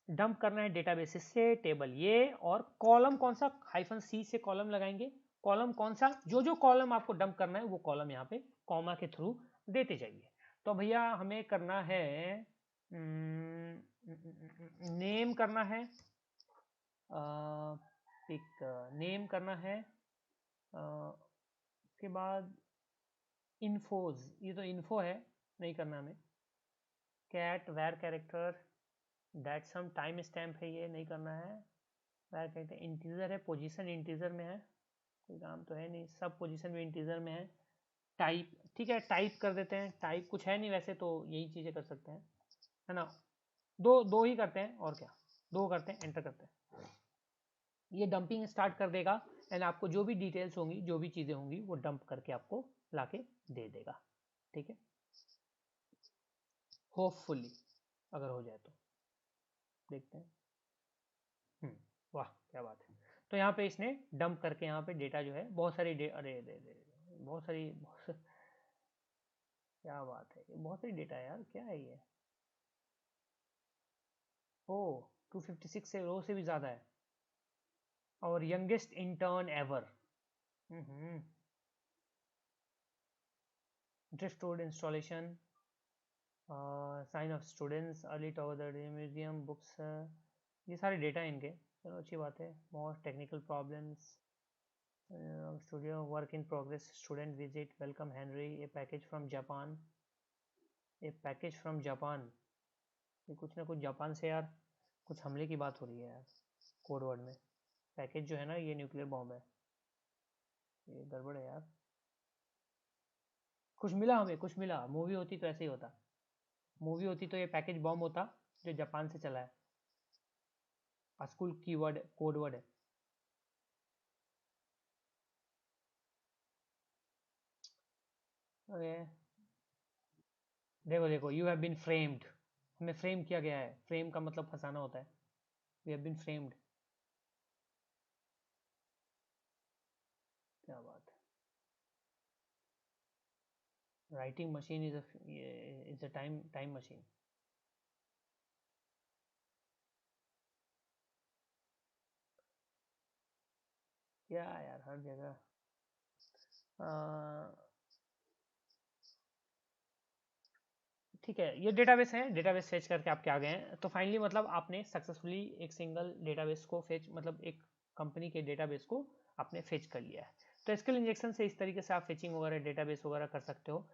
डंप करना है डेटाबेसेस से टेबल ये, और कॉलम कौन सा, -C से कॉलम लगाएंगे, कॉलम कौन सा, जो कॉलम आपको डंप करना है वो कॉलम यहाँ पे कॉमा के थ्रू देते जाइए। तो भैया हमें करना है नेम करना है, पिक नेम करना है, उसके बाद इन्फोज, ये तो इन्फो है, नहीं करना हमें, cat var character that some time stamp है, ये नहीं करना है, वैर कैरेक्टर इंटीजर है, पोजीशन इंटीजर में है, कोई काम तो है नहीं, सब पोजीशन भी इंटीजर में है, टाइप ठीक है टाइप कर देते हैं, टाइप कुछ है नहीं वैसे तो यही चीज़ें कर सकते हैं, है ना, दो ही करते हैं, और क्या, 2 करते हैं, एंटर करते हैं, ये डंपिंग स्टार्ट कर देगा एंड आपको जो भी डिटेल्स होंगी, जो भी चीज़ें होंगी वो डंप करके आपको लाके दे देगा। ठीक है, होपफुली अगर हो जाए तो देखते हैं। वाह क्या बात है, तो यहाँ पे इसने डंप करके यहाँ पे डेटा जो है बहुत सारी बहुत सारी क्या बात है, बहुत सारी डेटा है यार, क्या है ये, ओ 256 से रो से भी ज़्यादा है, और youngest intern ever, stored installation, sign off students, early tower museum books, ये सारे डेटा इनके, चलो अच्छी बात है, most technical problems, studio work in progress, student visit, welcome Henry, a package from Japan, a package from Japan, ये कुछ ना कुछ जापान से यार कुछ हमले की बात हो रही है यार, कोड वर्ड में पैकेज जो है ना ये न्यूक्लियर बॉम्ब है, ये गड़बड़ है यार, कुछ मिला हमें, कुछ मिला, मूवी होती तो ऐसे ही होता, मूवी होती तो ये पैकेज बॉम्ब होता जो जापान से चला है, स्कूल कीवर्ड कोड वर्ड है, ओके, देखो देखो, यू हैव बीन फ्रेम्ड, हमें फ्रेम किया गया है। फ्रेम का मतलब फंसाना होता है। वी हैव बीन फ्रेम्ड, क्या बात है। Writing machine is a time machine. क्या यार, हर जगह। ठीक है, ये डेटाबेस है, डेटाबेस फेच करके आपके आ गए हैं। तो फाइनली मतलब आपने सक्सेसफुली एक सिंगल डेटाबेस को फेच, मतलब एक कंपनी के डेटाबेस को आपने फेच कर लिया है। तो एसक्यूएल इंजेक्शन से इस तरीके से आप फेचिंग वगैरह डेटाबेस वगैरह कर सकते हो।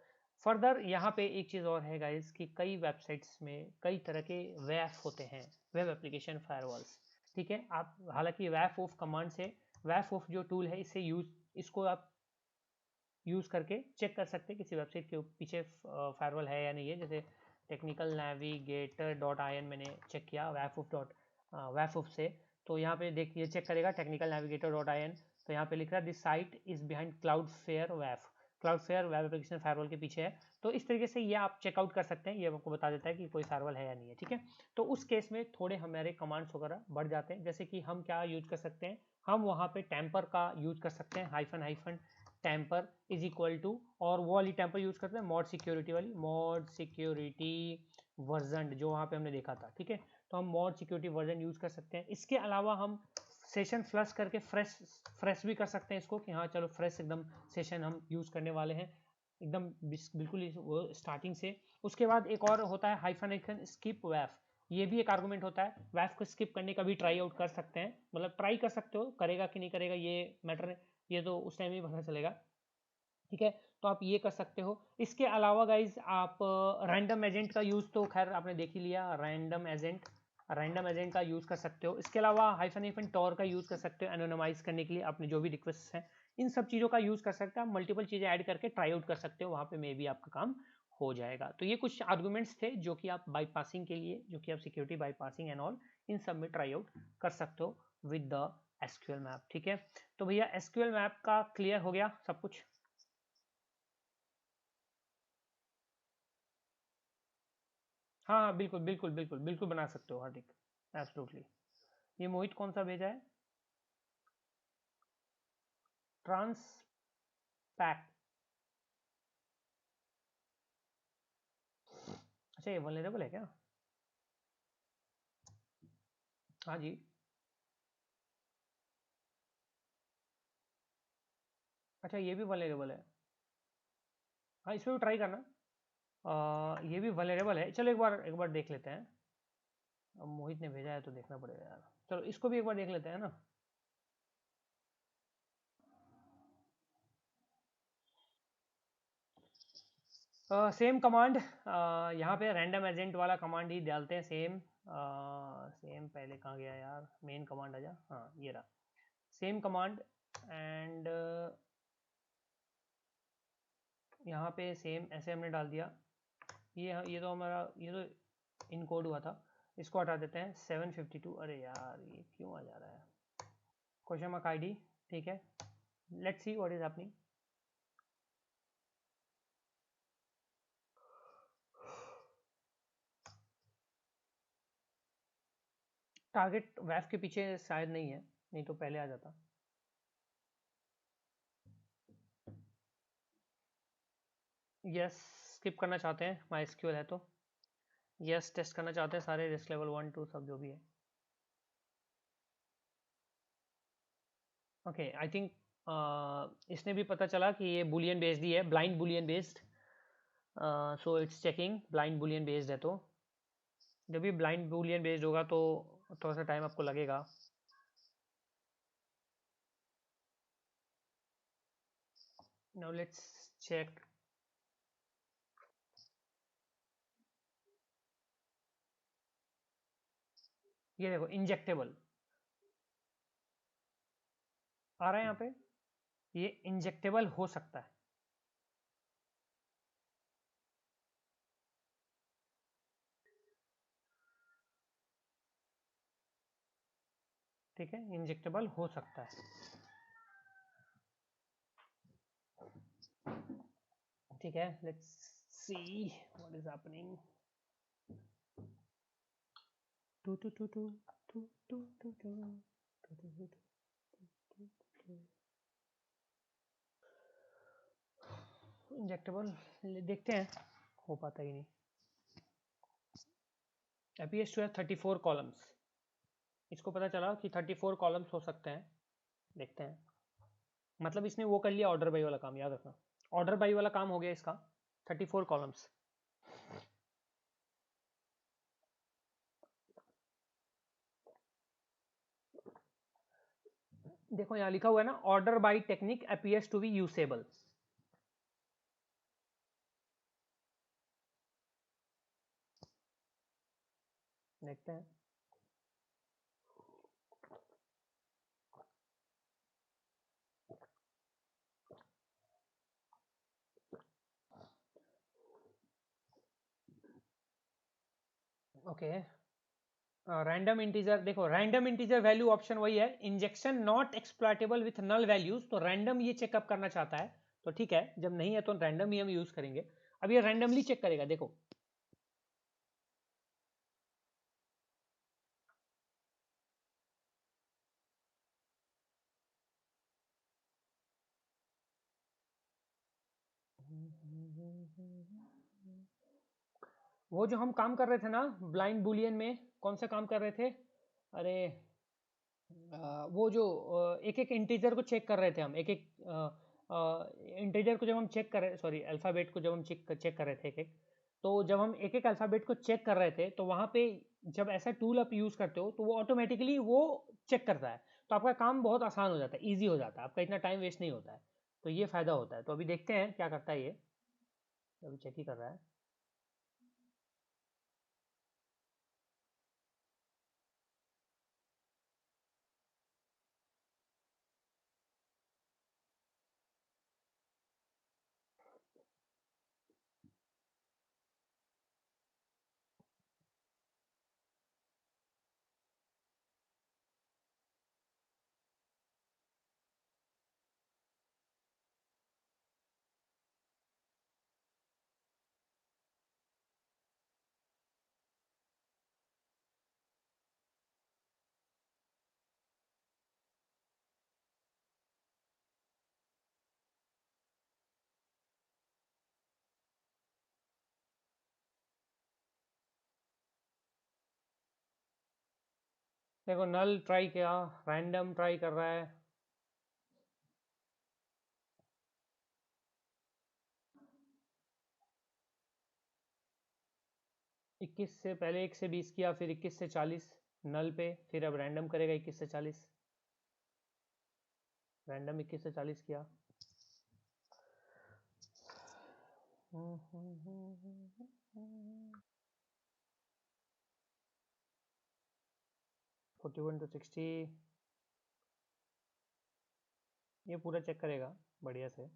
फर्दर यहाँ पे एक चीज़ और है गाइस कि कई वेबसाइट्स में कई तरह के वैफ होते हैं, वेब एप्लीकेशन फायरवॉल्स। ठीक है, आप हालांकि वैफ ऑफ कमांड से, वैफ ऑफ जो टूल है इससे इसको आप यूज़ करके चेक कर सकते हैं किसी वेबसाइट के पीछे फायरवॉल है या नहीं है। जैसे technical navigator dot I N मैंने चेक किया वैफुफ से, तो यहाँ पे देखिए चेक करेगा technical navigator dot I N, तो यहाँ पे लिख रहा है this site is behind Cloudflare वैफ, क्लाउडफेयर वेब एप्लीकेशन फायरवॉल के पीछे है। तो इस तरीके से ये आप चेकआउट कर सकते हैं, ये आपको बता देता है कि कोई फायरवॉल है या नहीं है। ठीक है, तो उस केस में थोड़े हमारे कमांड्स वगैरह बढ़ जाते हैं। जैसे कि हम क्या यूज कर सकते हैं, हम वहाँ पे टेम्पर का यूज कर सकते हैं, hyphen tamper is equal to, और वो वाली टेम्पर यूज करते हैं मॉड सिक्योरिटी वाली, मॉड सिक्योरिटी वर्जन जो वहाँ पे हमने देखा था। ठीक है, तो हम मॉड सिक्योरिटी वर्जन यूज कर सकते हैं। इसके अलावा हम सेशन फ्लश करके फ्रेश भी कर सकते हैं इसको, कि हाँ चलो फ्रेश एकदम सेशन हम यूज करने वाले हैं एकदम बिल्कुल वो स्टार्टिंग से। उसके बाद एक और होता है हाइफन स्किप वैफ, ये भी एक आर्गुमेंट होता है। वैफ को स्किप करने का भी ट्राई आउट कर सकते हैं, मतलब ट्राई कर सकते हो, करेगा कि नहीं करेगा ये मैटर, ये तो उस टाइम ही पता चलेगा। ठीक है, तो आप ये कर सकते हो। इसके अलावा गाइज आप रैंडम एजेंट का यूज़ तो खैर आपने देख ही लिया, रैंडम एजेंट का यूज़ कर सकते हो। इसके अलावा हाइफन टॉर का यूज़ कर सकते हो एनोनिमाइज करने के लिए अपने जो भी रिक्वेस्ट हैं, इन सब चीज़ों का यूज़ कर सकते हो। आप मल्टीपल चीज़ें ऐड करके ट्राई आउट कर सकते हो, वहाँ पे मे भी आपका काम हो जाएगा। तो ये कुछ आर्गूमेंट्स थे जो कि आप बाईपासिंग के लिए, जो कि आप security bypassing and all in सब में ट्राई आउट कर सकते हो विद द एसक्यूएल मैप। ठीक है, तो भैया एसक्यूएल मैप का क्लियर हो गया सब कुछ। हाँ हाँ, बिल्कुल बिल्कुल बिल्कुल बिल्कुल बना सकते हो हार्दिक, एब्सोल्युटली। ये मोहित कौन सा भेजा है, ट्रांसपैक, अच्छा ये वल्नरेबल है क्या? हाँ जी, अच्छा ये भी वल्नरेबल है। हाँ इसमें भी ट्राई करना। ये भी वल्नरेबल है, चलो एक बार देख लेते हैं। अब मोहित ने भेजा है तो देखना पड़ेगा यार, चलो इसको भी एक बार देख लेते हैं ना। सेम कमांड, यहाँ पे रैंडम एजेंट वाला कमांड ही डालते हैं, सेम पहले कहाँ गया यार, मेन कमांड आजा, हाँ ये रहा सेम कमांड। एंड यहाँ पे सेम ऐसे हमने डाल दिया। ये तो हमारा, ये तो इनकोड हुआ था, इसको हटा देते हैं 752। अरे यार ये क्यों आ जा रहा है, क्वेश्चन मार्क ID। ठीक है, let's see what is happening. Target वैफ के पीछे शायद नहीं है, नहीं तो पहले आ जाता। यस, स्किप करना चाहते हैं, माई SQL है तो यस, टेस्ट करना चाहते हैं सारे रिस्क लेवल 1 2 सब जो भी है। ओके आई थिंक इसने भी पता चला कि ये बुलियन बेस्ड ही है, blind Boolean based. So it's checking blind Boolean based है, तो जब भी ब्लाइंड बुलियन बेस्ड होगा तो थोड़ा सा टाइम आपको लगेगा। Now let's check. ये देखो इंजेक्टेबल आ रहा है यहाँ पे, ये इंजेक्टेबल हो सकता है। ठीक है, इंजेक्टेबल हो सकता है। ठीक है, let's see what is happening. टू टू टू टू टू टू टू टू इंजेक्टेबल देखते हैं, हो पाता ही नहीं। APS to have 34 कॉलम्स, इसको पता चला कि 34 कॉलम्स हो सकते हैं। देखते हैं, मतलब इसने वो कर लिया ऑर्डर बाई वाला काम, याद रखना ऑर्डर बाई वाला काम हो गया इसका। 34 कॉलम्स। देखो यहाँ लिखा हुआ है ना, order by technique appears to be usable. देखते हैं, ओके। रैंडम इंटीजर, देखो रैंडम इंटीजर वैल्यू ऑप्शन वही है, injection not exploitable with null values, तो रैंडम ये चेकअप करना चाहता है, तो ठीक है, जब नहीं है तो रैंडम ही हम यूज करेंगे। अब ये रैंडमली चेक करेगा, देखो वो जो हम काम कर रहे थे ना ब्लाइंड बुलियन में, कौन सा काम कर रहे थे, अरे वो जो एक एक इंटीजर को चेक कर रहे थे हम, एक एक इंटीजर को जब हम चेक कर रहे, सॉरी अल्फ़ाबेट को जब हम चेक कर रहे थे एक एक, तो जब हम एक एक अल्फ़ाबेट को चेक कर रहे थे तो वहाँ पे जब ऐसा टूल आप यूज़ करते हो तो वो ऑटोमेटिकली वो चेक करता है, तो आपका काम बहुत आसान हो जाता है, ईजी हो जाता है, आपका इतना टाइम वेस्ट नहीं होता है, तो ये फ़ायदा होता है। तो अभी देखते हैं क्या करता है ये, अभी चेक ही कर रहा है। देखो नल ट्राई किया, रैंडम ट्राई कर रहा है, इक्कीस से पहले 1 से 20 किया, फिर 21 से 40 नल पे, फिर अब रैंडम करेगा 21 से 40, रैंडम 21 से 40 किया। 41 to 60, ये पूरा चेक करेगा बढ़िया से।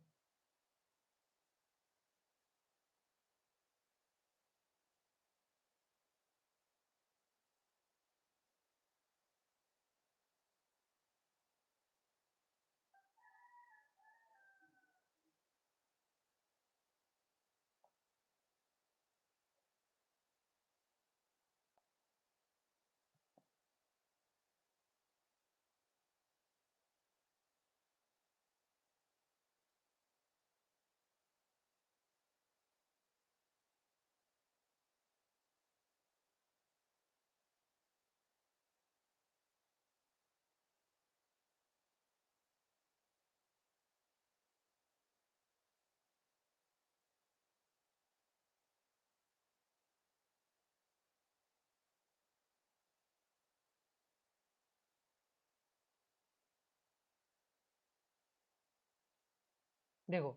देखो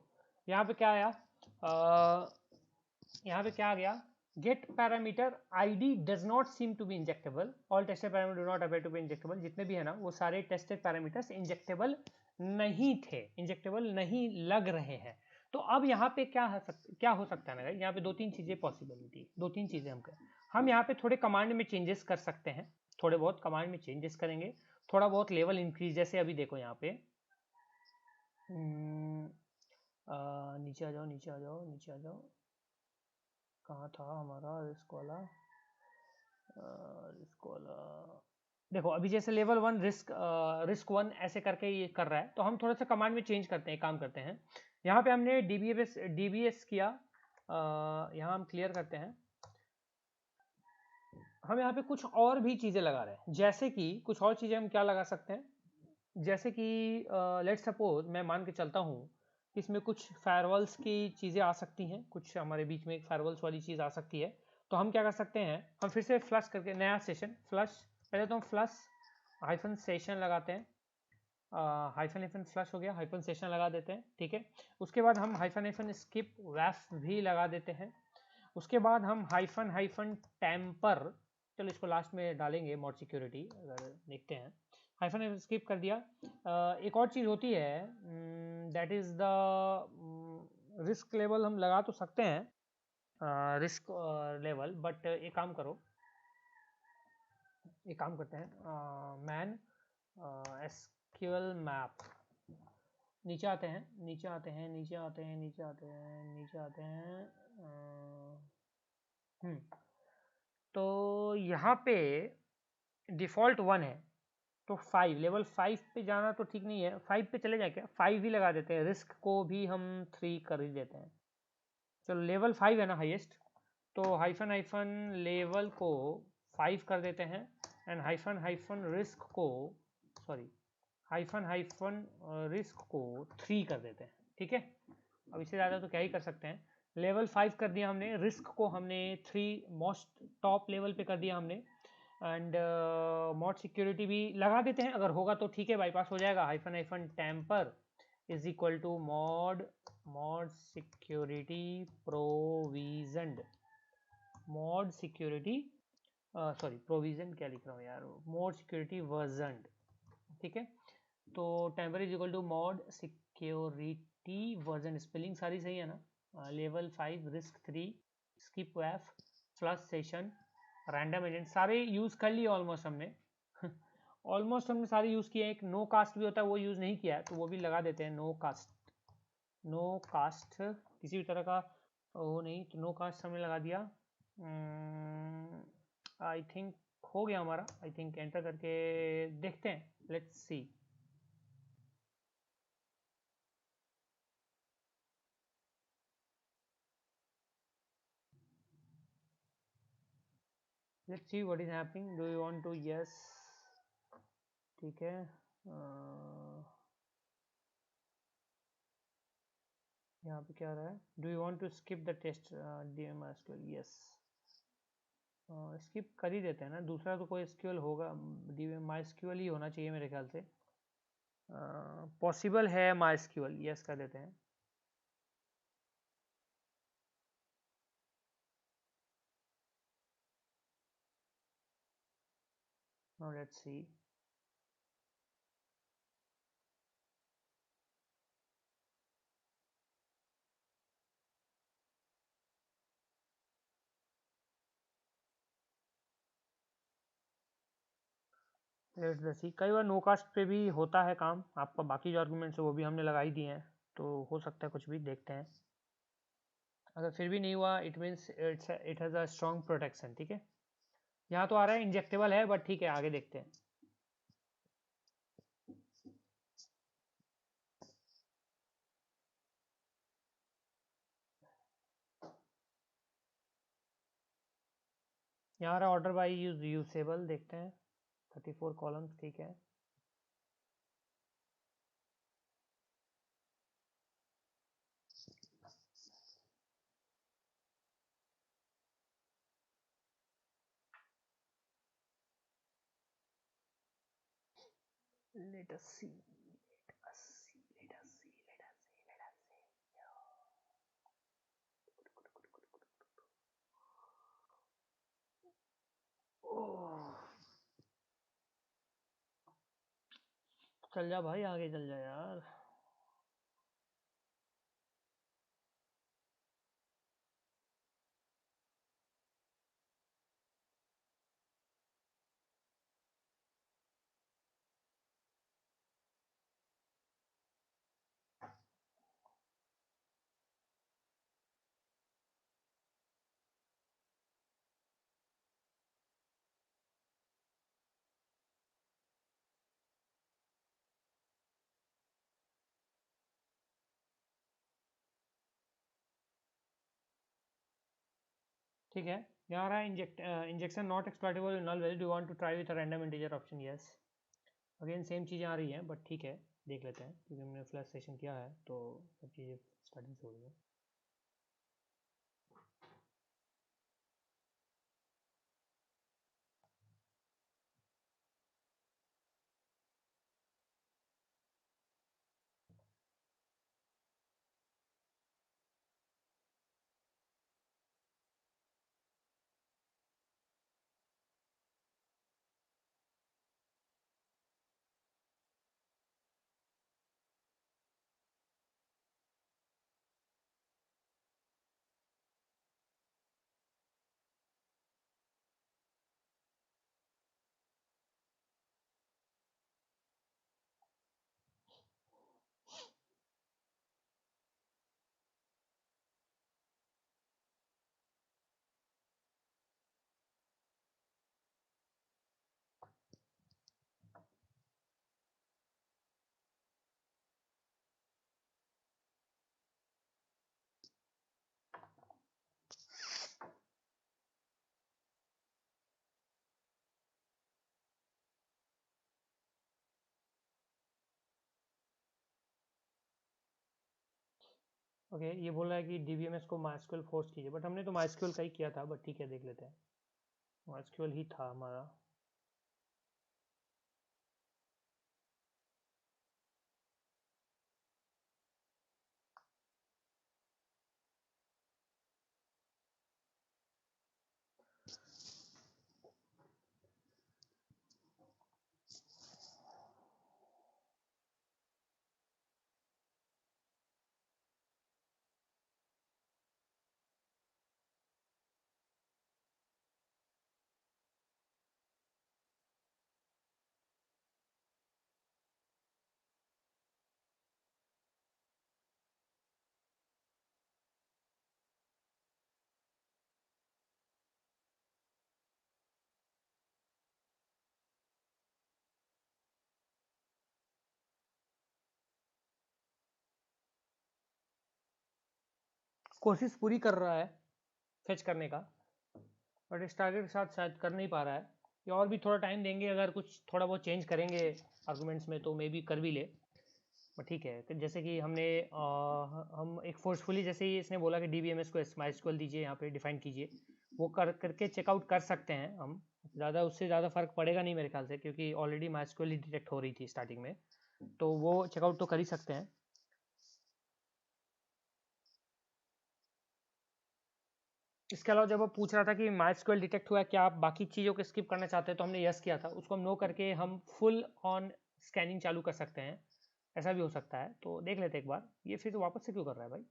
यहाँ पे क्या आया, यहाँ पे क्या आ गया, get parameter ID does not seem to be injectable, all tested parameter do not appear to be injectable, जितने भी है ना वो सारे टेस्टेड पैरामीटर्स इंजेक्टेबल नहीं थे, इंजेक्टेबल नहीं लग रहे हैं। तो अब यहाँ पे क्या हो सकता है ना, यहाँ पे 2-3 चीजें पॉसिबिलिटी, 2-3 चीजें हम यहाँ पे थोड़े कमांड में चेंजेस कर सकते हैं, थोड़े बहुत कमांड में चेंजेस करेंगे, थोड़ा बहुत लेवल इंक्रीज, जैसे अभी देखो यहाँ पे नीचे आ जाओ, नीचे आ जाओ, नीचे आ जाओ। कहाँ था हमारा रिस्क वाला? रिस्क वाला देखो, अभी जैसे लेवल 1 रिस्क 1 ऐसे करके ये कर रहा है, तो हम थोड़ा सा कमांड में चेंज करते हैं, काम करते हैं। यहाँ पे हमने डीबीएस किया, यहाँ हम क्लियर करते हैं। हम यहाँ पे कुछ और भी चीज़ें लगा रहे हैं, जैसे कि कुछ और चीज़ें हम क्या लगा सकते हैं, जैसे कि लेट्स सपोज मैं मान के चलता हूँ कि इसमें कुछ फायरवॉल्स की चीज़ें आ सकती हैं, कुछ हमारे बीच में एक फायरवॉल्स वाली चीज़ आ सकती है। तो हम क्या कर सकते हैं, हम फिर से फ्लश करके नया सेशन फ्लश, पहले तो हम फ्लश हाइफन सेशन लगाते हैं, हाइफन फ्लश हो गया, हाइफन सेशन लगा देते हैं, ठीक है। उसके बाद हम हाइफन स्किप वैफ भी लगा देते हैं। उसके बाद हम हाइफन टेम्पर, चलो इसको लास्ट में डालेंगे, मॉड सिक्योरिटी अगर देखते हैं, हाइफन स्किप कर दिया। एक और चीज़ होती है, that is the risk level, हम लगा तो सकते हैं रिस्क लेवल, बट एक काम करो, एक काम करते हैं, मैन एसक्यूएल मैप, नीचे आते हैं, नीचे आते हैं, नीचे आते हैं, नीचे आते हैं, नीचे आते हैं, तो यहाँ पे डिफ़ॉल्ट 1 है, तो 5 लेवल 5 पे जाना तो ठीक नहीं है, 5 पे चले जाए, क्या 5 ही लगा देते हैं, रिस्क को भी हम 3 कर ही देते हैं। चलो लेवल 5 है ना हाईएस्ट, तो हाइफन लेवल को 5 कर देते हैं, एंड हाइफन रिस्क को, सॉरी हाइफन रिस्क को 3 कर देते हैं, ठीक है। अब इससे ज़्यादा तो क्या ही कर सकते हैं। लेवल 5 कर दिया हमने, रिस्क को हमने 3 मोस्ट टॉप लेवल पे कर दिया हमने, एंड मॉड सिक्योरिटी भी लगा देते हैं, अगर होगा तो ठीक है, बाईपास हो जाएगा। Hyphen tamper is equal to mod security provisioned, mod security sorry provision क्या लिख रहा हूँ यार, मॉड सिक्योरिटी वर्जन, ठीक है। तो tamper is equal to mod security version, spelling सारी सही है ना, लेवल 5 रिस्क 3 स्किप वैफ फ्लश सेशन रैंडम एजेंट, सारे यूज़ कर लिए ऑलमोस्ट हमने ऑलमोस्ट हमने सारे यूज़ किए। एक नो कास्ट भी होता है, वो यूज़ नहीं किया है, तो वो भी लगा देते हैं, नो कास्ट किसी भी तरह का वो नहीं, तो नो कास्ट हमने लगा दिया। आई थिंक हो गया हमारा, आई थिंक एंटर करके देखते हैं, let's see. Let's see what is happening. Do you want to yes? ठीक है, यहाँ पे क्या रहा है, do you want to skip the test DMSQL? Yes, skip कर ही देते हैं ना, दूसरा तो कोई SQL होगा, MySQL ही होना चाहिए मेरे ख्याल से, पॉसिबल है MySQL, यस कर देते हैं। Now let's see. Let's see, कई बार नो कास्ट पे भी होता है काम आपका, बाकी जो आर्गूमेंट्स है वो भी हमने लगा ही दिए हैं, तो हो सकता है कुछ भी, देखते हैं। अगर फिर भी नहीं हुआ, it means it has a strong protection, ठीक है। यहाँ तो आ रहा है इंजेक्टेबल है, बट ठीक है, आगे देखते हैं। यहाँ रहा ऑर्डर बाई यूसेबल, देखते हैं 34 कॉलम्स, ठीक है। Let us see. Let us see. Let us see. Let us see. Let us see. ओह, चल जा भाई, आगे चल जा यार। ठीक है। यहाँ आ रहा है injection not exploitable null value, do want to try with random integer option, yes. Again same चीज़ें आ रही हैं, बट ठीक है देख लेते हैं क्योंकि हमने फ्लैश सेशन किया है तो सब चीज़ें स्टार्टिंग से हो रही है। ओके ये बोल रहा है कि DBMS को MySQL फोर्स कीजिए, बट हमने तो MySQL का ही किया था, बट ठीक है देख लेते हैं। MySQL ही था हमारा। कोशिश पूरी कर रहा है फेच करने का, बट इस टारगेट के साथ शायद कर नहीं पा रहा है। या और भी थोड़ा टाइम देंगे, अगर कुछ थोड़ा बहुत चेंज करेंगे आर्गूमेंट्स में तो मे बी कर भी ले, बट ठीक है। तो जैसे कि हमने हम एक फोर्सफुली, जैसे ही इसने बोला कि DBMS को MySQL दीजिए, यहाँ पे डिफाइन कीजिए, वो करके चेकआउट कर सकते हैं हम। ज़्यादा उससे ज़्यादा फर्क पड़ेगा नहीं मेरे ख्याल से, क्योंकि ऑलरेडी MySQL ही डिटेक्ट हो रही थी स्टार्टिंग में, तो वो चेकआउट तो कर ही सकते हैं। इसके अलावा जब वो पूछ रहा था कि MySQL डिटेक्ट हुआ है, क्या आप बाकी चीज़ों को स्किप करना चाहते हैं, तो हमने यस किया था, उसको हम नो करके हम फुल ऑन स्कैनिंग चालू कर सकते हैं, ऐसा भी हो सकता है। तो देख लेते हैं एक बार। ये फिर वापस से क्यों कर रहा है भाई?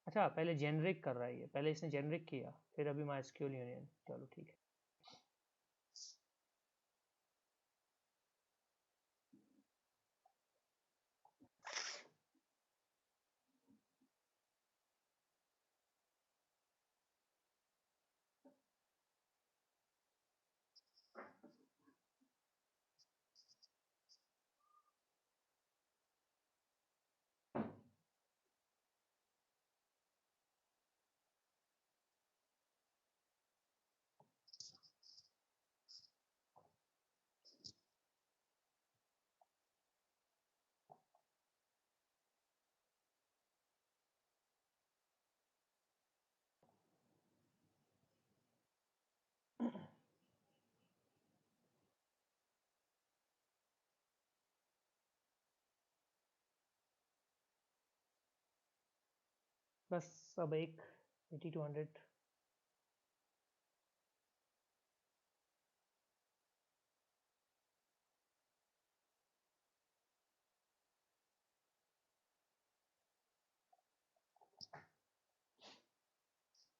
अच्छा पहले जेनरिक कर रहा है, ये पहले इसने जेनरिक किया फिर अभी MySQL यूनियन, चलो ठीक है। बस अब एक 8200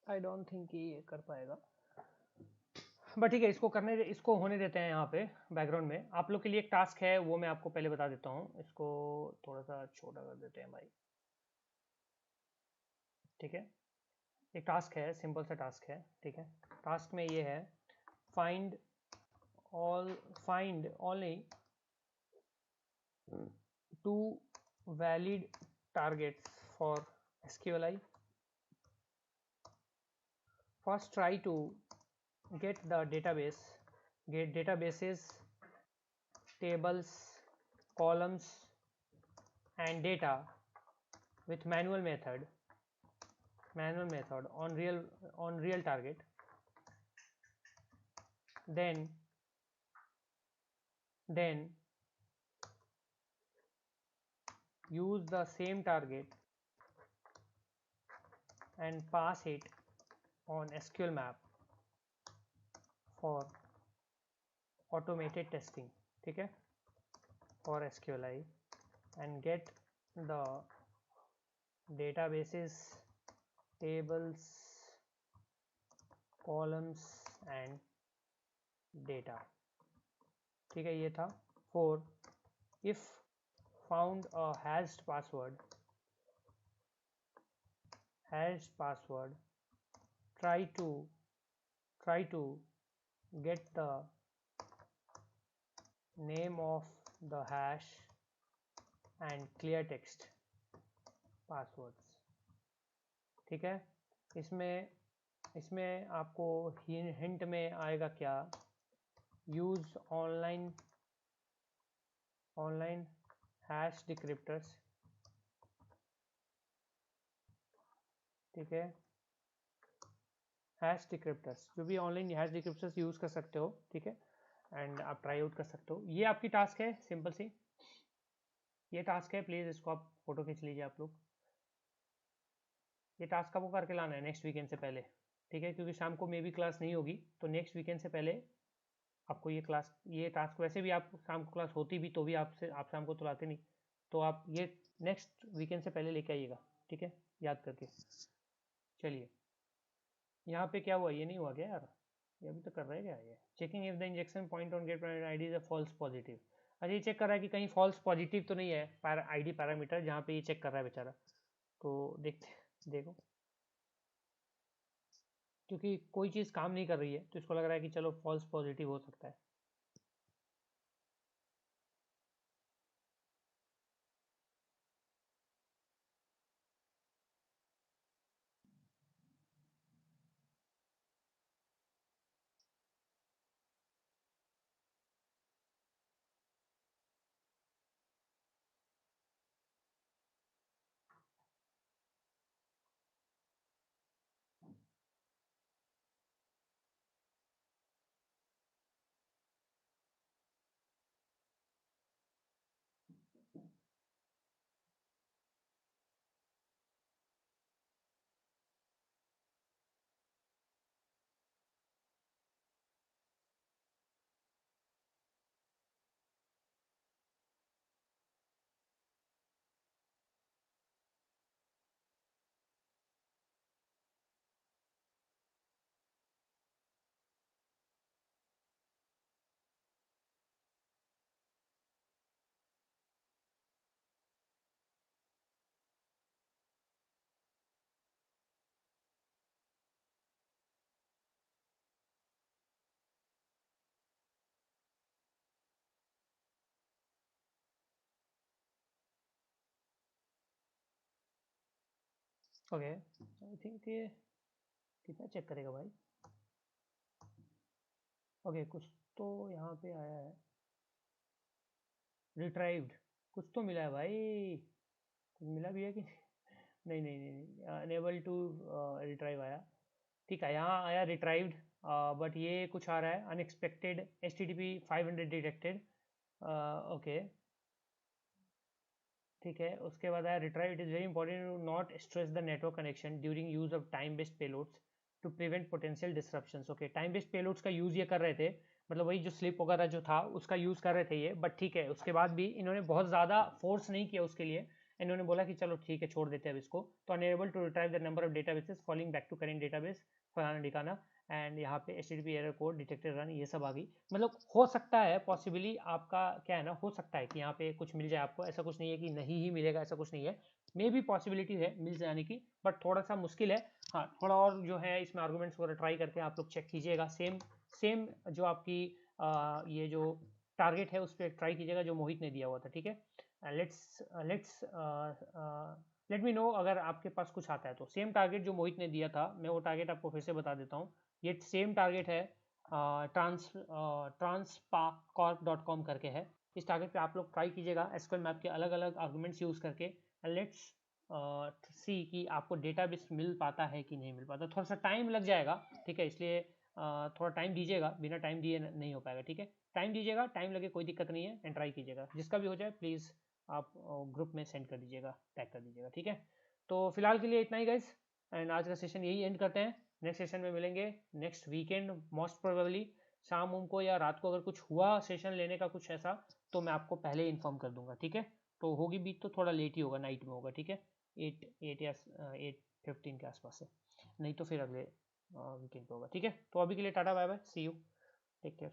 आई डोंट थिंक ये कर पाएगा, बट ठीक है इसको होने देते हैं। यहाँ पे बैकग्राउंड में आप लोग के लिए एक टास्क है, वो मैं आपको पहले बता देता हूँ। इसको थोड़ा सा छोटा कर देते हैं भाई, ठीक है। एक टास्क है, सिंपल सा टास्क है, ठीक है। टास्क में ये है, find only 2 valid targets for SQLi first try to get the databases, tables, columns and data with manual method on real target. Then use the same target and pass it on SQL map for automated testing. ठीक है, for SQLi, and get the databases, tables, columns and data. ठीक है, ये था 4. If found a hashed password, try to get the name of the hash and clear text passwords. ठीक है, इसमें आपको हिंट में आएगा क्या, यूज ऑनलाइन हैश डिक्रिप्टर्स. ठीक है, हैश डिक्रिप्टर्स, जो भी ऑनलाइन हैश डिक्रिप्टर्स यूज कर सकते हो. ठीक है, एंड आप ट्राई आउट कर सकते हो. ये आपकी टास्क है, सिंपल सी ये टास्क है. प्लीज इसको आप फोटो खींच लीजिए आप लोग. ये टास्क आपको करके लाना है नेक्स्ट वीकेंड से पहले. ठीक है, क्योंकि शाम को मे भी क्लास नहीं होगी, तो नेक्स्ट वीकेंड से पहले आपको ये टास्क, वैसे भी आप शाम को क्लास होती भी तो भी आप शाम को तो लाते नहीं, तो आप ये नेक्स्ट वीकेंड से पहले लेके आइएगा. ठीक है, याद करके. चलिए, यहाँ पे क्या हुआ, ये नहीं हुआ क्या यार, ये अभी तो कर रहा है क्या. ये checking if the injection point on get ID is a false positive. अच्छा, ये चेक कर रहा है कि कहीं फॉल्स पॉजिटिव तो नहीं है आईडी पैरामीटर, जहाँ पे ये चेक कर रहा है बेचारा. तो देखो, क्योंकि कोई चीज़ काम नहीं कर रही है तो इसको लग रहा है कि चलो फॉल्स पॉजिटिव हो सकता है. ओके, आई थिंक ये कितना चेक करेगा भाई. ओके, कुछ तो यहाँ पे आया है, रिट्राइव्ड, कुछ तो मिला है भाई. कुछ मिला भी है कि नहीं, अनेबल टू रिट्राइव आया. ठीक है, यहाँ आया रिट्राइव्ड, बट ये कुछ आ रहा है अनएक्सपेक्टेड HTTP 500 डिटेक्टेड. ओके, ठीक है. उसके बाद आया retrieve. It is very important to not stress the network connection during use of time based payloads to prevent potential disruptions. Okay, time based payloads का यूज़ ये कर रहे थे, मतलब वही जो स्लिप वगैरह जो था उसका यूज़ कर रहे थे ये. बट ठीक है, उसके बाद भी इन्होंने बहुत ज़्यादा फोर्स नहीं किया उसके लिए. इन्होंने बोला कि चलो ठीक है, छोड़ देते हैं अब इसको. तो unable to retrieve the number of databases falling back to current database फलाना ढिकाना, एंड यहाँ पे HTTP error code detected run, ये सब आ गई. मतलब हो सकता है पॉसिबली आपका क्या है ना, हो सकता है कि यहाँ पे कुछ मिल जाए आपको. ऐसा कुछ नहीं है कि नहीं ही मिलेगा, ऐसा कुछ नहीं है. मे भी पॉसिबिलिटी है मिल जाने की, बट थोड़ा सा मुश्किल है. हाँ, थोड़ा और जो है इसमें आर्गूमेंट्स वगैरह ट्राई करके आप लोग चेक कीजिएगा. सेम जो आपकी ये जो टारगेट है उस पर ट्राई कीजिएगा जो मोहित ने दिया हुआ था. ठीक है, लेट मी नो अगर आपके पास कुछ आता है तो। सेम टारगेट जो मोहित ने दिया था, मैं वो टारगेट आपको फिर से बता देता हूँ। ये सेम टारगेट है, transparcorp.com करके है। इस टारगेट पे आप लोग ट्राई कीजिएगा एसक्यूएल मैप के अलग अलग आर्गुमेंट्स यूज़ करके, एंड लेट्स सी कि आपको डेटाबेस मिल पाता है कि नहीं मिल पाता। थोड़ा सा टाइम लग जाएगा, ठीक है, इसलिए थोड़ा टाइम दीजिएगा, बिना टाइम दिए नहीं हो पाएगा, ठीक है। टाइम दीजिएगा, टाइम लगे कोई दिक्कत नहीं है, एंड ट्राई कीजिएगा। जिसका भी हो जाए प्लीज़ आप ग्रुप में सेंड कर दीजिएगा, टैग कर दीजिएगा, ठीक है। तो फिलहाल के लिए इतना ही गाइस, एंड आज का सेशन यही एंड करते हैं। नेक्स्ट सेशन में मिलेंगे नेक्स्ट वीकेंड, मोस्ट प्रोबेबली शाम को या रात को। अगर कुछ हुआ सेशन लेने का कुछ ऐसा, तो मैं आपको पहले इन्फॉर्म कर दूंगा, ठीक है। तो होगी बीच तो थोड़ा लेट ही होगा, नाइट में होगा, ठीक है, 8 या 8:15 के आसपास से, नहीं तो फिर अगले वीकेंड पे होगा, ठीक है। तो अभी के लिए tata bye bye, see you, take care.